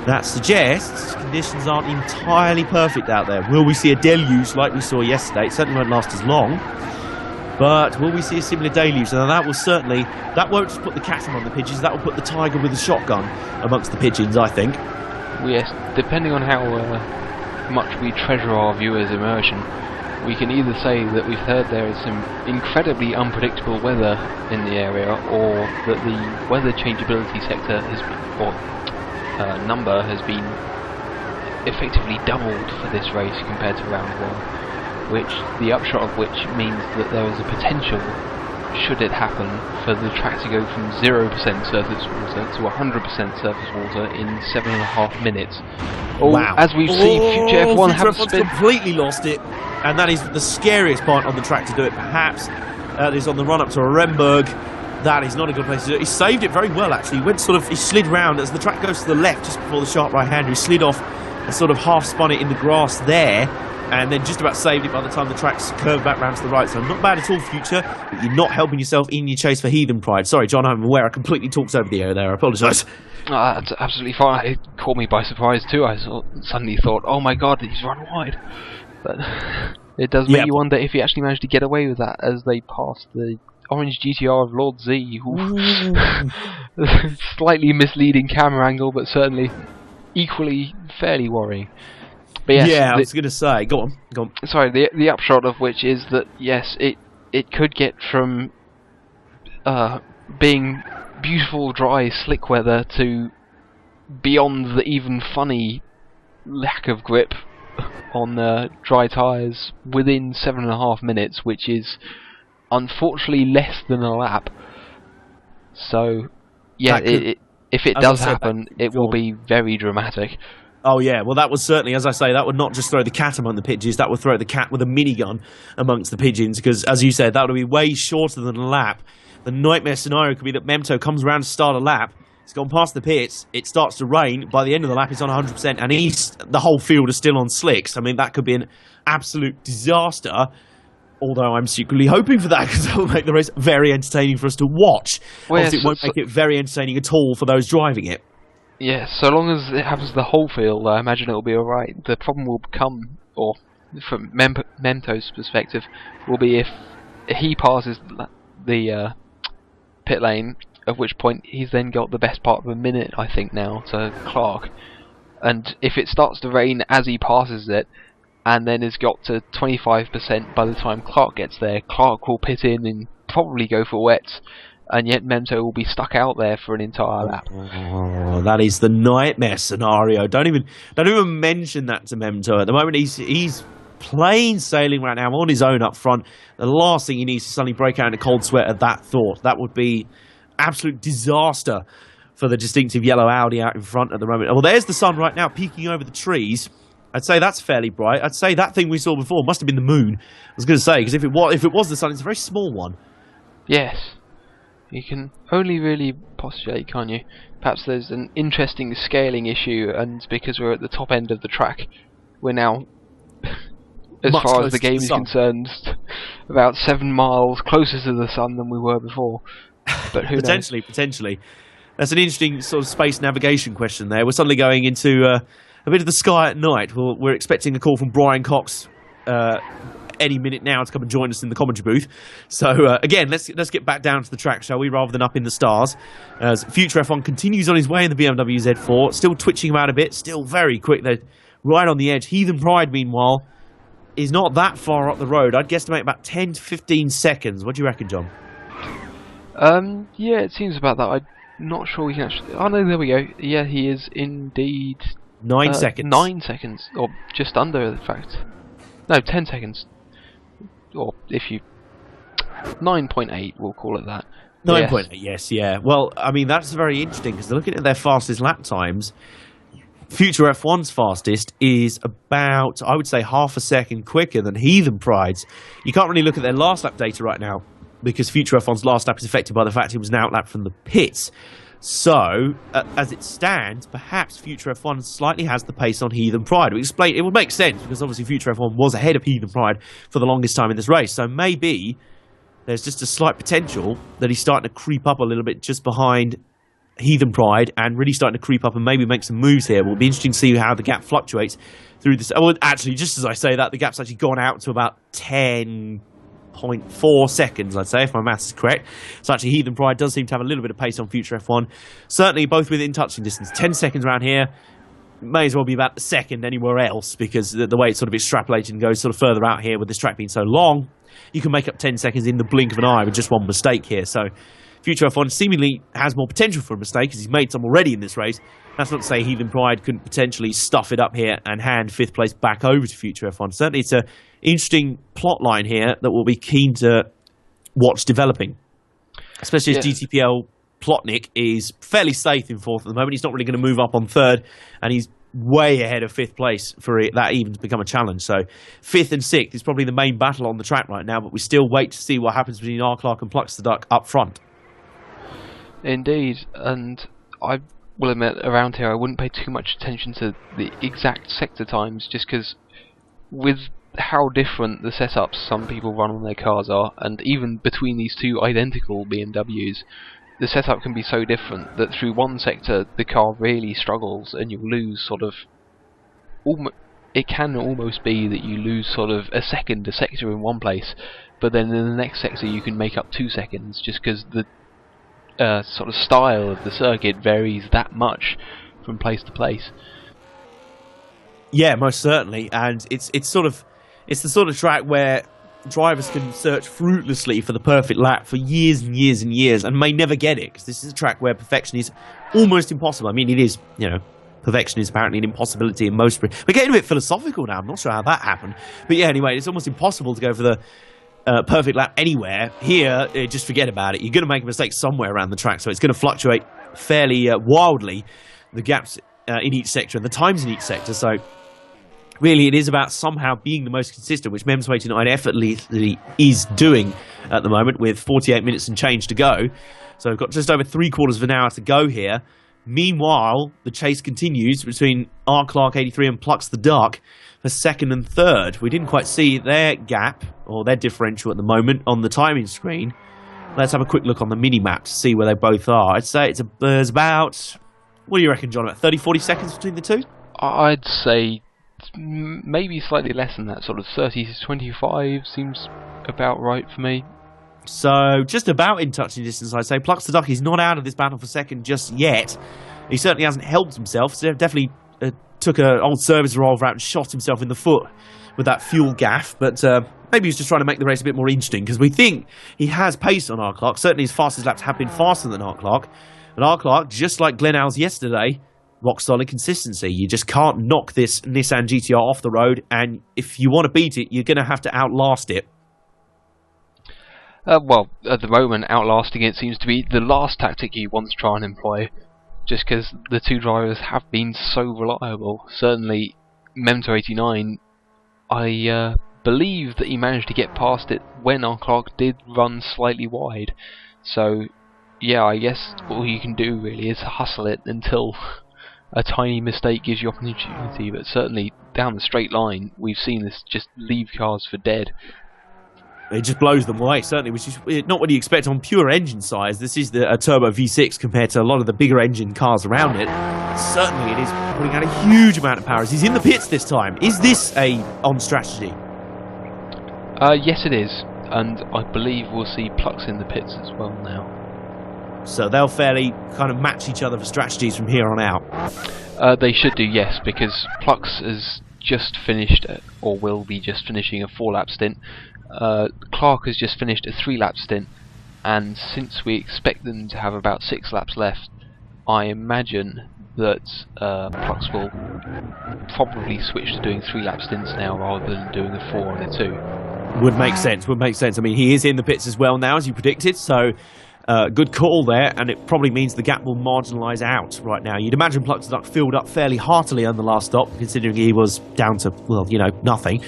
that suggests conditions aren't entirely perfect out there. Will we see a deluge like we saw yesterday? It certainly won't last as long. But will we see a similar deluge? Now that won't just put the cat among the pigeons, that will put the tiger with a shotgun amongst the pigeons, I think.
Yes, depending on how much we treasure our viewers' immersion, we can either say that we've heard there is some incredibly unpredictable weather in the area, or that the weather changeability sector has been, or number has been effectively doubled for this race compared to round one, which the upshot of which means that there is a potential, should it happen, for the track to go from 0% surface water to 100% surface water in 7.5 minutes.
Wow.
As we've seen, Future F1 have
completely lost it, and that is the scariest part on the track to do it, perhaps. That is on the run-up to Remberg. That is not a good place to do it. He saved it very well, actually. He slid round as the track goes to the left just before the sharp right-hander. He slid off and sort of half-spun it in the grass there, and then just about saved it by the time the track's curved back round to the right. So not bad at all, Future, but you're not helping yourself in your chase for Heathen Pride. Sorry, John, I'm aware I completely talked over the air there. I apologise.
That's absolutely fine. It caught me by surprise too. I suddenly thought, oh my god, he's run wide. But it does make you wonder if he actually managed to get away with that as they passed the orange GTR of Lord Z. Slightly misleading camera angle, but certainly equally fairly worrying. But yes,
I was going to say, go on.
Sorry, the upshot of which is that yes, it could get from being beautiful, dry, slick weather to beyond the even funny lack of grip on dry tyres within 7.5 minutes, which is unfortunately less than a lap. So yeah, if it does happen, it will be very dramatic.
Oh yeah, well that would certainly, as I say, that would not just throw the cat among the pigeons, that would throw the cat with a minigun amongst the pigeons, because as you said, that would be way shorter than a lap. The nightmare scenario could be that Memto comes around to start a lap, it's gone past the pits, it starts to rain, by the end of the lap it's on 100%, and the whole field is still on slicks. I mean, that could be an absolute disaster, although I'm secretly hoping for that, because that will make the race very entertaining for us to watch. Obviously it won't make it very entertaining at all for those driving it.
Yeah, so long as it happens to the whole field, I imagine it'll be alright. The problem will become, or from Memto's perspective, will be if he passes the pit lane, at which point he's then got the best part of a minute, I think, now to Clark. And if it starts to rain as he passes it, and then has got to 25% by the time Clark gets there, Clark will pit in and probably go for wets, and yet Memto will be stuck out there for an entire lap.
Oh, that is the nightmare scenario. Don't even mention that to Memto. At the moment, he's plain sailing right now on his own up front. The last thing he needs to suddenly break out in a cold sweat at that thought. That would be absolute disaster for the distinctive yellow Audi out in front at the moment. Well, there's the sun right now peeking over the trees. I'd say that's fairly bright. I'd say that thing we saw before must have been the moon. I was going to say, because if it was the sun, it's a very small one.
Yes. You can only really postulate, can't you? Perhaps there's an interesting scaling issue, and because we're at the top end of the track, we're now, as far as the game is concerned, about 7 miles closer to the sun than we were before. But who knows?
Potentially. That's an interesting sort of space navigation question there. We're suddenly going into a bit of the sky at night. We're expecting a call from Brian Cox any minute now to come and join us in the commentary booth. So again, let's get back down to the track, shall we, rather than up in the stars. As Future F1 continues on his way in the BMW Z4, still twitching about a bit, still very quick. They're right on the edge. Heathen Pride, meanwhile, is not that far up the road. I'd guesstimate about 10 to 15 seconds. What do you reckon, John?
Yeah, it seems about that. I'm not sure we can actually... Oh no, there we go. Yeah, he is indeed...
9 seconds.
9 seconds, or just under, in fact. No, 10 seconds. Or if you... 9.8, we'll call it that.
9.8, yes, yeah. Well, I mean, that's very interesting, because looking at their fastest lap times, Future F1's fastest is about, I would say, half a second quicker than Heathen Pride's. You can't really look at their last lap data right now, because Future F1's last lap is affected by the fact it was an outlap from the pits. So, as it stands, perhaps Future F1 slightly has the pace on Heathen Pride. It would make sense, because obviously Future F1 was ahead of Heathen Pride for the longest time in this race. So maybe there's just a slight potential that he's starting to creep up a little bit just behind Heathen Pride and really starting to creep up and maybe make some moves here. Will be interesting to see how the gap fluctuates through this. Well, actually, just as I say that, the gap's actually gone out to about 10.4 seconds, I'd say, if my maths is correct. So actually, Heathen Pride does seem to have a little bit of pace on Future F1. Certainly, both within touching distance. 10 seconds around here. May as well be about a second anywhere else, because the way it's sort of extrapolated and goes sort of further out here with this track being so long, you can make up 10 seconds in the blink of an eye with just one mistake here. So Future F1 seemingly has more potential for a mistake, because he's made some already in this race. That's not to say Heathen Pride couldn't potentially stuff it up here and hand 5th place back over to Future F1. Certainly it's an interesting plot line here that we'll be keen to watch developing, especially as GTPL Plotnik is fairly safe in 4th at the moment. He's not really going to move up on 3rd, and he's way ahead of 5th place for that even to become a challenge. So 5th and 6th is probably the main battle on the track right now, but we still wait to see what happens between R. Clark and Plux the Duck up front.
Indeed, and I will admit, around here I wouldn't pay too much attention to the exact sector times, just because with how different the setups some people run on their cars are, and even between these two identical BMWs, the setup can be so different that through one sector the car really struggles and you'll lose sort of... It can almost be that you lose sort of a sector in one place, but then in the next sector you can make up 2 seconds, just because the sort of style of the circuit varies that much from place to place.
Yeah, most certainly, and it's the sort of track where drivers can search fruitlessly for the perfect lap for years and years and years and may never get it, because this is a track where perfection is almost impossible. I mean, it is, perfection is apparently an impossibility in most... We're getting a bit philosophical now. I'm not sure how that happened. But yeah, anyway, it's almost impossible to go for the perfect lap anywhere. Here, just forget about it. You're going to make a mistake somewhere around the track, so it's going to fluctuate fairly wildly, the gaps in each sector and the times in each sector. So really, it is about somehow being the most consistent, which MEMS 89 effortlessly is doing at the moment with 48 minutes and change to go. So we've got just over 3/4 of an hour to go here. Meanwhile, the chase continues between R. Clark 83 and Plux the Duck for 2nd and 3rd. We didn't quite see their gap, or their differential at the moment, on the timing screen. Let's have a quick look on the mini-map to see where they both are. I'd say there's about... What do you reckon, John? About 30, 40 seconds between the two?
I'd say maybe slightly less than that, sort of 30 to 25 seems about right for me.
So, just about in touching distance, I'd say. Plux the Duck is not out of this battle for 2nd just yet. He certainly hasn't helped himself, so definitely took an old service revolver out and shot himself in the foot with that fuel gaff, but maybe he's just trying to make the race a bit more interesting, because we think he has pace on R. Clark. Certainly his fastest laps have been faster than R. Clark. And R. Clark, just like Glenn Al's yesterday, rock solid consistency. You just can't knock this Nissan GTR off the road, and if you want to beat it, you're going to have to outlast it.
Well, at the moment, outlasting it seems to be the last tactic you want to try and employ, just because the two drivers have been so reliable. Certainly, Memto89, I believe that he managed to get past it when R. Clark did run slightly wide. So, yeah, I guess all you can do really is hustle it until a tiny mistake gives you opportunity, but certainly down the straight line, we've seen this just leave cars for dead.
It just blows them away, certainly, which is not what you expect on pure engine size. This is a turbo V6 compared to a lot of the bigger engine cars around it. Certainly, it is putting out a huge amount of power as he's in the pits this time. Is this on strategy?
Yes, it is, and I believe we'll see Plux in the pits as well now.
So they'll fairly kind of match each other for strategies from here on out.
They should do, yes, because Plux has just finished, or will be just finishing, a 4-lap stint. Clark has just finished a 3-lap stint, and since we expect them to have about 6 laps left, I imagine that Plux will probably switch to doing 3-lap stints now rather than doing a 4 and a 2.
Would make sense, would make sense. I mean, he is in the pits as well now, as you predicted, so good call there, and it probably means the gap will marginalise out right now. You'd imagine Plux the Duck filled up fairly heartily on the last stop, considering he was down to, well, nothing.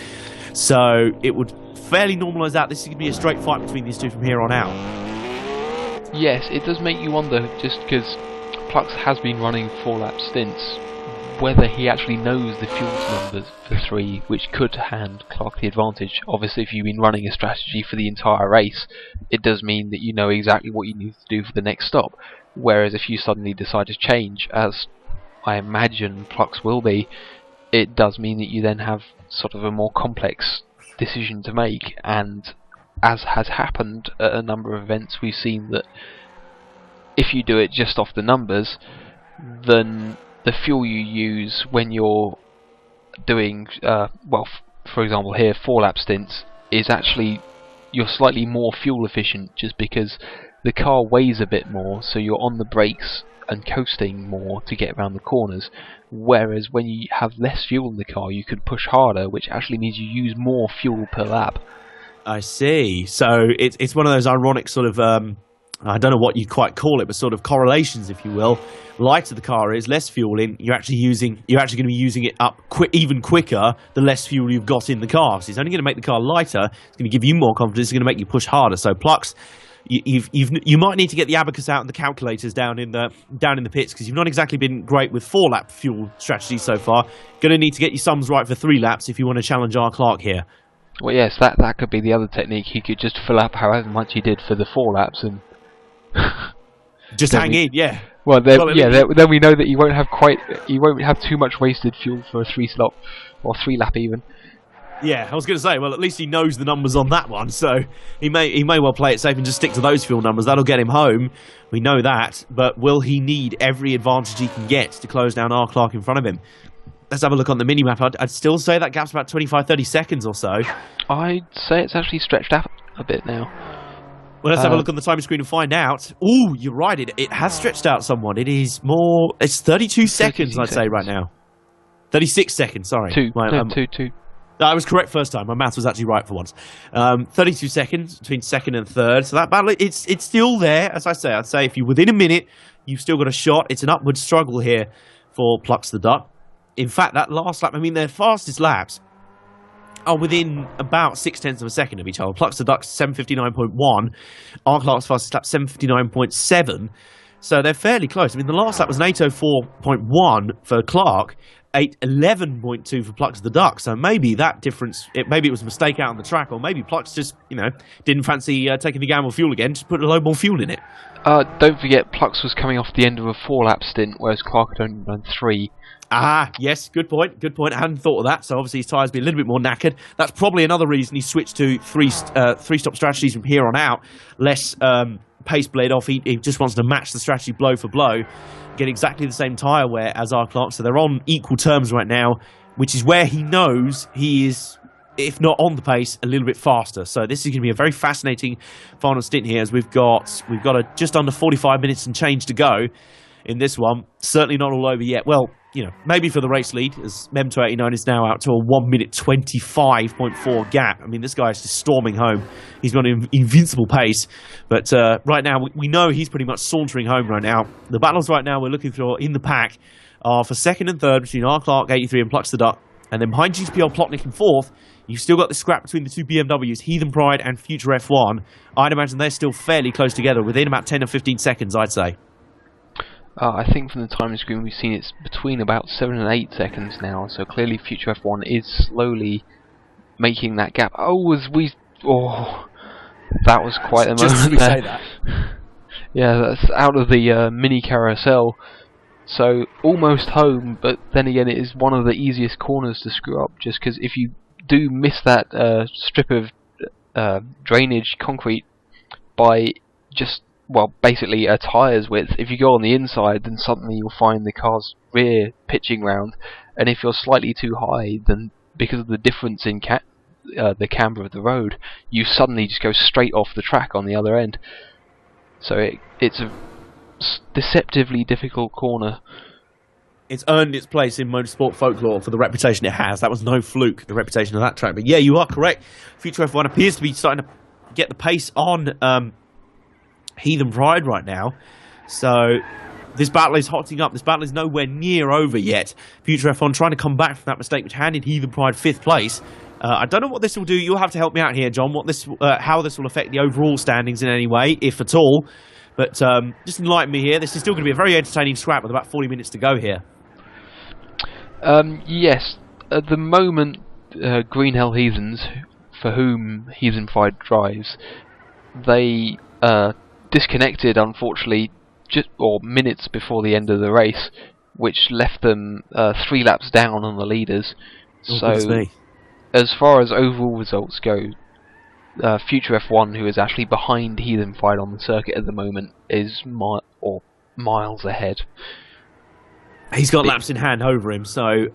So it would fairly normalise out. This is going to be a straight fight between these two from here on out.
Yes, it does make you wonder, just because Plux has been running 4-lap stints whether he actually knows the fuel numbers for 3, which could hand Clark the advantage. Obviously, if you've been running a strategy for the entire race, it does mean that you know exactly what you need to do for the next stop. Whereas if you suddenly decide to change, as I imagine Plux will be, it does mean that you then have sort of a more complex decision to make, and as has happened at a number of events, we've seen that if you do it just off the numbers, then the fuel you use when you're doing, for example here, 4-lap stints, is actually, you're slightly more fuel efficient just because the car weighs a bit more, so you're on the brakes and coasting more to get around the corners, whereas when you have less fuel in the car you could push harder, which actually means you use more fuel per lap.
I see. So it's one of those ironic sort of, I don't know what you'd quite call it, but sort of correlations, if you will. Lighter the car is, less fuel in, you're actually going to be using it up even quicker the less fuel you've got in the car. So it's only going to make the car lighter, it's going to give you more confidence, it's going to make you push harder. So Plux, you might need to get the abacus out and the calculators down in the pits, because you've not exactly been great with 4-lap fuel strategies so far. Going to need to get your sums right for 3 laps if you want to challenge our Clark here.
Well, yes, that could be the other technique. He could just fill up however much he did for the 4 laps and
just hang in, yeah.
Well, then we know that you won't have too much wasted fuel for a 3-slot or 3-lap even.
Yeah, I was going to say, well, at least he knows the numbers on that one, so he may well play it safe and just stick to those fuel numbers. That'll get him home. We know that, but will he need every advantage he can get to close down our Clark in front of him? Let's have a look on the mini-map. I'd still say that gap's about 25-30 seconds or so. I'd
say it's actually stretched out a bit now.
Well, let's have a look on the time screen and find out. Ooh, you're right. It has stretched out somewhat. It's 32 seconds, I'd say, right now. 36 seconds, sorry.
Two.
I was correct first time. My math was actually right for once. 32 seconds between second and third. So that battle, it's still there. As I say, I'd say if you're within a minute, you've still got a shot. It's an upward struggle here for Plux the Duck. In fact, that last lap, I mean, their fastest laps are within about 0.6 of a second of each other. Plux the Duck's 7:59.1. Our Clark's fastest lap, 7:59.7. So they're fairly close. I mean, the last lap was an 8:04.1 for Clark, 8:11.2 for Plux the Duck. So maybe that difference, maybe it was a mistake out on the track, or maybe Plux just, didn't fancy taking the gamble fuel again, just put a load more fuel in it.
Don't forget, Plux was coming off the end of a 4-lap stint, whereas Clark had only run 3.
Ah, yes, good point. I hadn't thought of that. So obviously his tyres be a little bit more knackered. That's probably another reason he switched to three-stop strategies from here on out. Less pace blade off. He just wants to match the strategy blow for blow, get exactly the same tyre wear as our Clark. So they're on equal terms right now, which is where he knows he is, if not on the pace, a little bit faster. So this is going to be a very fascinating final stint here, as we've got just under 45 minutes and change to go in this one. Certainly not all over yet. Well, maybe for the race lead, as Mem289 is now out to a 1:minute 25.4 gap. I mean, this guy is just storming home. He's got an invincible pace. But right now, we know he's pretty much sauntering home right now. The battles right now we're looking for in the pack are for second and third between R. Clark 83 and Plux the Duck. And then behind GTPL Plotnik in fourth, you've still got the scrap between the two BMWs, Heathen Pride and Future F1. I'd imagine they're still fairly close together, within about 10 or 15 seconds, I'd say.
I think from the timing screen we've seen it's between about 7 and 8 seconds now, so clearly Future F1 is slowly making that gap. That was quite a moment
just
there.
say that.
Yeah, that's out of the mini carousel, so almost home, but then again it is one of the easiest corners to screw up, just because if you do miss that strip of drainage concrete by just, basically a tyre's width, if you go on the inside, then suddenly you'll find the car's rear pitching round, and if you're slightly too high, then because of the difference in the camber of the road, you suddenly just go straight off the track on the other end. So it's a deceptively difficult corner.
It's earned its place in motorsport folklore for the reputation it has. That was no fluke, the reputation of that track. But yeah, you are correct. Future F1 appears to be starting to get the pace on Heathen Pride right now. So this battle is hotting up. This battle is nowhere near over yet. Future F1 trying to come back from that mistake which handed Heathen Pride 5th place. I don't know what this will do. You'll have to help me out here, John. How this will affect the overall standings in any way, if at all. But just enlighten me here. This is still going to be a very entertaining scrap with about 40 minutes to go here.
Yes, at the moment, Green Hell Heathens, for whom Heathenfied drives, they disconnected, unfortunately, minutes before the end of the race, which left them 3 laps down on the leaders. So, as far as overall results go, Future F1, who is actually behind Heathenfied on the circuit at the moment, is miles ahead.
He's got laps in hand over him, so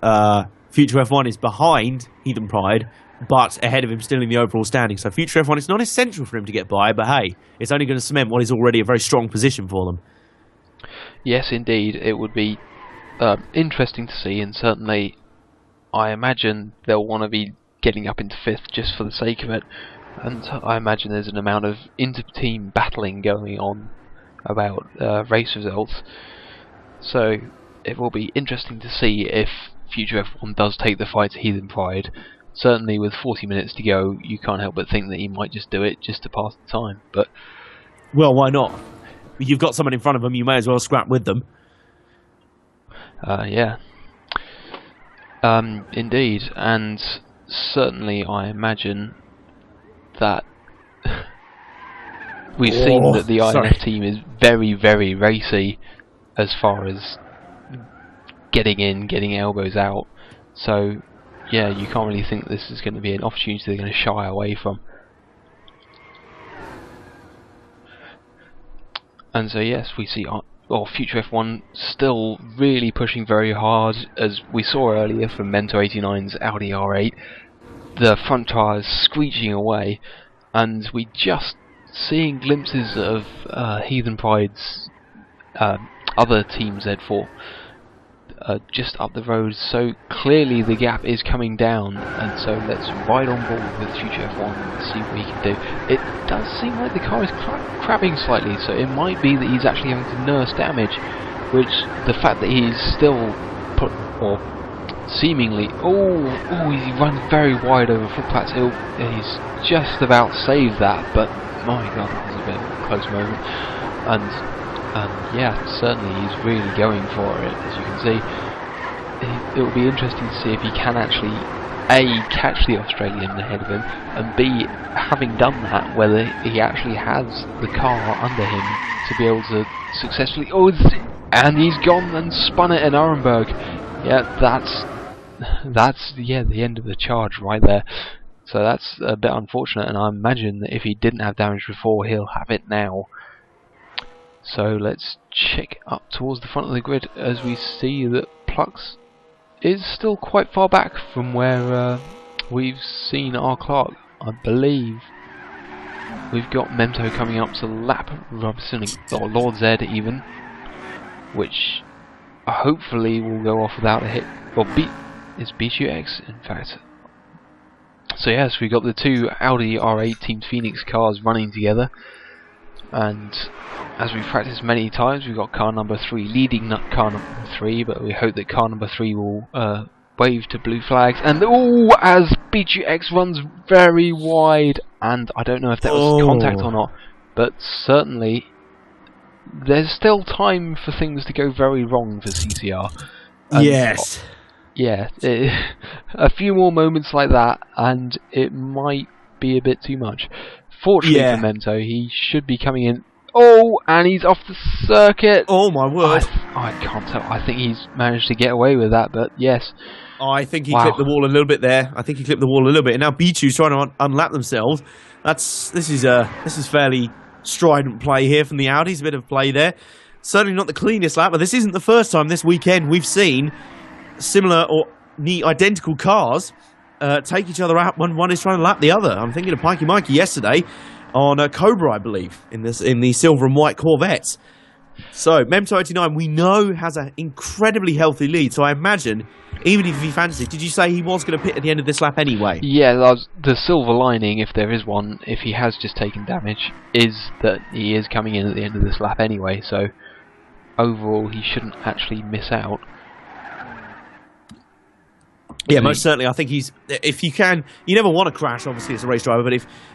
Future F1 is behind Heathen Pride, but ahead of him still in the overall standing. So Future F1, it's not essential for him to get by, but hey, it's only going to cement what is already a very strong position for them.
Yes, indeed, it would be interesting to see, and certainly I imagine they'll want to be getting up into 5th just for the sake of it. And I imagine there's an amount of inter-team battling going on about race results. So it will be interesting to see if Future F1 does take the fight to Heathen Pride. Certainly with 40 minutes to go, you can't help but think that he might just do it just to pass the time. But
well, why not? You've got someone in front of them, you may as well scrap with them.
Yeah. Indeed, and certainly I imagine that we've seen that the INF team is very, very racy as far as getting in, getting elbows out. So, yeah, you can't really think this is going to be an opportunity they're going to shy away from. And so, yes, we see Future F1 still really pushing very hard, as we saw earlier from Mento89's Audi R8. The front tyres screeching away, and we just seeing glimpses of Heathen Pride's other team Z4 just up the road. So clearly the gap is coming down, and so let's ride on board with Future F1 and see what he can do. It does seem like the car is crabbing slightly, so it might be that he's actually having to nurse damage, which the fact that he's still seemingly he runs very wide over footpaths. He's just about saved that, but my god, that was a bit of a close moment. And yeah, certainly he's really going for it, as you can see. It will be interesting to see if he can actually A, catch the Australian ahead of him, and B, having done that, whether he actually has the car under him to be able to successfully... and he's gone and spun it in Arenberg. Yeah, that's the end of the charge right there. So that's a bit unfortunate, and I imagine that if he didn't have damage before, he'll have it now. So let's check up towards the front of the grid as we see that Plux is still quite far back from where we've seen our Clark. I believe we've got Mento coming up to lap Robinson or Lord Z even, which hopefully will go off without a hit. Or it's BQX in fact. So yes, we've got the two Audi R8 Team Phoenix cars running together, and as we've practiced many times, we've got car number 3 leading car number 3, but we hope that car number 3 will wave to blue flags. And as BQX runs very wide, and I don't know if that was contact or not, but certainly there's still time for things to go very wrong for CCR. And
yes.
Yeah, a few more moments like that, and it might be a bit too much. Fortunately for Mento, he should be coming in. And he's off the circuit. Oh my word! I can't tell. I think he's managed to get away with that, but yes.
I think he clipped the wall a little bit there. And now B2's trying to unlap themselves. This is fairly strident play here from the Audis. A bit of play there. Certainly not the cleanest lap, but this isn't the first time this weekend we've seen similar or identical cars take each other out when one is trying to lap the other. I'm thinking of Pikey Mikey yesterday on Cobra, I believe, in the silver and white Corvettes. So Mento89 we know has an incredibly healthy lead, so I imagine even if he fancied, did you say he was going to pit at the end of this lap anyway?
Yeah, the silver lining, if there is one, if he has just taken damage, is that he is coming in at the end of this lap anyway, so overall he shouldn't actually miss out.
Yeah, most certainly. I think if you can, you never want to crash, obviously, as a race driver, but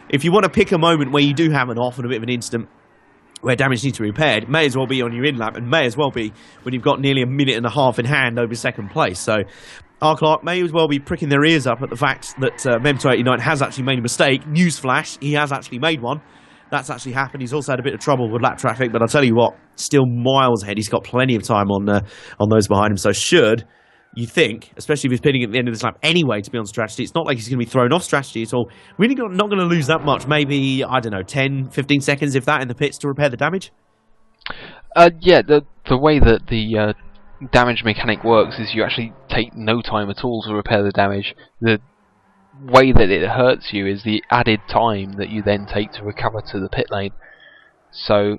if you want to pick a moment where you do have an off and a bit of an incident where damage needs to be repaired, it may as well be on your in lap, and may as well be when you've got nearly a minute and a half in hand over second place. So our Clark may as well be pricking their ears up at the fact that Mem289 has actually made a mistake. Newsflash, he has actually made one. That's actually happened. He's also had a bit of trouble with lap traffic, but I'll tell you what, still miles ahead. He's got plenty of time on those behind him. So should you think, especially if he's pitting at the end of this lap anyway to be on strategy, it's not like he's going to be thrown off strategy at all. Really not going to lose that much. Maybe, I don't know, 10, 15 seconds, if that, in the pits to repair the damage?
Yeah, the way that the damage mechanic works is you actually take no time at all to repair the damage. The way that it hurts you is the added time that you then take to recover to the pit lane. So,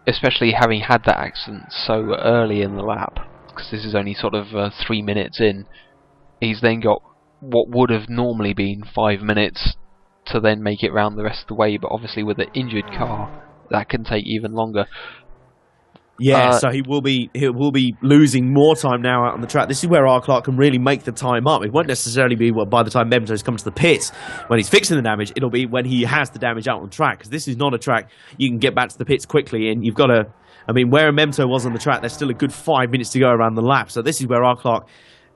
especially having had that accident so early in the lap, because this is only sort of 3 minutes in, he's then got what would have normally been 5 minutes to then make it round the rest of the way, but obviously with an injured car, that can take even longer.
Yeah, so he will be losing more time now out on the track. This is where R. Clark can really make the time up. It won't necessarily be by the time Memto's come to the pits when he's fixing the damage. It'll be when he has the damage out on the track, because this is not a track you can get back to the pits quickly, and you've got to... I mean, where Memto was on the track, there's still a good 5 minutes to go around the lap. So this is where R. Clark,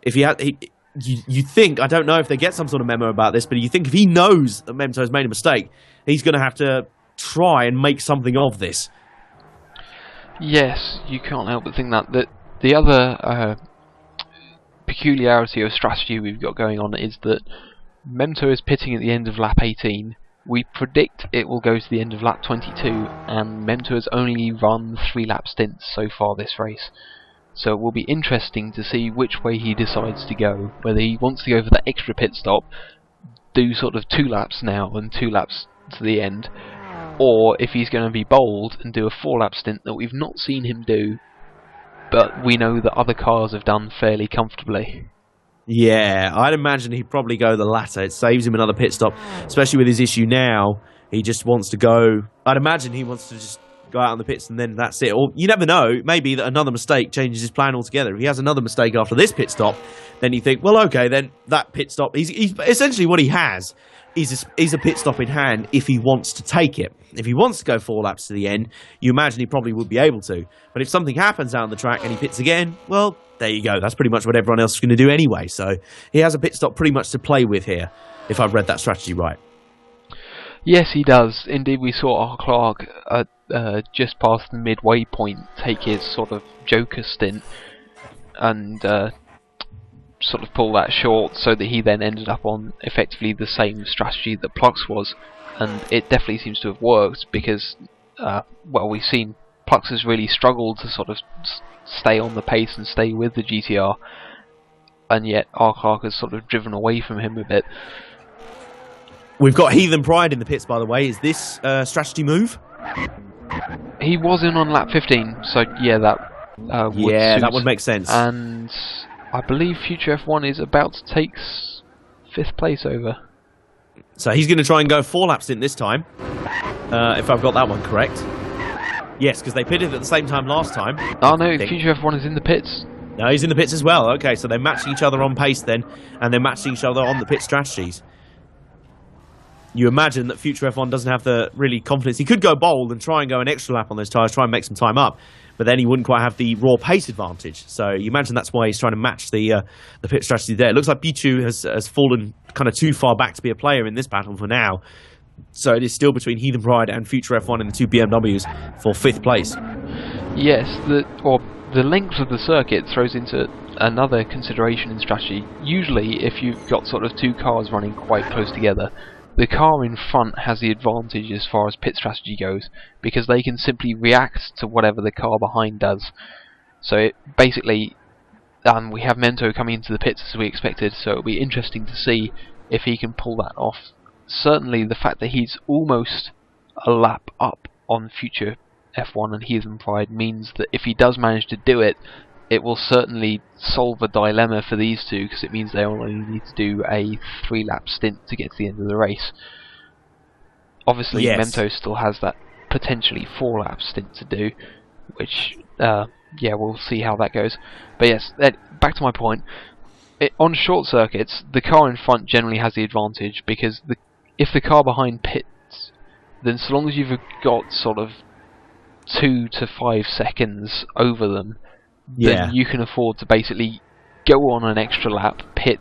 if you think, I don't know if they get some sort of memo about this, but you think if he knows that Memto's made a mistake, he's going to have to try and make something of this.
Yes, you can't help but think that. The other peculiarity of strategy we've got going on is that Memto is pitting at the end of lap 18. We predict it will go to the end of lap 22, and Memto has only run 3 lap stints so far this race. So it will be interesting to see which way he decides to go, whether he wants to go for that extra pit stop, do sort of 2 laps now and 2 laps to the end, or if he's going to be bold and do a 4-lap stint that we've not seen him do, but we know that other cars have done fairly comfortably.
Yeah, I'd imagine he'd probably go the latter. It saves him another pit stop, especially with his issue now. He just wants to go... I'd imagine he wants to just go out on the pits and then that's it. Or you never know, maybe that another mistake changes his plan altogether. If he has another mistake after this pit stop, then you think, well, okay, then that pit stop... He's essentially what he has is a pit stop in hand if he wants to take it. If he wants to go 4 laps to the end, you imagine he probably would be able to. But if something happens out on the track and he pits again, well, there you go. That's pretty much what everyone else is going to do anyway. So he has a pit stop pretty much to play with here, if I've read that strategy right.
Yes, he does. Indeed, we saw our Clark just past the midway point take his sort of Joker stint and sort of pull that short, so that he then ended up on effectively the same strategy that Plux was, and it definitely seems to have worked because, well, we've seen Plux has really struggled to sort of stay on the pace and stay with the GTR, and yet R. Clark has sort of driven away from him a bit.
We've got Heathen Pride in the pits, by the way. Is this a strategy move?
He was in on lap 15, so yeah, that would suit.
That would make sense.
And I believe Future F1 is about to take 5th place over.
So he's going to try and go 4 laps in this time, if I've got that one correct. Yes, because they pitted at the same time last time.
Oh no, Future F1 is in the pits.
No, he's in the pits as well. Okay, so they're matching each other on pace then, and they're matching each other on the pit strategies. You imagine that Future F1 doesn't have the really confidence. He could go bold and try and go an extra lap on those tyres, try and make some time up, but then he wouldn't quite have the raw pace advantage. So you imagine that's why he's trying to match the pit strategy there. It looks like Pichu has fallen kind of too far back to be a player in this battle for now. So it is still between Heathen Pride and Future F1 in the 2 BMWs for 5th place.
Yes, the length of the circuit throws into another consideration in strategy. Usually, if you've got sort of 2 cars running quite close together, the car in front has the advantage as far as pit strategy goes, because they can simply react to whatever the car behind does. So basically, we have Memto coming into the pits as we expected, so it'll be interesting to see if he can pull that off. Certainly the fact that he's almost a lap up on Future F1 and Heathen Pride means that if he does manage to do it, it will certainly solve a dilemma for these two, because it means they only need to do a 3-lap stint to get to the end of the race. Obviously, yes. Memto still has that potentially 4-lap stint to do, which, yeah, we'll see how that goes. But yes, back to my point. On short circuits, the car in front generally has the advantage, because if the car behind pits, then so long as you've got sort of 2 to 5 seconds over them, then you can afford to basically go on an extra lap, pit,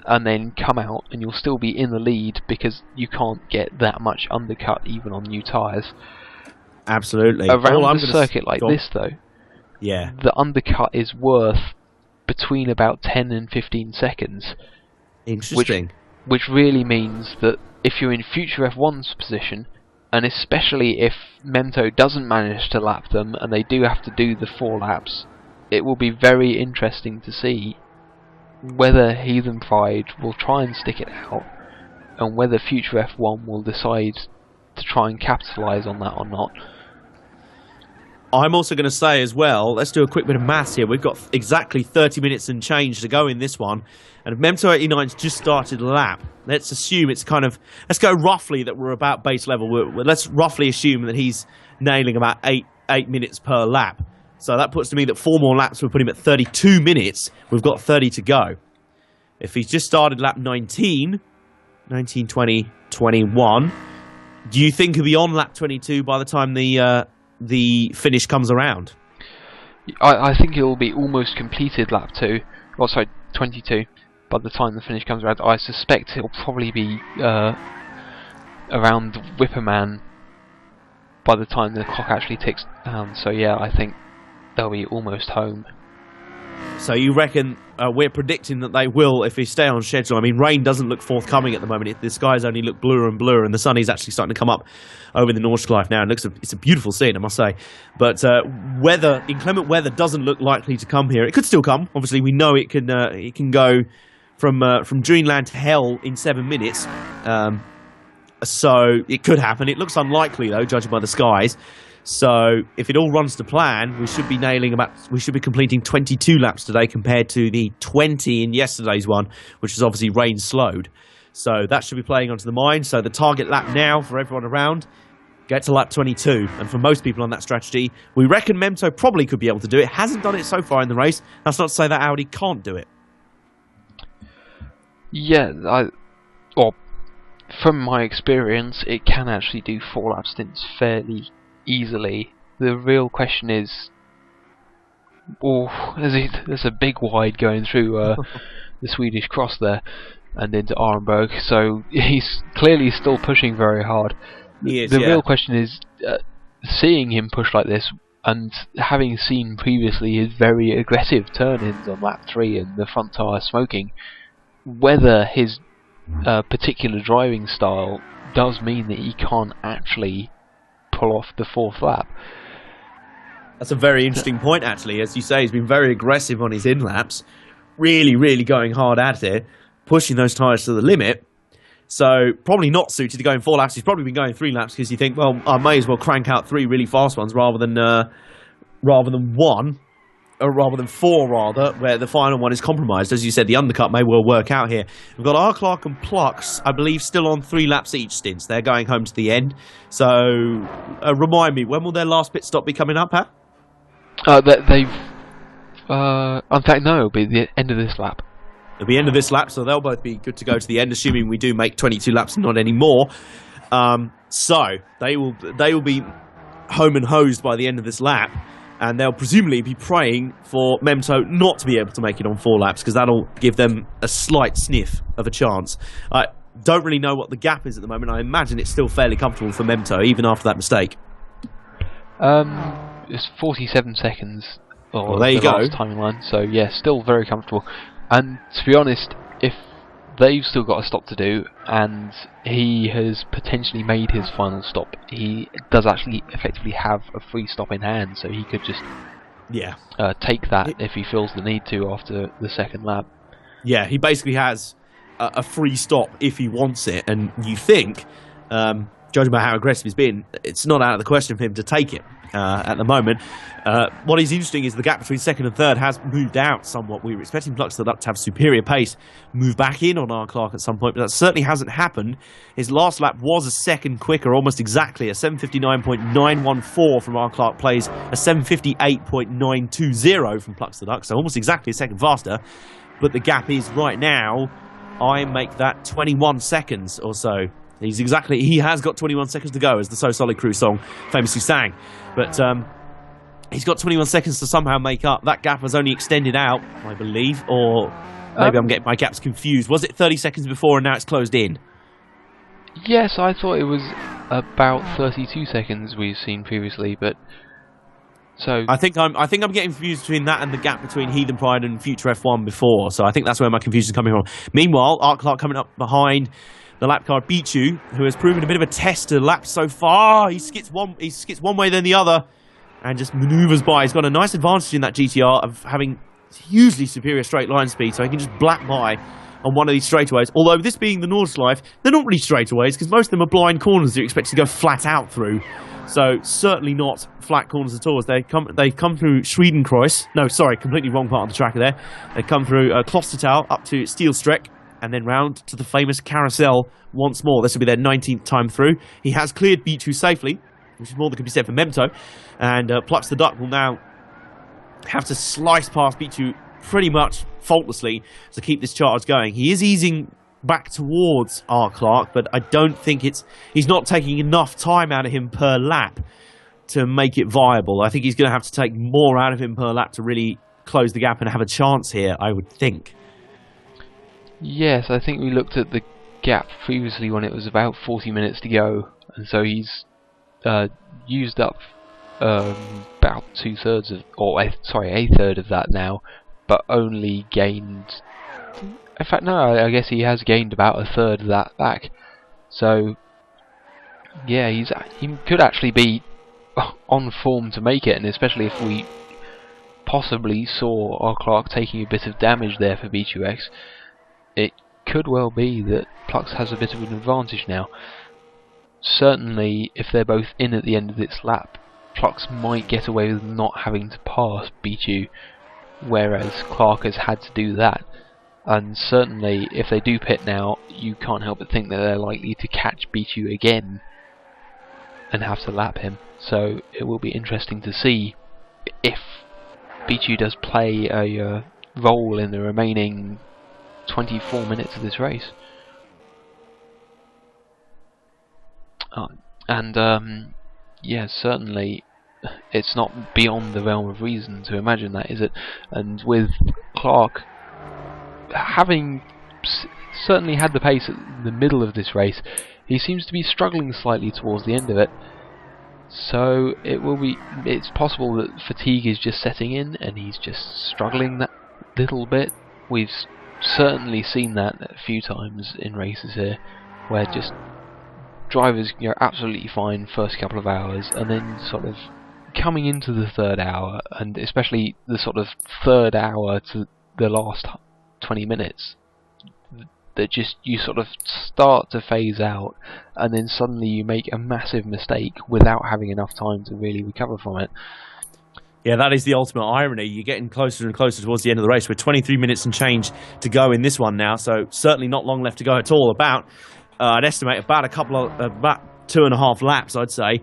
and then come out, and you'll still be in the lead because you can't get that much undercut even on new tyres.
Absolutely.
Around a circuit like this, though,
yeah,
the undercut is worth between about 10 and 15 seconds.
Interesting.
Which really means that if you're in future F1's position, and especially if Memto doesn't manage to lap them and they do have to do the 4 laps, it will be very interesting to see whether Heathen Pride will try and stick it out, and whether future F1 will decide to try and capitalise on that or not.
I'm also going to say as well, let's do a quick bit of maths here. We've got exactly 30 minutes and change to go in this one. And if Memto89's just started a lap, let's assume it's kind of... Let's go roughly that we're about base level. Let's roughly assume that he's nailing about 8 minutes per lap. So that puts to me that 4 more laps would put him at 32 minutes. We've got 30 to go. If he's just started lap 19, 20, 21, do you think he'll be on lap 22 by the time the finish comes around?
I think it will be almost completed lap 2. Oh, sorry, 22. By the time the finish comes around, I suspect it'll probably be around Whipperman by the time the clock actually ticks down. So yeah, I think they'll be almost home.
So you reckon we're predicting that they will if they stay on schedule? I mean, rain doesn't look forthcoming at the moment. The skies only look bluer and bluer, and the sun is actually starting to come up over the Nordschleife now. It's a beautiful scene, I must say. But inclement weather doesn't look likely to come here. It could still come. Obviously, we know it can go from Dreamland to hell in 7 minutes. So it could happen. It looks unlikely though, judging by the skies. So if it all runs to plan, we should be completing 22 laps today compared to the 20 in yesterday's one, which is obviously rain slowed. So that should be playing onto the mind. So the target lap now for everyone around, get to lap 22. And for most people on that strategy, we reckon Memto probably could be able to do it. Hasn't done it so far in the race. That's not to say that Audi can't do it.
Yeah, from my experience, it can actually do 4 lap stints fairly easily. The real question is, there's a big wide going through the Swedish cross there and into Arenberg, so he's clearly still pushing very hard.
He is,
the real question is, seeing him push like this and having seen previously his very aggressive turn-ins on lap 3 and the front tyre smoking, whether his particular driving style does mean that he can't actually pull off the 4th lap.
That's a very interesting point, actually. As you say, he's been very aggressive on his in-laps, really, really going hard at it, pushing those tyres to the limit. So probably not suited to going 4 laps. He's probably been going 3 laps because you think, well, I may as well crank out 3 really fast ones rather than 1. Or rather than 4, where the final one is compromised. As you said, the undercut may well work out here. We've got R. Clark and Plux, I believe, still on 3 laps each stints. They're going home to the end. So, remind me, when will their last pit stop be coming up, Pat?
In fact, no, it'll be the end of this lap.
It'll be end of this lap, so they'll both be good to go to the end, assuming we do make 22 laps and not any more. So, they will be home and hosed by the end of this lap. And they'll presumably be praying for Memto not to be able to make it on 4 laps, because that'll give them a slight sniff of a chance. I don't really know what the gap is at the moment. I imagine it's still fairly comfortable for Memto, even after that mistake.
It's 47 seconds.
Well, there you go.
Last timeline, so yeah, still very comfortable. And to be honest, if they've still got a stop to do, and he has potentially made his final stop, he does actually effectively have a free stop in hand, so he could just take that if he feels the need to after the 2nd lap.
Yeah, he basically has a free stop if he wants it, and you think, judging by how aggressive he's been, it's not out of the question for him to take it at the moment. What is interesting is the gap between 2nd and 3rd has moved out somewhat. We were expecting Plux to have superior pace, move back in on R. Clark at some point, but that certainly hasn't happened. His last lap was a 2nd quicker, almost exactly. A 7:59.914 from R. Clark plays a 7:58.920 from Plux to Duck, so almost exactly a 2nd faster. But the gap is right now, I make that 21 seconds or so. He has got 21 seconds to go, as the So Solid Crew song famously sang. But He's got 21 seconds to somehow make up. That gap was only extended out, I believe, or maybe I'm getting my gaps confused. Was it 30 seconds before and now it's closed in?
Yes, I thought it was about 32 seconds we've seen previously, but so
I think I'm getting confused between that and the gap between Heathen Pride and Future F1 before. So I think that's where my confusion is coming from. Meanwhile, Art Clark coming up behind the lap car Bichu, who has proven a bit of a test to lap so far. He skits one way then the other, and just manoeuvres by. He's got a nice advantage in that GTR of having hugely superior straight line speed, so he can just black by on one of these straightaways. Although this being the Nordschleife, they're not really straightaways because most of them are blind corners that you're expected to go flat out through. So certainly not flat corners at all. As they've come through Schwedenkreuz. No, sorry, completely wrong part of the track there. They come through Klostertal up to Steelstreck, and then round to the famous carousel once more. This will be their 19th time through. He has cleared B2 safely, which is more than can be said for Memto. And Plux the Duck will now have to slice past B2 pretty much faultlessly to keep this charge going. He is easing back towards R. Clark, but I don't think he's not taking enough time out of him per lap to make it viable. I think he's going to have to take more out of him per lap to really close the gap and have a chance here, I would think.
yes, I think we looked at the gap previously when it was about 40 minutes to go, and so he's used up about a third of that now, but only gained. In fact, no, I guess he has gained about a third of that back. So, yeah, he could actually be on form to make it, and especially if we possibly saw R. Clark taking a bit of damage there for B2X, it could well be that Plux has a bit of an advantage now. Certainly, if they're both in at the end of this lap, Plux might get away with not having to pass B2, whereas Clark has had to do that. And certainly, if they do pit now, you can't help but think that they're likely to catch B2 again and have to lap him. So it will be interesting to see if B2 does play a role in the remaining 24 minutes of this race. Yeah, certainly it's not beyond the realm of reason to imagine that, is it? And with Clark having certainly had the pace at the middle of this race, he seems to be struggling slightly towards the end of it. So it's possible that fatigue is just setting in and he's just struggling that little bit. We've certainly seen that a few times in races here, where just drivers go absolutely fine first couple of hours, and then sort of coming into the third hour, and especially the sort of third hour to the last 20 minutes, that just you sort of start to phase out, and then suddenly you make a massive mistake without having enough time to really recover from it.
Yeah, that is the ultimate irony. You're getting closer and closer towards the end of the race. We're 23 minutes and change to go in this one now, so certainly not long left to go at all. I'd estimate about 2.5 laps, I'd say,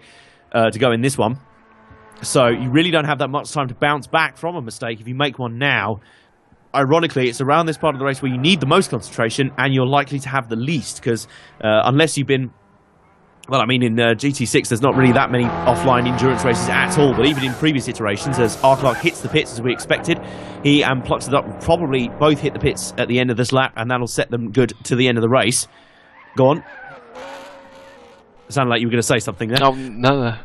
to go in this one. So you really don't have that much time to bounce back from a mistake if you make one now. Ironically, it's around this part of the race where you need the most concentration and you're likely to have the least, because unless you've been... Well, I mean, in GT6, there's not really that many offline endurance races at all, but even in previous iterations, as R. Clark hits the pits as we expected, he and Plux the Duck will probably both hit the pits at the end of this lap, and that'll set them good to the end of the race. Go on. It sounded like you were going to say something there.
Oh, no.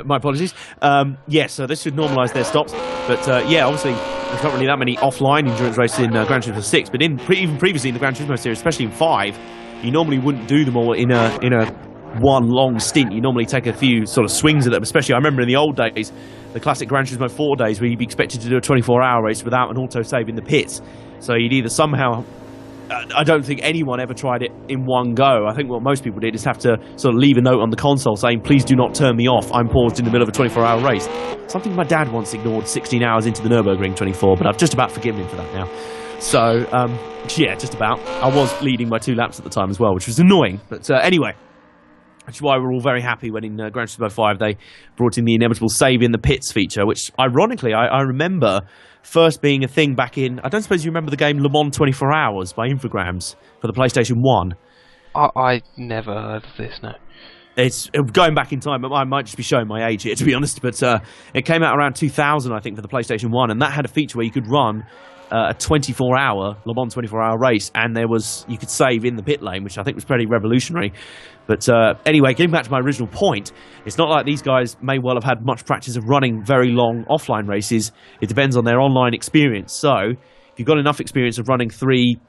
My apologies. Yeah, so this should normalise their stops, but yeah, obviously, there's not really that many offline endurance races in Gran Turismo 6, but even previously in the Gran Turismo series, especially in 5, you normally wouldn't do them all in a one long stint. You normally take a few sort of swings at them, especially I remember in the old days, the classic Gran Turismo 4 days, where you'd be expected to do a 24-hour race without an autosave in the pits. So you'd either somehow... I don't think anyone ever tried it in one go. I think what most people did is have to sort of leave a note on the console saying, please do not turn me off, I'm paused in the middle of a 24-hour race. Something my dad once ignored 16 hours into the Nürburgring 24, but I've just about forgiven him for that now. So, yeah, just about. I was leading by 2 laps at the time as well, which was annoying. But anyway, which is why we're all very happy when in Gran Turismo 5 they brought in the inevitable save in the pits feature, which, ironically, I remember first being a thing back in... I don't suppose you remember the game Le Mans 24 Hours by Infogrames for the PlayStation 1?
I never heard of this, no.
It's going back in time. I might just be showing my age here, to be honest. But it came out around 2000, I think, for the PlayStation 1, and that had a feature where you could run a 24-hour Le Mans 24-hour race, and you could save in the pit lane, which I think was pretty revolutionary. But anyway, getting back to my original point, it's not like these guys may well have had much practice of running very long offline races. It depends on their online experience. So if you've got enough experience of running 3+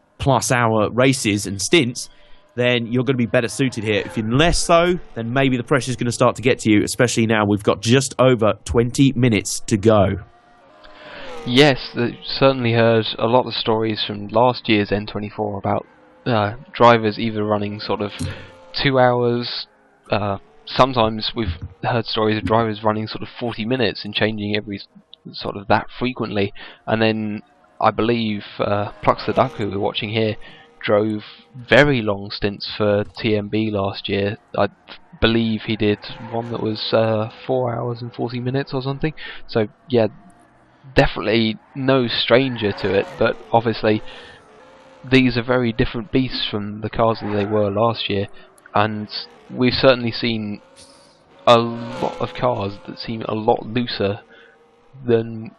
hour races and stints, then you're going to be better suited here. If you're less so, then maybe the pressure's going to start to get to you, especially now we've got just over 20 minutes to go.
Yes, I certainly heard a lot of stories from last year's N24 about drivers either running sort of 2 hours. Sometimes we've heard stories of drivers running sort of 40 minutes and changing every sort of that frequently. And then I believe Plux the Duck, who we're watching here, drove very long stints for TMB last year. I believe he did one that was 4 hours and 40 minutes or something. So yeah, definitely no stranger to it, but obviously these are very different beasts from the cars that they were last year, and we've certainly seen a lot of cars that seem a lot looser than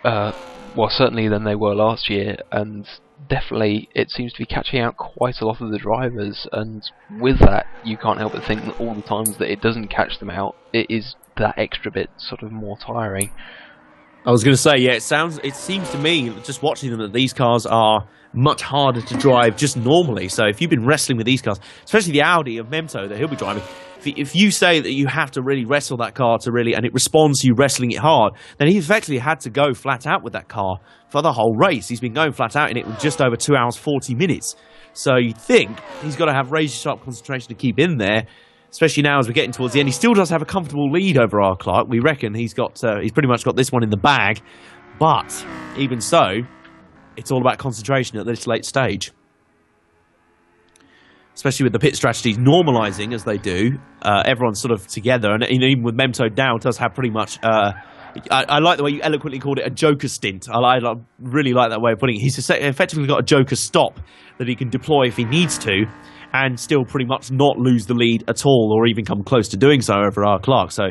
well, certainly than they were last year, and definitely it seems to be catching out quite a lot of the drivers, and with that you can't help but think that all the times that it doesn't catch them out, it is that extra bit sort of more tiring.
I was going to say, yeah, it seems to me, just watching them, that these cars are much harder to drive just normally. So if you've been wrestling with these cars, especially the Audi of Memto that he'll be driving, if you say that you have to really wrestle that car to really, and it responds to you wrestling it hard, then he effectively had to go flat out with that car for the whole race. He's been going flat out in it with just over 2 hours 40 minutes. So you'd think he's got to have razor sharp concentration to keep in there, especially now as we're getting towards the end. He still does have a comfortable lead over R. Clark. We reckon he's pretty much got this one in the bag. But even so, it's all about concentration at this late stage. Especially with the pit strategies normalising as they do. Everyone's sort of together. And even with Memto now, does have pretty much... I like the way you eloquently called it a Joker stint. I really like that way of putting it. He's effectively got a Joker stop that he can deploy if he needs to, and still pretty much not lose the lead at all, or even come close to doing so over R. Clark. So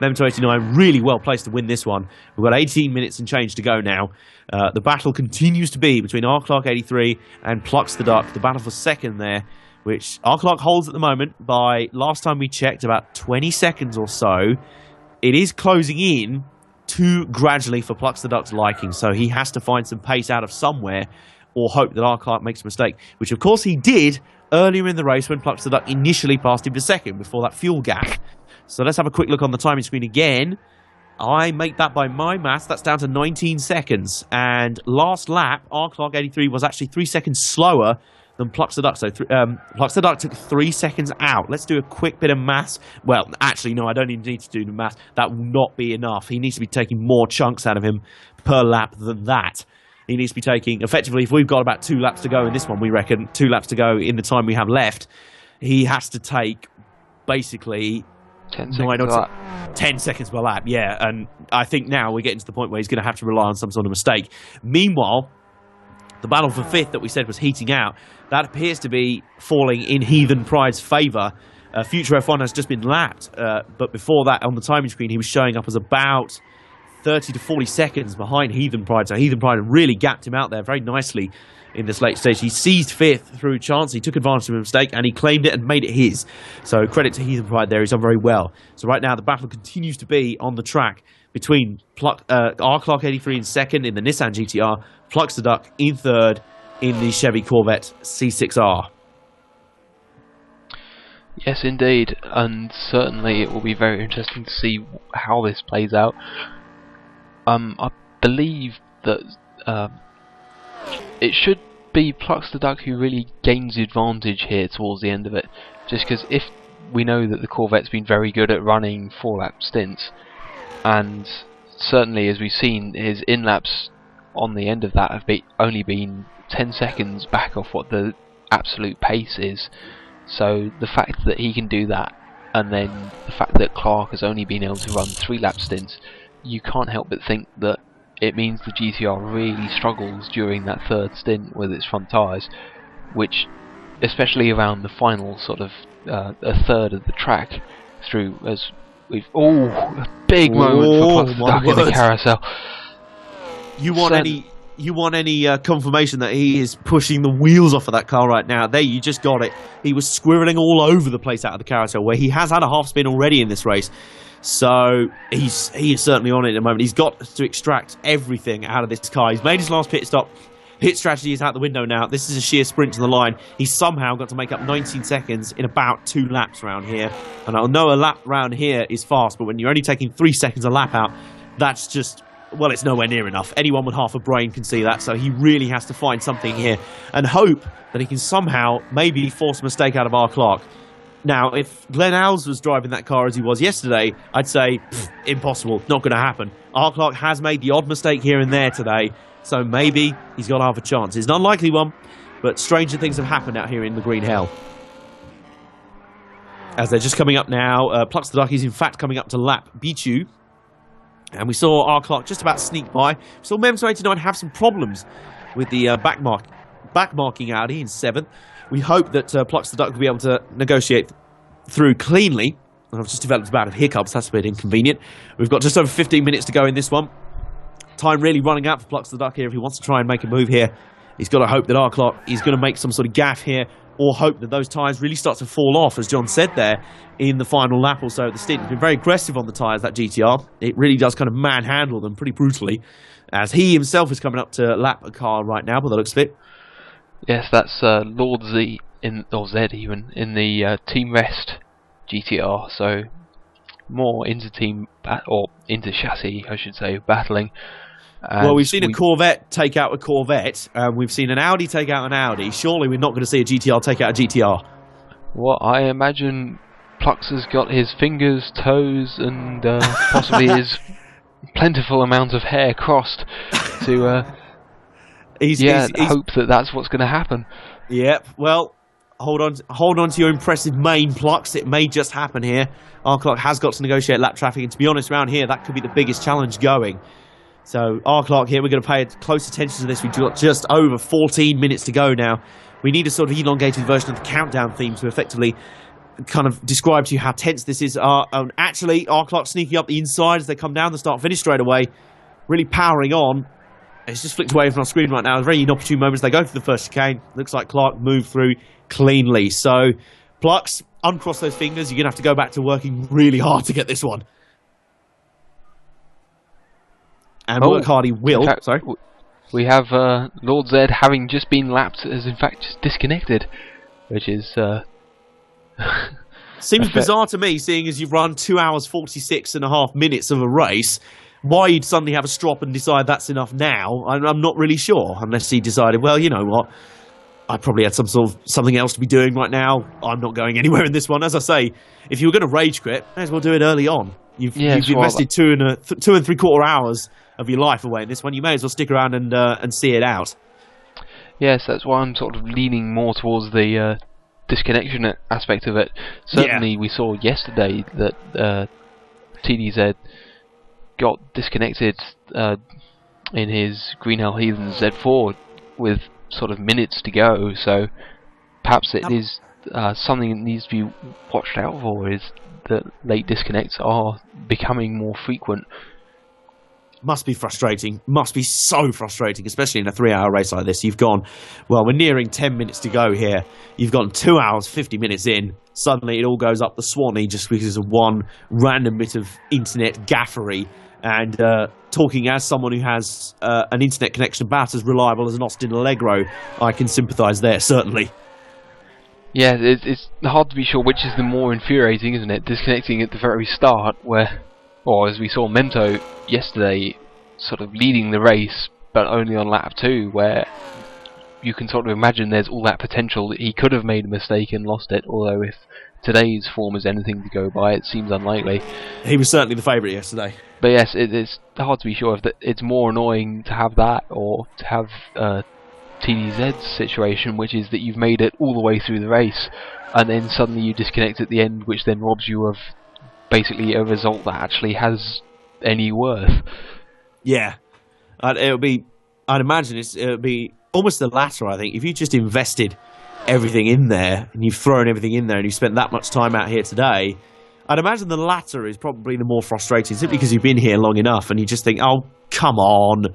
Memto 89 really well placed to win this one. We've got 18 minutes and change to go now. The battle continues to be between R. Clark 83 and Plux the Duck. The battle for second there, which R. Clark holds at the moment by, last time we checked, about 20 seconds or so. It is closing in too gradually for Plux the Duck's liking, so he has to find some pace out of somewhere, or hope that R. Clark makes a mistake, which of course he did earlier in the race when Plux the Duck initially passed him for second before that fuel gap. So let's have a quick look on the timing screen again. I make that by my maths, that's down to 19 seconds. And last lap, R. Clark 83 was actually 3 seconds slower than Plux the Duck. So Plux the Duck took 3 seconds out. Let's do a quick bit of maths. Well, actually, no, I don't even need to do the maths. That will not be enough. He needs to be taking more chunks out of him per lap than that. He needs to be taking, effectively, if we've got about 2 laps to go in this one, we reckon, 2 laps to go in the time we have left, he has to take, basically,
10 seconds
10 seconds per lap, yeah. And I think now we're getting to the point where he's going to have to rely on some sort of mistake. Meanwhile, the battle for fifth that we said was heating out, that appears to be falling in Heathen Pride's favour. Future F1 has just been lapped, but before that, on the timing screen, he was showing up as about 30 to 40 seconds behind Heathen Pride. So Heathen Pride really gapped him out there very nicely in this late stage. He seized fifth through chance. He took advantage of a mistake and he claimed it and made it his. So credit to Heathen Pride there. He's done very well. So right now the battle continues to be on the track between R. Clark 83 in second in the Nissan GTR, Plux the Duck in third in the Chevy Corvette C6R.
Yes, indeed, and certainly it will be very interesting to see how this plays out. I believe that it should be Plux the Duck who really gains the advantage here towards the end of it, just because if we know that the Corvette's been very good at running 4-lap stints, and certainly as we've seen his in-laps on the end of that have only been 10 seconds back off what the absolute pace is. So the fact that he can do that, and then the fact that Clark has only been able to run 3-lap stints, you can't help but think that it means the GTR really struggles during that third stint with its front tyres, which especially around the final sort of a third of the track through, as we've a big moment for Plux the Duck in the carousel.
You want any confirmation that he is pushing the wheels off of that car right now? There, you just got it. He was squirreling all over the place out of the carousel, where he has had a half spin already in this race. So he is certainly on it at the moment. He's got to extract everything out of this car. He's made his last pit stop. Pit strategy is out the window now. This is a sheer sprint to the line. He's somehow got to make up 19 seconds in about 2 laps around here. And I know a lap around here is fast, but when you're only taking 3 seconds a lap out, that's just, well, it's nowhere near enough. Anyone with half a brain can see that. So he really has to find something here and hope that he can somehow maybe force a mistake out of R. Clark. Now, if Glenn Alves was driving that car as he was yesterday, I'd say, impossible, not going to happen. R. Clark has made the odd mistake here and there today, so maybe he's got half a chance. It's an unlikely one, but stranger things have happened out here in the Green Hell. As they're just coming up now, Plux the Duck is in fact coming up to lap Bichu. And we saw R. Clark just about sneak by. We saw Mem289 have some problems with the backmarking Audi in 7th. We hope that Plux the Duck will be able to negotiate through cleanly. I've just developed a bout of hiccups. That's a bit inconvenient. We've got just over 15 minutes to go in this one. Time really running out for Plux the Duck here. If he wants to try and make a move here, he's got to hope that R. Clark is going to make some sort of gaff here, or hope that those tyres really start to fall off, as John said there, in the final lap or so of the stint. He's been very aggressive on the tyres, that GTR. It really does kind of manhandle them pretty brutally, as he himself is coming up to lap a car right now, by the looks of it.
Yes, that's Lord Z, or Z even, in the Team Rest GTR, so more inter-team, or inter-chassis, I should say, battling.
Well, we've seen a Corvette take out a Corvette, and we've seen an Audi take out an Audi. Surely we're not going to see a GTR take out a GTR.
Well, I imagine Plux has got his fingers, toes, and possibly his plentiful amount of hair crossed to hope that that's what's going to happen.
Yep. Well, hold on to your impressive mane, Plux. It may just happen here. R. Clark has got to negotiate lap traffic, and to be honest, around here that could be the biggest challenge going. So R. Clark here, we're going to pay close attention to this. We've got just over 14 minutes to go now. We need a sort of elongated version of the countdown theme to effectively kind of describe to you how tense this is. Actually, R. Clark sneaking up the inside as they come down the start-finish straight away, really powering on. It's just flicked away from our screen right now. Very inopportune moments. They go for the first chicane. Looks like Clark moved through cleanly. So, Plux, uncross those fingers. You're going to have to go back to working really hard to get this one. And work hard he will.
In fact,
sorry.
We have Lord Z having just been lapped, has in fact just disconnected, which is
seems bizarre to me, seeing as you've run 2 hours 46.5 minutes of a race. Why you'd suddenly have a strop and decide that's enough now, I'm not really sure. Unless he decided, well, you know what, I probably had something else to be doing right now. I'm not going anywhere in this one. As I say, if you were going to rage quit, may as well do it early on. You've invested 2 and 3/4 hours of your life away in this one. You may as well stick around and see it out.
Yes, that's why I'm sort of leaning more towards the disconnection aspect of it. Certainly, we saw yesterday that TDZ got disconnected in his Green Hell Heathen Z4 with sort of minutes to go. So perhaps it is something that needs to be watched out for, is that late disconnects are becoming more frequent.
Must be frustrating. Must be so frustrating, especially in a 3-hour race like this. You've gone, well, we're nearing 10 minutes to go here. You've gone 2 hours, 50 minutes in. Suddenly it all goes up the Swanee just because of one random bit of internet gaffery. And talking as someone who has an internet connection about as reliable as an Austin Allegro, I can sympathise there, certainly.
Yeah, it's hard to be sure which is the more infuriating, isn't it? Disconnecting at the very start, where, or as we saw Mento yesterday, sort of leading the race, but only on lap 2, where you can sort of imagine there's all that potential that he could have made a mistake and lost it, although if today's form is anything to go by, it seems unlikely.
He was certainly the favourite yesterday.
But yes, it's hard to be sure if it's more annoying to have that, or to have TDZ's situation, which is that you've made it all the way through the race, and then suddenly you disconnect at the end, which then robs you of basically a result that actually has any worth.
Yeah, I'd imagine it'll be almost the latter. I think if you just invested everything in there, and you've thrown everything in there, and you've spent that much time out here today, I'd imagine the latter is probably the more frustrating, simply because you've been here long enough, and you just think, oh, come on,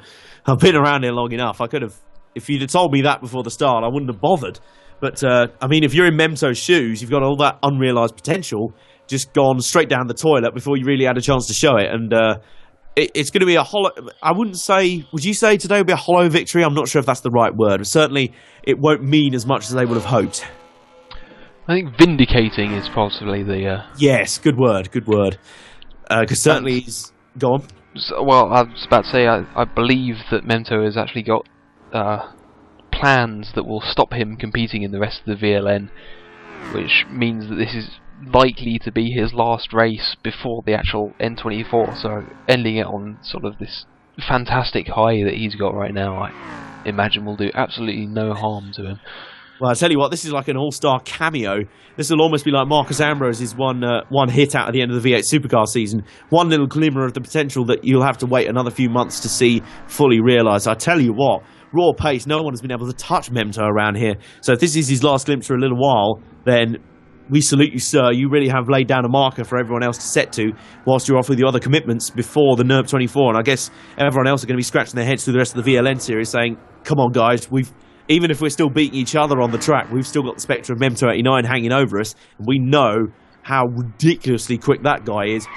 I've been around here long enough. I could have, if you'd have told me that before the start, I wouldn't have bothered. But, I mean, if you're in Memto's shoes, you've got all that unrealised potential just gone straight down the toilet before you really had a chance to show it. And it's going to be a hollow... I wouldn't say... Would you say today would be a hollow victory? I'm not sure if that's the right word. But certainly, it won't mean as much as they would have hoped.
I think vindicating is possibly the...
Yes, good word, good word. Because certainly he's... Go on.
So, well, I was about to say, I believe that Memto has actually got plans that will stop him competing in the rest of the VLN, which means that this is likely to be his last race before the actual N24, so ending it on sort of this fantastic high that he's got right now, I imagine will do absolutely no harm to him.
Well, I tell you what, this is like an all-star cameo. This will almost be like Marcus Ambrose's one hit out at the end of the V8 Supercar season. One little glimmer of the potential that you'll have to wait another few months to see fully realised. I tell you what, raw pace, no one has been able to touch Memto around here. So if this is his last glimpse for a little while, then we salute you, sir. You really have laid down a marker for everyone else to set to whilst you're off with your other commitments before the NERP 24. And I guess everyone else are going to be scratching their heads through the rest of the VLN series saying, come on, guys, even if we're still beating each other on the track, we've still got the spectre of Memto 89 hanging over us. And we know how ridiculously quick that guy is.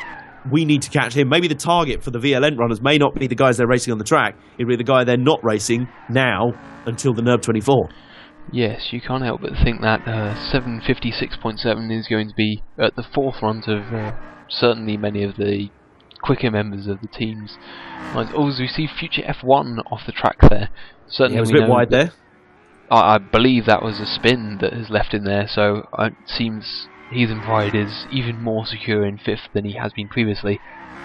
We need to catch him. Maybe the target for the VLN runners may not be the guys they're racing on the track. It'll be the guy they're not racing now until the NERP 24.
Yes, you can't help but think that 756.7 is going to be at the forefront of certainly many of the quicker members of the teams. Also, we see future F1 off the track there. Certainly,
yeah, it was a bit wide there.
I believe that was a spin that has left in there, so it seems Heathen Pride is even more secure in 5th than he has been previously.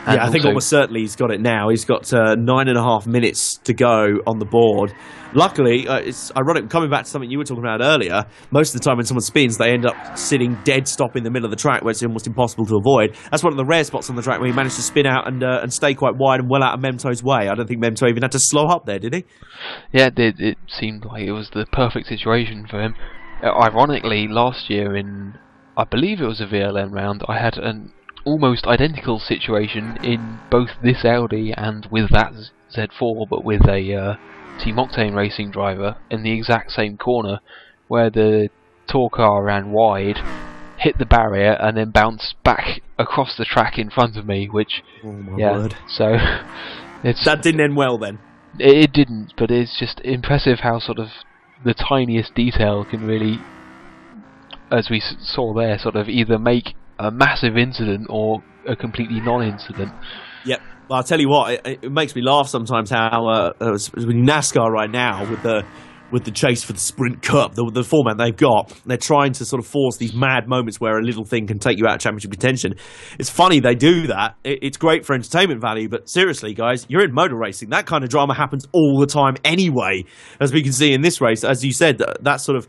And
yeah, I think almost certainly he's got it now. He's got 9.5 minutes to go on the board. Luckily, it's ironic, coming back to something you were talking about earlier, most of the time when someone spins, they end up sitting dead stop in the middle of the track where it's almost impossible to avoid. That's one of the rare spots on the track where he managed to spin out and stay quite wide and well out of Memto's way. I don't think Memto even had to slow up there, did he?
Yeah, it did. It seemed like it was the perfect situation for him. Ironically, last year in, I believe it was a VLN round, I had an almost identical situation in both this Audi and with that Z4, but with a Team Octane racing driver in the exact same corner, where the tour car ran wide, hit the barrier, and then bounced back across the track in front of me, which,
oh my
yeah,
word.
so
that didn't end well then.
It didn't, but it's just impressive how sort of the tiniest detail can really, as we saw there, sort of either make a massive incident or a completely non-incident. Yep.
Well, I'll tell you what, it makes me laugh sometimes how NASCAR right now with the chase for the Sprint Cup, the format they've got, they're trying to sort of force these mad moments where a little thing can take you out of championship contention. It's funny they do that. It's great for entertainment value, but seriously, guys, you're in motor racing. That kind of drama happens all the time anyway, as we can see in this race. As you said, that sort of...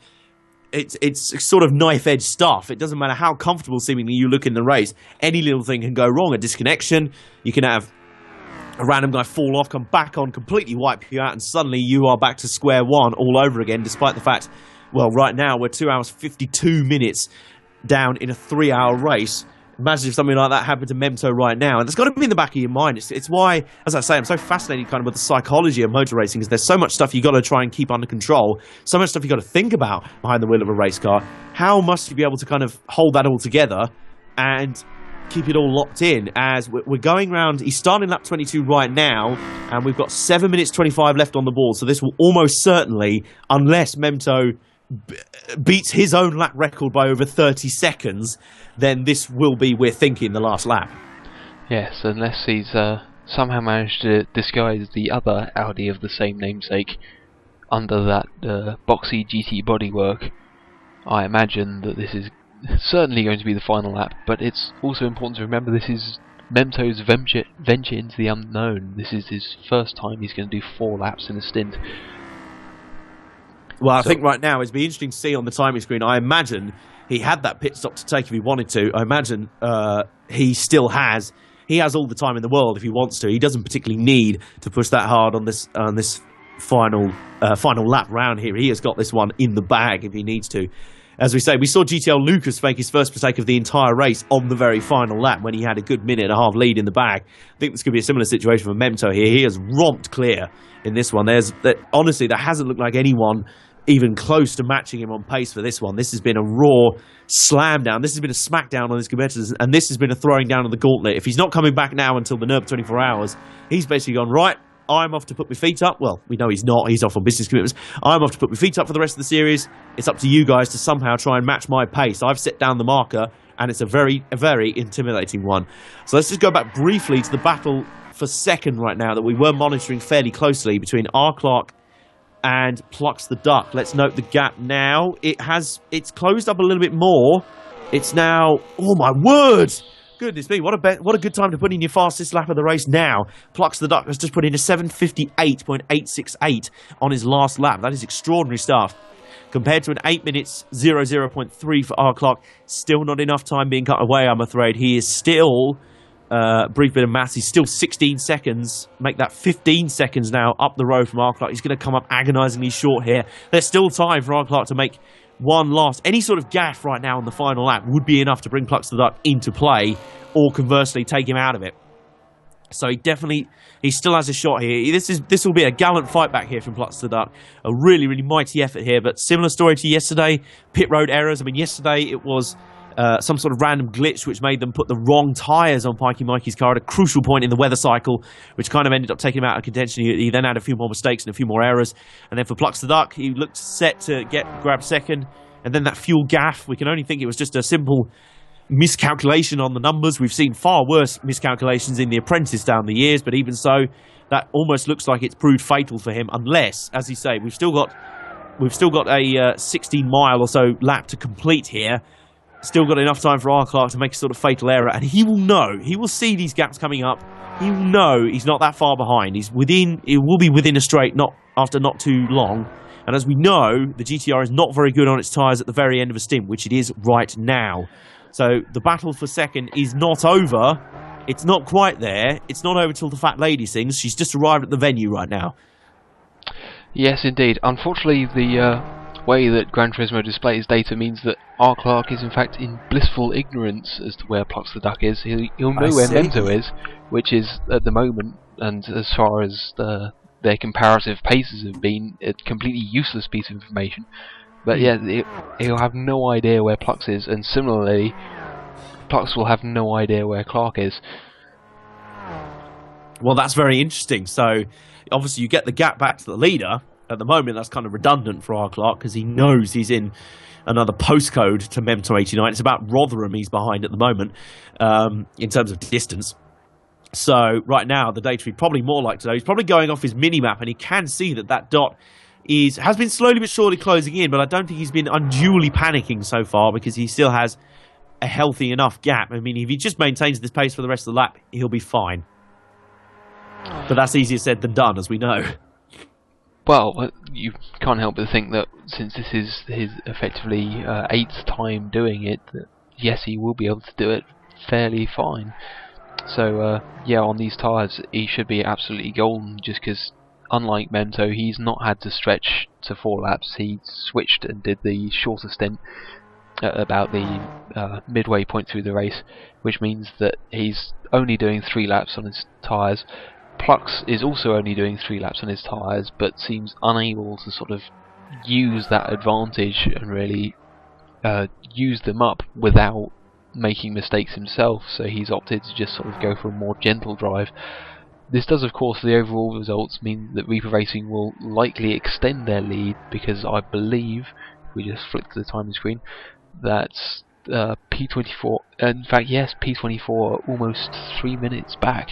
It's sort of knife-edge stuff. It doesn't matter how comfortable seemingly you look in the race. Any little thing can go wrong. A disconnection. You can have a random guy fall off, come back on, completely wipe you out, and suddenly you are back to square one all over again, despite the fact, well, right now we're 2 hours 52 minutes down in a 3-hour race. Imagine if something like that happened to Memto right now. And it's got to be in the back of your mind. It's why, as I say, I'm so fascinated kind of with the psychology of motor racing, because there's so much stuff you got to try and keep under control, so much stuff you got to think about behind the wheel of a race car. How must you be able to kind of hold that all together and keep it all locked in? As we're going round, he's starting lap 22 right now, and we've got 7 minutes 25 left on the board. So this will almost certainly, unless Memto beats his own lap record by over 30 seconds, then this will be, we're thinking, the last lap.
Yes, unless he's somehow managed to disguise the other Audi of the same namesake under that boxy GT bodywork. I imagine that this is certainly going to be the final lap, but it's also important to remember this is Memto's venture into the unknown. This is his first time he's going to do 4 laps in a stint.
Well, I think right now it'd be interesting to see on the timing screen. I imagine he had that pit stop to take if he wanted to. I imagine he still has. He has all the time in the world if he wants to. He doesn't particularly need to push that hard on this final lap round here. He has got this one in the bag if he needs to. As we say, we saw GTL Lucas make his first mistake of the entire race on the very final lap when he had a good minute and a half lead in the bag. I think this could be a similar situation for Memto here. He has romped clear in this one. Honestly, there hasn't looked like anyone even close to matching him on pace for this one. This has been a raw slam down. This has been a smackdown on his competitors, and this has been a throwing down of the gauntlet. If he's not coming back now until the NERP 24 hours, he's basically gone, right, I'm off to put my feet up. Well, we know he's not. He's off on business commitments. I'm off to put my feet up for the rest of the series. It's up to you guys to somehow try and match my pace. I've set down the marker, and it's a very intimidating one. So let's just go back briefly to the battle for second right now that we were monitoring fairly closely between R. Clark and Plucks the Duck. Let's note the gap now. It's closed up a little bit more. It's now, oh my word! Goodness me, what a good time to put in your fastest lap of the race now. Plucks the Duck has just put in a 7:58.868 on his last lap. That is extraordinary stuff. Compared to an 8 minutes 00.3 for R. Clark, still not enough time being cut away, I'm afraid. He is still, brief bit of maths, he's still 16 seconds. Make that 15 seconds now up the road from R. Clark. He's going to come up agonisingly short here. There's still time for R. Clark to make one last. Any sort of gaff right now on the final lap would be enough to bring Plucks the Duck into play, or conversely take him out of it. So he still has a shot here. This will be a gallant fight back here from Plucks the Duck. A really, really mighty effort here, but similar story to yesterday, pit road errors. I mean, yesterday it was some sort of random glitch which made them put the wrong tyres on Pikey Mikey's car at a crucial point in the weather cycle, which kind of ended up taking him out of contention. He then had a few more mistakes and a few more errors. And then for Plucks the Duck, he looked set to grab second. And then that fuel gaff, we can only think it was just a simple miscalculation on the numbers. We've seen far worse miscalculations in The Apprentice down the years, but even so, that almost looks like it's proved fatal for him, unless, as you say, we've still got a 16-mile or so lap to complete here. Still got enough time for R. Clark to make a sort of fatal error, and he will know. He will see these gaps coming up. He will know he's not that far behind. He will be within a straight after not too long. And as we know, the GTR is not very good on its tyres at the very end of a stint, which it is right now. So the battle for second is not over. It's not quite there. It's not over till the fat lady sings. She's just arrived at the venue right now.
Yes, indeed. Unfortunately, the way that Gran Turismo displays data means that R. Clark is in fact in blissful ignorance as to where Plucks the Duck is. He'll know where Memto is, which is at the moment, and as far as their comparative paces have been, a completely useless piece of information. But yeah, he'll have no idea where Plucks is, and similarly, Plucks will have no idea where Clark is.
Well, that's very interesting. So, obviously, you get the gap back to the leader. At the moment, that's kind of redundant for R. Clark because he knows he's in another postcode to Memto 89. It's about Rotherham he's behind at the moment in terms of distance. So, right now, the data he's probably more like today. He's probably going off his mini-map, and he can see that dot has been slowly but surely closing in, but I don't think he's been unduly panicking so far because he still has a healthy enough gap. I mean, if he just maintains this pace for the rest of the lap, he'll be fine. But that's easier said than done, as we know.
Well, you can't help but think that since this is his effectively 8th time doing it, that yes, he will be able to do it fairly fine. So, yeah, on these tyres, he should be absolutely golden, just because, unlike Memto, he's not had to stretch to 4 laps. He switched and did the shorter stint at about the midway point through the race, which means that he's only doing 3 laps on his tyres. Plucks is also only doing 3 laps on his tyres, but seems unable to sort of use that advantage and really use them up without making mistakes himself, so he's opted to just sort of go for a more gentle drive. This does, of course, the overall results mean that Reaper Racing will likely extend their lead, because I believe, if we just flick to the timing screen, that P24, in fact yes, P24 are almost 3 minutes back.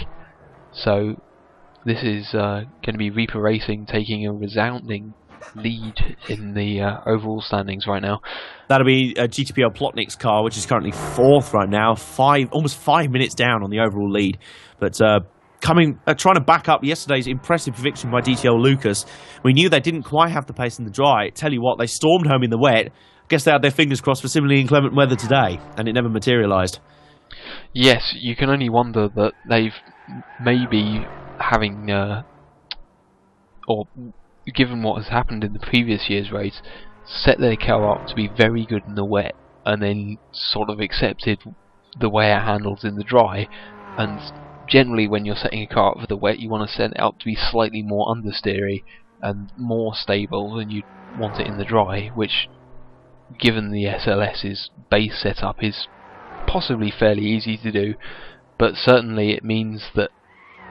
So this is going to be Reaper Racing taking a resounding lead in the overall standings right now.
That'll be GTPL Plotnik's car, which is currently 4th right now, almost 5 minutes down on the overall lead. But trying to back up yesterday's impressive eviction by DTL Lucas. We knew they didn't quite have the pace in the dry. Tell you what, they stormed home in the wet. Guess they had their fingers crossed for similarly inclement weather today, and it never materialised.
Yes, you can only wonder that they've maybe having, or given what has happened in the previous year's race, set their car up to be very good in the wet, and then sort of accepted the way it handles in the dry. And generally when you're setting a car up for the wet, you want to set it up to be slightly more understeery and more stable than you want it in the dry, which, given the SLS's base setup, is possibly fairly easy to do, but certainly it means that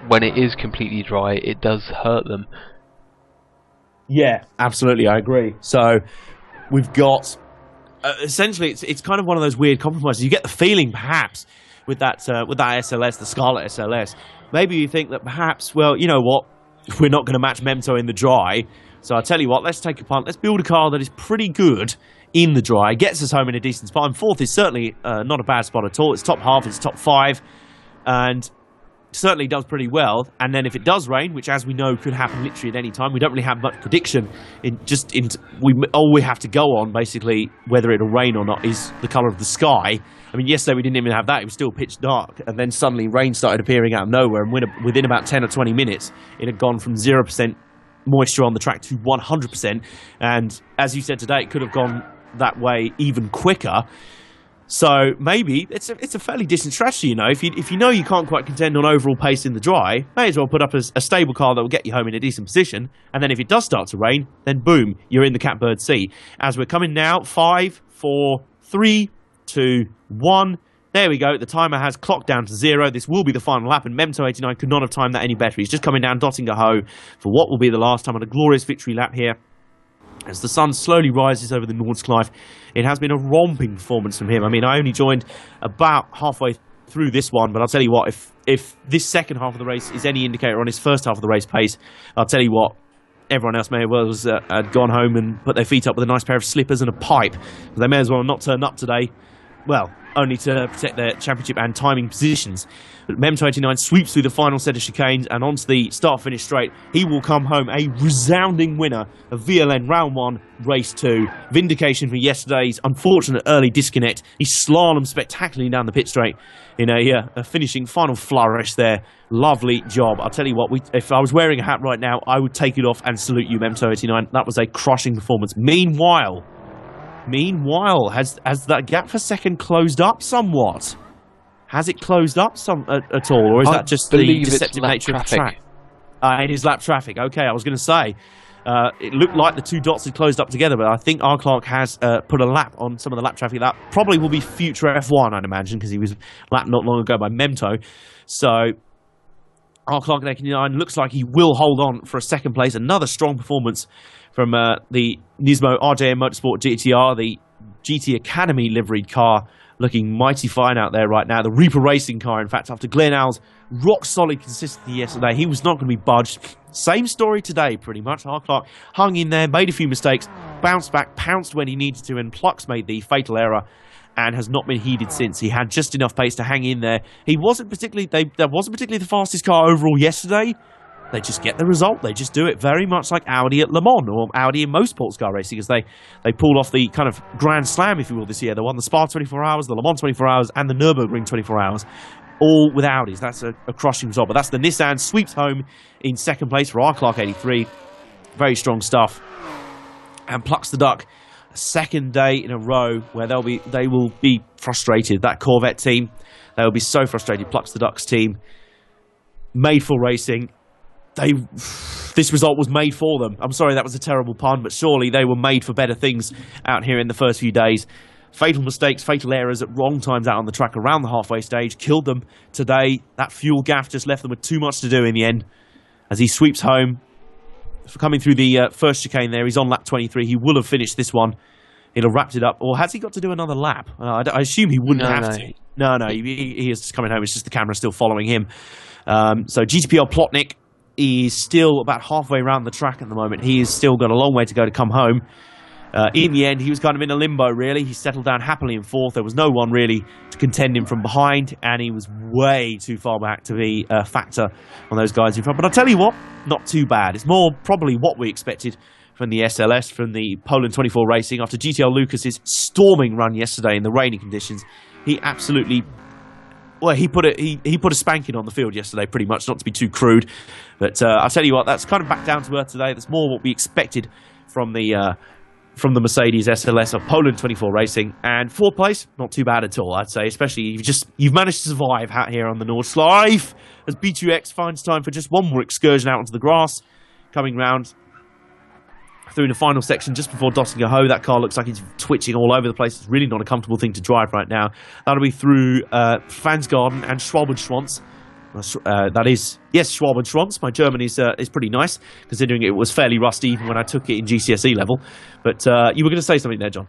when it is completely dry, it does hurt them.
Yeah, absolutely, I agree. So we've got essentially it's kind of one of those weird compromises. You get the feeling perhaps with that SLS, the Scarlet SLS, maybe you think that perhaps, well, you know what, we're not going to match Memto in the dry, so I'll tell you what, let's take a punt, let's build a car that is pretty good in the dry, gets us home in a decent spot, and fourth is certainly not a bad spot at all. It's top half, it's top 5, and certainly does pretty well. And then if it does rain, which as we know could happen literally at any time, we don't really have much prediction. All we have to go on basically whether it'll rain or not is the colour of the sky. I mean, yesterday we didn't even have that. It was still pitch dark, and then suddenly rain started appearing out of nowhere, and within about 10 or 20 minutes it had gone from 0% moisture on the track to 100%. And as you said today, it could have gone that way even quicker. So maybe it's a fairly decent strategy, you know. If you know you can't quite contend on overall pace in the dry, may as well put up a stable car that will get you home in a decent position. And then if it does start to rain, then boom, you're in the catbird seat. As we're coming now, 5, 4, 3, 2, 1. There we go. The timer has clocked down to 0. This will be the final lap, and Memto89 could not have timed that any better. He's just coming down Dottingerho for what will be the last time on a glorious victory lap here. As the sun slowly rises over the Nordschleife, it has been a romping performance from him. I mean, I only joined about halfway through this one, but I'll tell you what, if this second half of the race is any indicator on his first half of the race pace, I'll tell you what, everyone else may well have gone home and put their feet up with a nice pair of slippers and a pipe. But they may as well not turn up today. Well, only to protect their championship and timing positions. But Memto89 sweeps through the final set of chicanes and onto the start-finish straight. He will come home a resounding winner of VLN Round 1, Race 2. Vindication for yesterday's unfortunate early disconnect. He slalomed spectacularly down the pit straight in a finishing final flourish there. Lovely job. I'll tell you what, if I was wearing a hat right now, I would take it off and salute you, Memto89. That was a crushing performance. Meanwhile, has that gap for second closed up somewhat? Has it closed up at all, or is that just the deceptive nature of the track? It is lap traffic. Okay, I was going to say, it looked like the two dots had closed up together, but I think R. Clark has put a lap on some of the lap traffic. That probably will be future F1, I'd imagine, because he was lapped not long ago by Memto. So R. Clark 89 looks like he will hold on for a second place. Another strong performance from the Nismo RJM Motorsport GTR, the GT Academy liveried car, looking mighty fine out there right now. The Reaper Racing car, in fact, after Glenn Al's rock-solid consistency yesterday, he was not going to be budged. Same story today, pretty much. R. Clark hung in there, made a few mistakes, bounced back, pounced when he needed to, and Plux made the fatal error and has not been heeded since. He had just enough pace to hang in there. He wasn't particularly, that wasn't particularly the fastest car overall yesterday. They just get the result. They just do it very much like Audi at Le Mans, or Audi in most sports car racing, as they pulled off the kind of Grand Slam, if you will, this year. They won the Spa 24 Hours, the Le Mans 24 Hours, and the Nürburgring 24 Hours, all with Audis. That's a crushing result. But that's the Nissan sweeps home in second place for R. Clark 83. Very strong stuff. And Plucks the Duck, a second day in a row where they will be frustrated. That Corvette team, they will be so frustrated. Plucks the Duck's team, made for racing. This result was made for them. I'm sorry, that was a terrible pun, but surely they were made for better things out here in the first few days. Fatal mistakes, fatal errors at wrong times out on the track around the halfway stage killed them today. That fuel gaff just left them with too much to do in the end. As he sweeps home, for coming through the first chicane there, he's on lap 23. He will have finished this one. He'll have wrapped it up. Or has he got to do another lap? I assume he wouldn't have to. No, he is just coming home. It's just the camera still following him. So GTPL Plotnik is still about halfway around the track at the moment. He has still got a long way to go to come home. In the end, he was kind of in a limbo, really. He settled down happily in fourth. There was no one really to contend him from behind, and he was way too far back to be a factor on those guys in front. But I'll tell you what, not too bad. It's more probably what we expected from the SLS, from the Poland 24 Racing. After GTL Lucas's storming run yesterday in the rainy conditions, he absolutely Well, he put a spanking on the field yesterday, pretty much, not to be too crude. But I'll tell you what, that's kind of back down to earth today. That's more what we expected from the Mercedes SLS of Poland 24 Racing. And 4th place, not too bad at all, I'd say. Especially you've managed to survive out here on the Nordschleife as B2X finds time for just one more excursion out onto the grass, coming round through the final section just before dotting a hoe. That car looks like it's twitching all over the place. It's really not a comfortable thing to drive right now. That'll be through Fansgarden and Schwabenschwanz. That is, yes, Schwabenschwanz. My German is pretty nice, considering it was fairly rusty even when I took it in GCSE level. But you were going to say something there, John?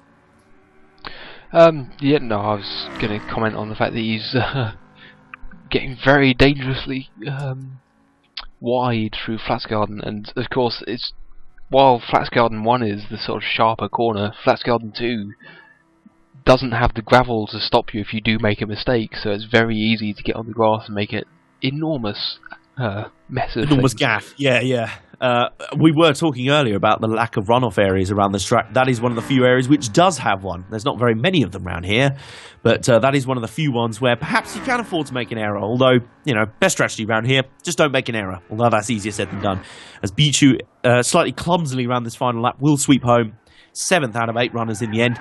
Yeah, no, I was going to comment on the fact that he's getting very dangerously wide through Flatsgarden, and of course it's while Flatsgarden 1 is the sort of sharper corner, Flatsgarden 2 doesn't have the gravel to stop you if you do make a mistake, so it's very easy to get on the grass and make it enormous mess of
enormous
things.
gaff. Yeah. We were talking earlier about the lack of runoff areas around this track. That is one of the few areas which does have one. There's not very many of them around here, but that is one of the few ones where perhaps you can afford to make an error. Although, best strategy around here, just don't make an error. Although that's easier said than done. As Bichu slightly clumsily around this final lap will sweep home 7th out of 8 runners in the end.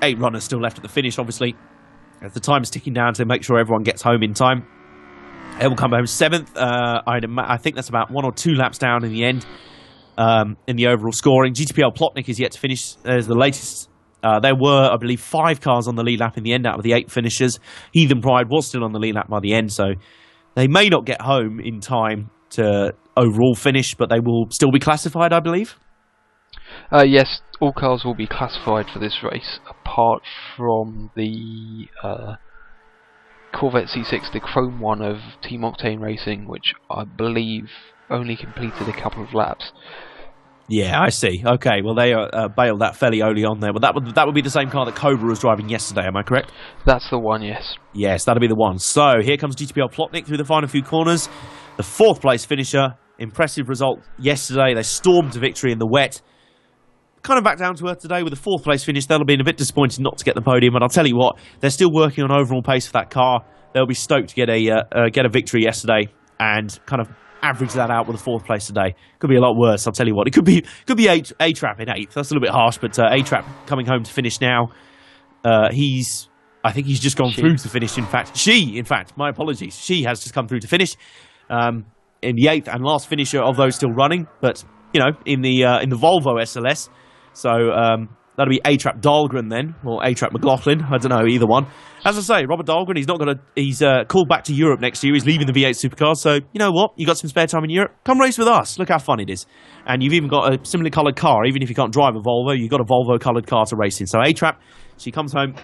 8 runners still left at the finish, obviously. As the time is ticking down to make sure everyone gets home in time. It will come home 7th. I think that's about 1 or 2 laps down in the end in the overall scoring. GTPL Plotnik is yet to finish as the latest. There were, I believe, 5 cars on the lead lap in the end out of the 8 finishers. Heathen Pride was still on the lead lap by the end, so they may not get home in time to overall finish, but they will still be classified, I believe.
Yes, all cars will be classified for this race, apart from the Corvette C6, the Chrome one of Team Octane Racing, which I believe only completed a couple of laps.
Yeah, I see. Okay, well they bailed that fairly early on there, but that would be the same car that Cobra was driving yesterday. Am I correct?
That's the one, yes.
Yes, that'll be the one. So here comes GTPL Plotnik through the final few corners. The 4th place finisher. Impressive result yesterday. They stormed to victory in the wet. Kind of back down to earth today with the 4th place finish. They'll have been a bit disappointed not to get the podium, but I'll tell you what, they're still working on overall pace for that car. They'll be stoked to get a victory yesterday and kind of average that out with the 4th place today. Could be a lot worse, I'll tell you what. It could be A-Trap in 8th. That's a little bit harsh, but A-Trap coming home to finish now. I think he's just gone through to finish, in fact. My apologies. She has just come through to finish in the 8th and last finisher of those still running, but, in the Volvo SLS. So that'll be A-Trap Dahlgren then, or A-Trap McLaughlin. I don't know, either one. As I say, Robert Dahlgren, he's called back to Europe next year. He's leaving the V8 Supercars. So, you know what? You got some spare time in Europe? Come race with us. Look how fun it is. And you've even got a similarly coloured car. Even if you can't drive a Volvo, you've got a Volvo coloured car to race in. So A-Trap, she comes home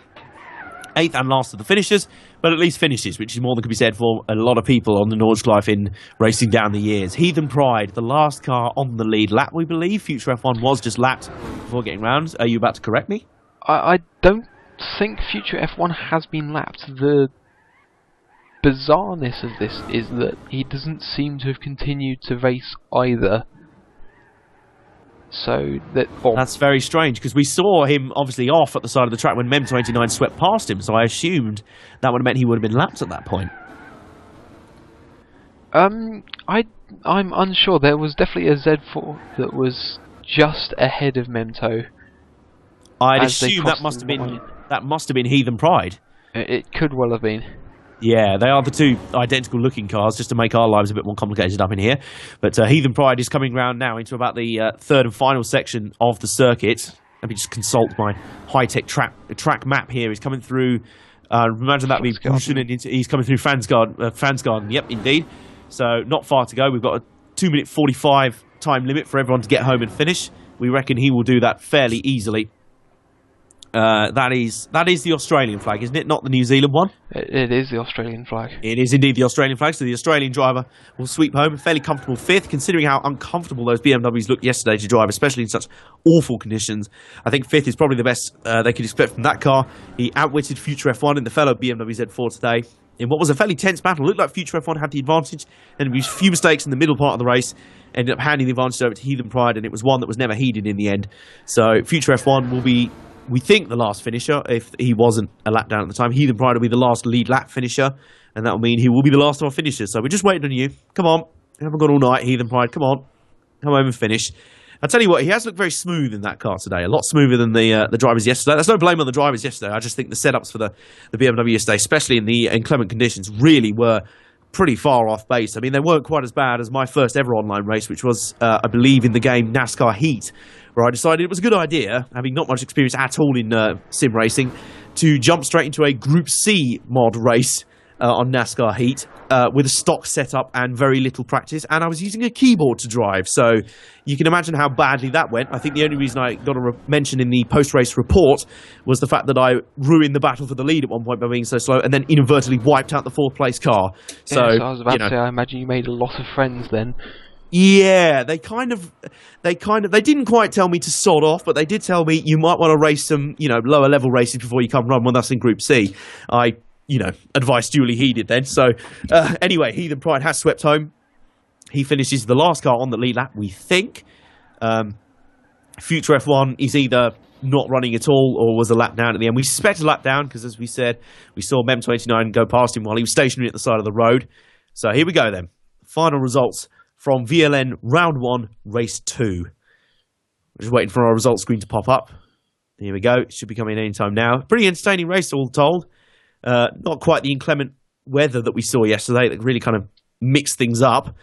8th and last of the finishers, but at least finishes, which is more than could be said for a lot of people on the Nordschleife in racing down the years. Heathen Pride, the last car on the lead lap, we believe. Future F1 was just lapped before getting round. Are you about to correct me?
I don't think Future F1 has been lapped. The bizarreness of this is that he doesn't seem to have continued to race either. So that's
very strange, because we saw him obviously off at the side of the track when Mem29 swept past him, so I assumed that would have meant he would have been lapped at that point.
I'm unsure. There was definitely a Z4 that was just ahead of Memto.
I'd assume that must have been Heathen Pride.
It could well have been.
Yeah, they are the two identical looking cars, just to make our lives a bit more complicated up in here. But Heathen Pride is coming round now into about the 3rd and final section of the circuit. Let me just consult my high-tech track map here. He's coming through, imagine that would be Buschen, and he's coming through Fansgarden. Yep, indeed. So not far to go. We've got a 2-minute 45 time limit for everyone to get home and finish. We reckon he will do that fairly easily. That is the Australian flag, isn't it? Not the New Zealand one?
It is the Australian flag.
It is indeed the Australian flag, so the Australian driver will sweep home a fairly comfortable 5th, considering how uncomfortable those BMWs looked yesterday to drive, especially in such awful conditions. I think 5th is probably the best they could expect from that car. He outwitted Future F1 in the fellow BMW Z4 today in what was a fairly tense battle. It looked like Future F1 had the advantage, and there was a few mistakes in the middle part of the race, ended up handing the advantage over to Heathen Pride, and it was one that was never heeded in the end. So Future F1 will be we think, the last finisher. If he wasn't a lap down at the time, Heathen Pride will be the last lead lap finisher, and that will mean he will be the last of our finishers. So we're just waiting on you. Come on. You haven't got all night, Heathen Pride. Come on. Come home and finish. I'll tell you what, he has looked very smooth in that car today. A lot smoother than the drivers yesterday. There's no blame on the drivers yesterday. I just think the setups for the BMW yesterday, especially in the inclement conditions, really were pretty far off base. I mean, they weren't quite as bad as my first ever online race, which was, I believe, in the game NASCAR Heat, where I decided it was a good idea, having not much experience at all in sim racing, to jump straight into a Group C mod race on NASCAR Heat with a stock setup and very little practice, and I was using a keyboard to drive, so you can imagine how badly that went. I think the only reason I got a mention in the post-race report was the fact that I ruined the battle for the lead at one point by being so slow, and then inadvertently wiped out the fourth place car. So,
I was about to say, I imagine you made a lot of friends then.
Yeah, they didn't quite tell me to sod off, but they did tell me you might want to race some, lower level races before you come run with us in Group C. Advice duly heeded then. So, anyway, Heathen Pride has swept home. He finishes the last car on the lead lap, we think. Future F1 is either not running at all or was a lap down at the end. We suspect a lap down because, as we said, we saw Mem29 go past him while he was stationary at the side of the road. So here we go then. Final results from VLN Round 1, Race 2. We're just waiting for our results screen to pop up. Here we go. It should be coming any time now. Pretty entertaining race, all told. Not quite the inclement weather that we saw yesterday that really kind of mixed things up.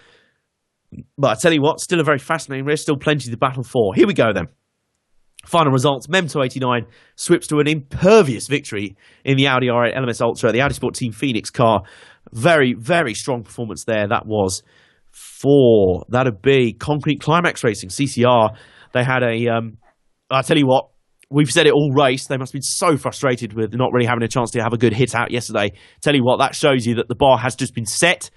But I tell you what, still a very fascinating race, still plenty to battle for. Here we go then. Final results, Mem289 sweeps to an impervious victory in the Audi R8 LMS Ultra, the Audi Sport Team Phoenix car. Very, very strong performance there. That was for, that'd be Concrete Climax Racing, CCR. They had I tell you what, we've said it all race. They must have been so frustrated with not really having a chance to have a good hit out yesterday. Tell you what, that shows you that the bar has just been set.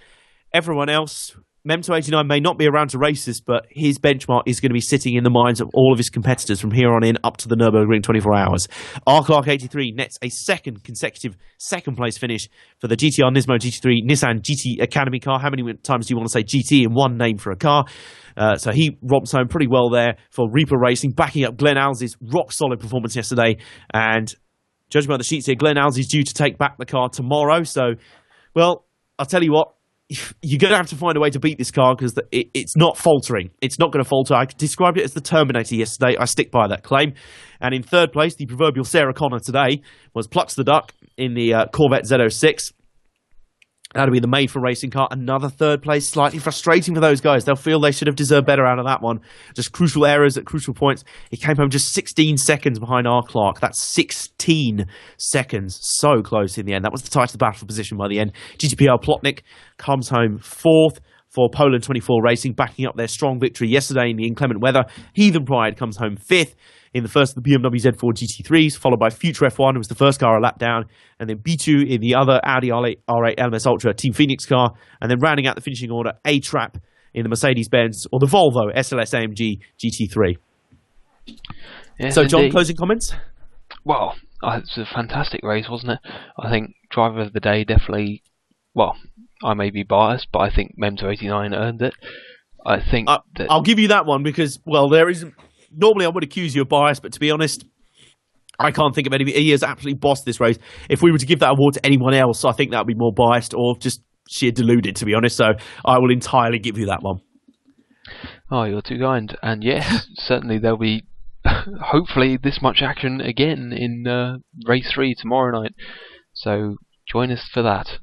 Everyone else, Mem289 may not be around to race this, but his benchmark is going to be sitting in the minds of all of his competitors from here on in up to the Nürburgring 24 hours. R. Clark 83 nets a second consecutive second-place finish for the GTR Nismo GT3 Nissan GT Academy car. How many times do you want to say GT in one name for a car? So he romps home pretty well there for Reaper Racing, backing up Glenn Alves' rock-solid performance yesterday. And judging by the sheets here, Glenn Alves is due to take back the car tomorrow. So, well, I'll tell you what, you're going to have to find a way to beat this car because it's not faltering. It's not going to falter. I described it as the Terminator yesterday. I stick by that claim. And in third place, the proverbial Sarah Connor today was Plux the Duck in the Corvette Z06. That'll be the made for racing car. Another third place, slightly frustrating for those guys. They'll feel they should have deserved better out of that one. Just crucial errors at crucial points. He came home just 16 seconds behind R. Clark. That's 16 seconds. So close in the end. That was the title battle for position by the end. GTPR Plotnik comes home fourth for Poland 24 Racing, backing up their strong victory yesterday in the inclement weather. Heathen Pride comes home fifth in the first of the BMW Z4 GT3s, followed by Future F1, who was the first car a lap down, and then B2 in the other Audi R8 LMS Ultra Team Phoenix car, and then rounding out the finishing order, A-Trap in the Mercedes-Benz, or the Volvo SLS AMG GT3.
Yes,
so, John,
indeed.
closing comments?
Well, it's a fantastic race, wasn't it? I think driver of the day definitely, well, I may be biased, but I think Mem289 earned it. I think that
I'll give you that one because, well, there isn't... Normally I would accuse you of bias, but to be honest, I can't think of any. He has absolutely bossed this race. If we were to give that award to anyone else, I think that would be more biased or just sheer deluded, to be honest. So I will entirely give you that one.
Oh, you're too kind. And yes, certainly there'll be hopefully this much action again in race 3 tomorrow night. So join us for that.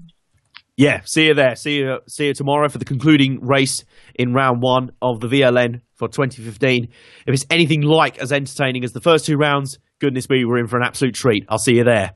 Yeah, see you there. See you tomorrow for the concluding race in round 1 of the VLN for 2015. If it's anything like as entertaining as the first 2 rounds, goodness me, we're in for an absolute treat. I'll see you there.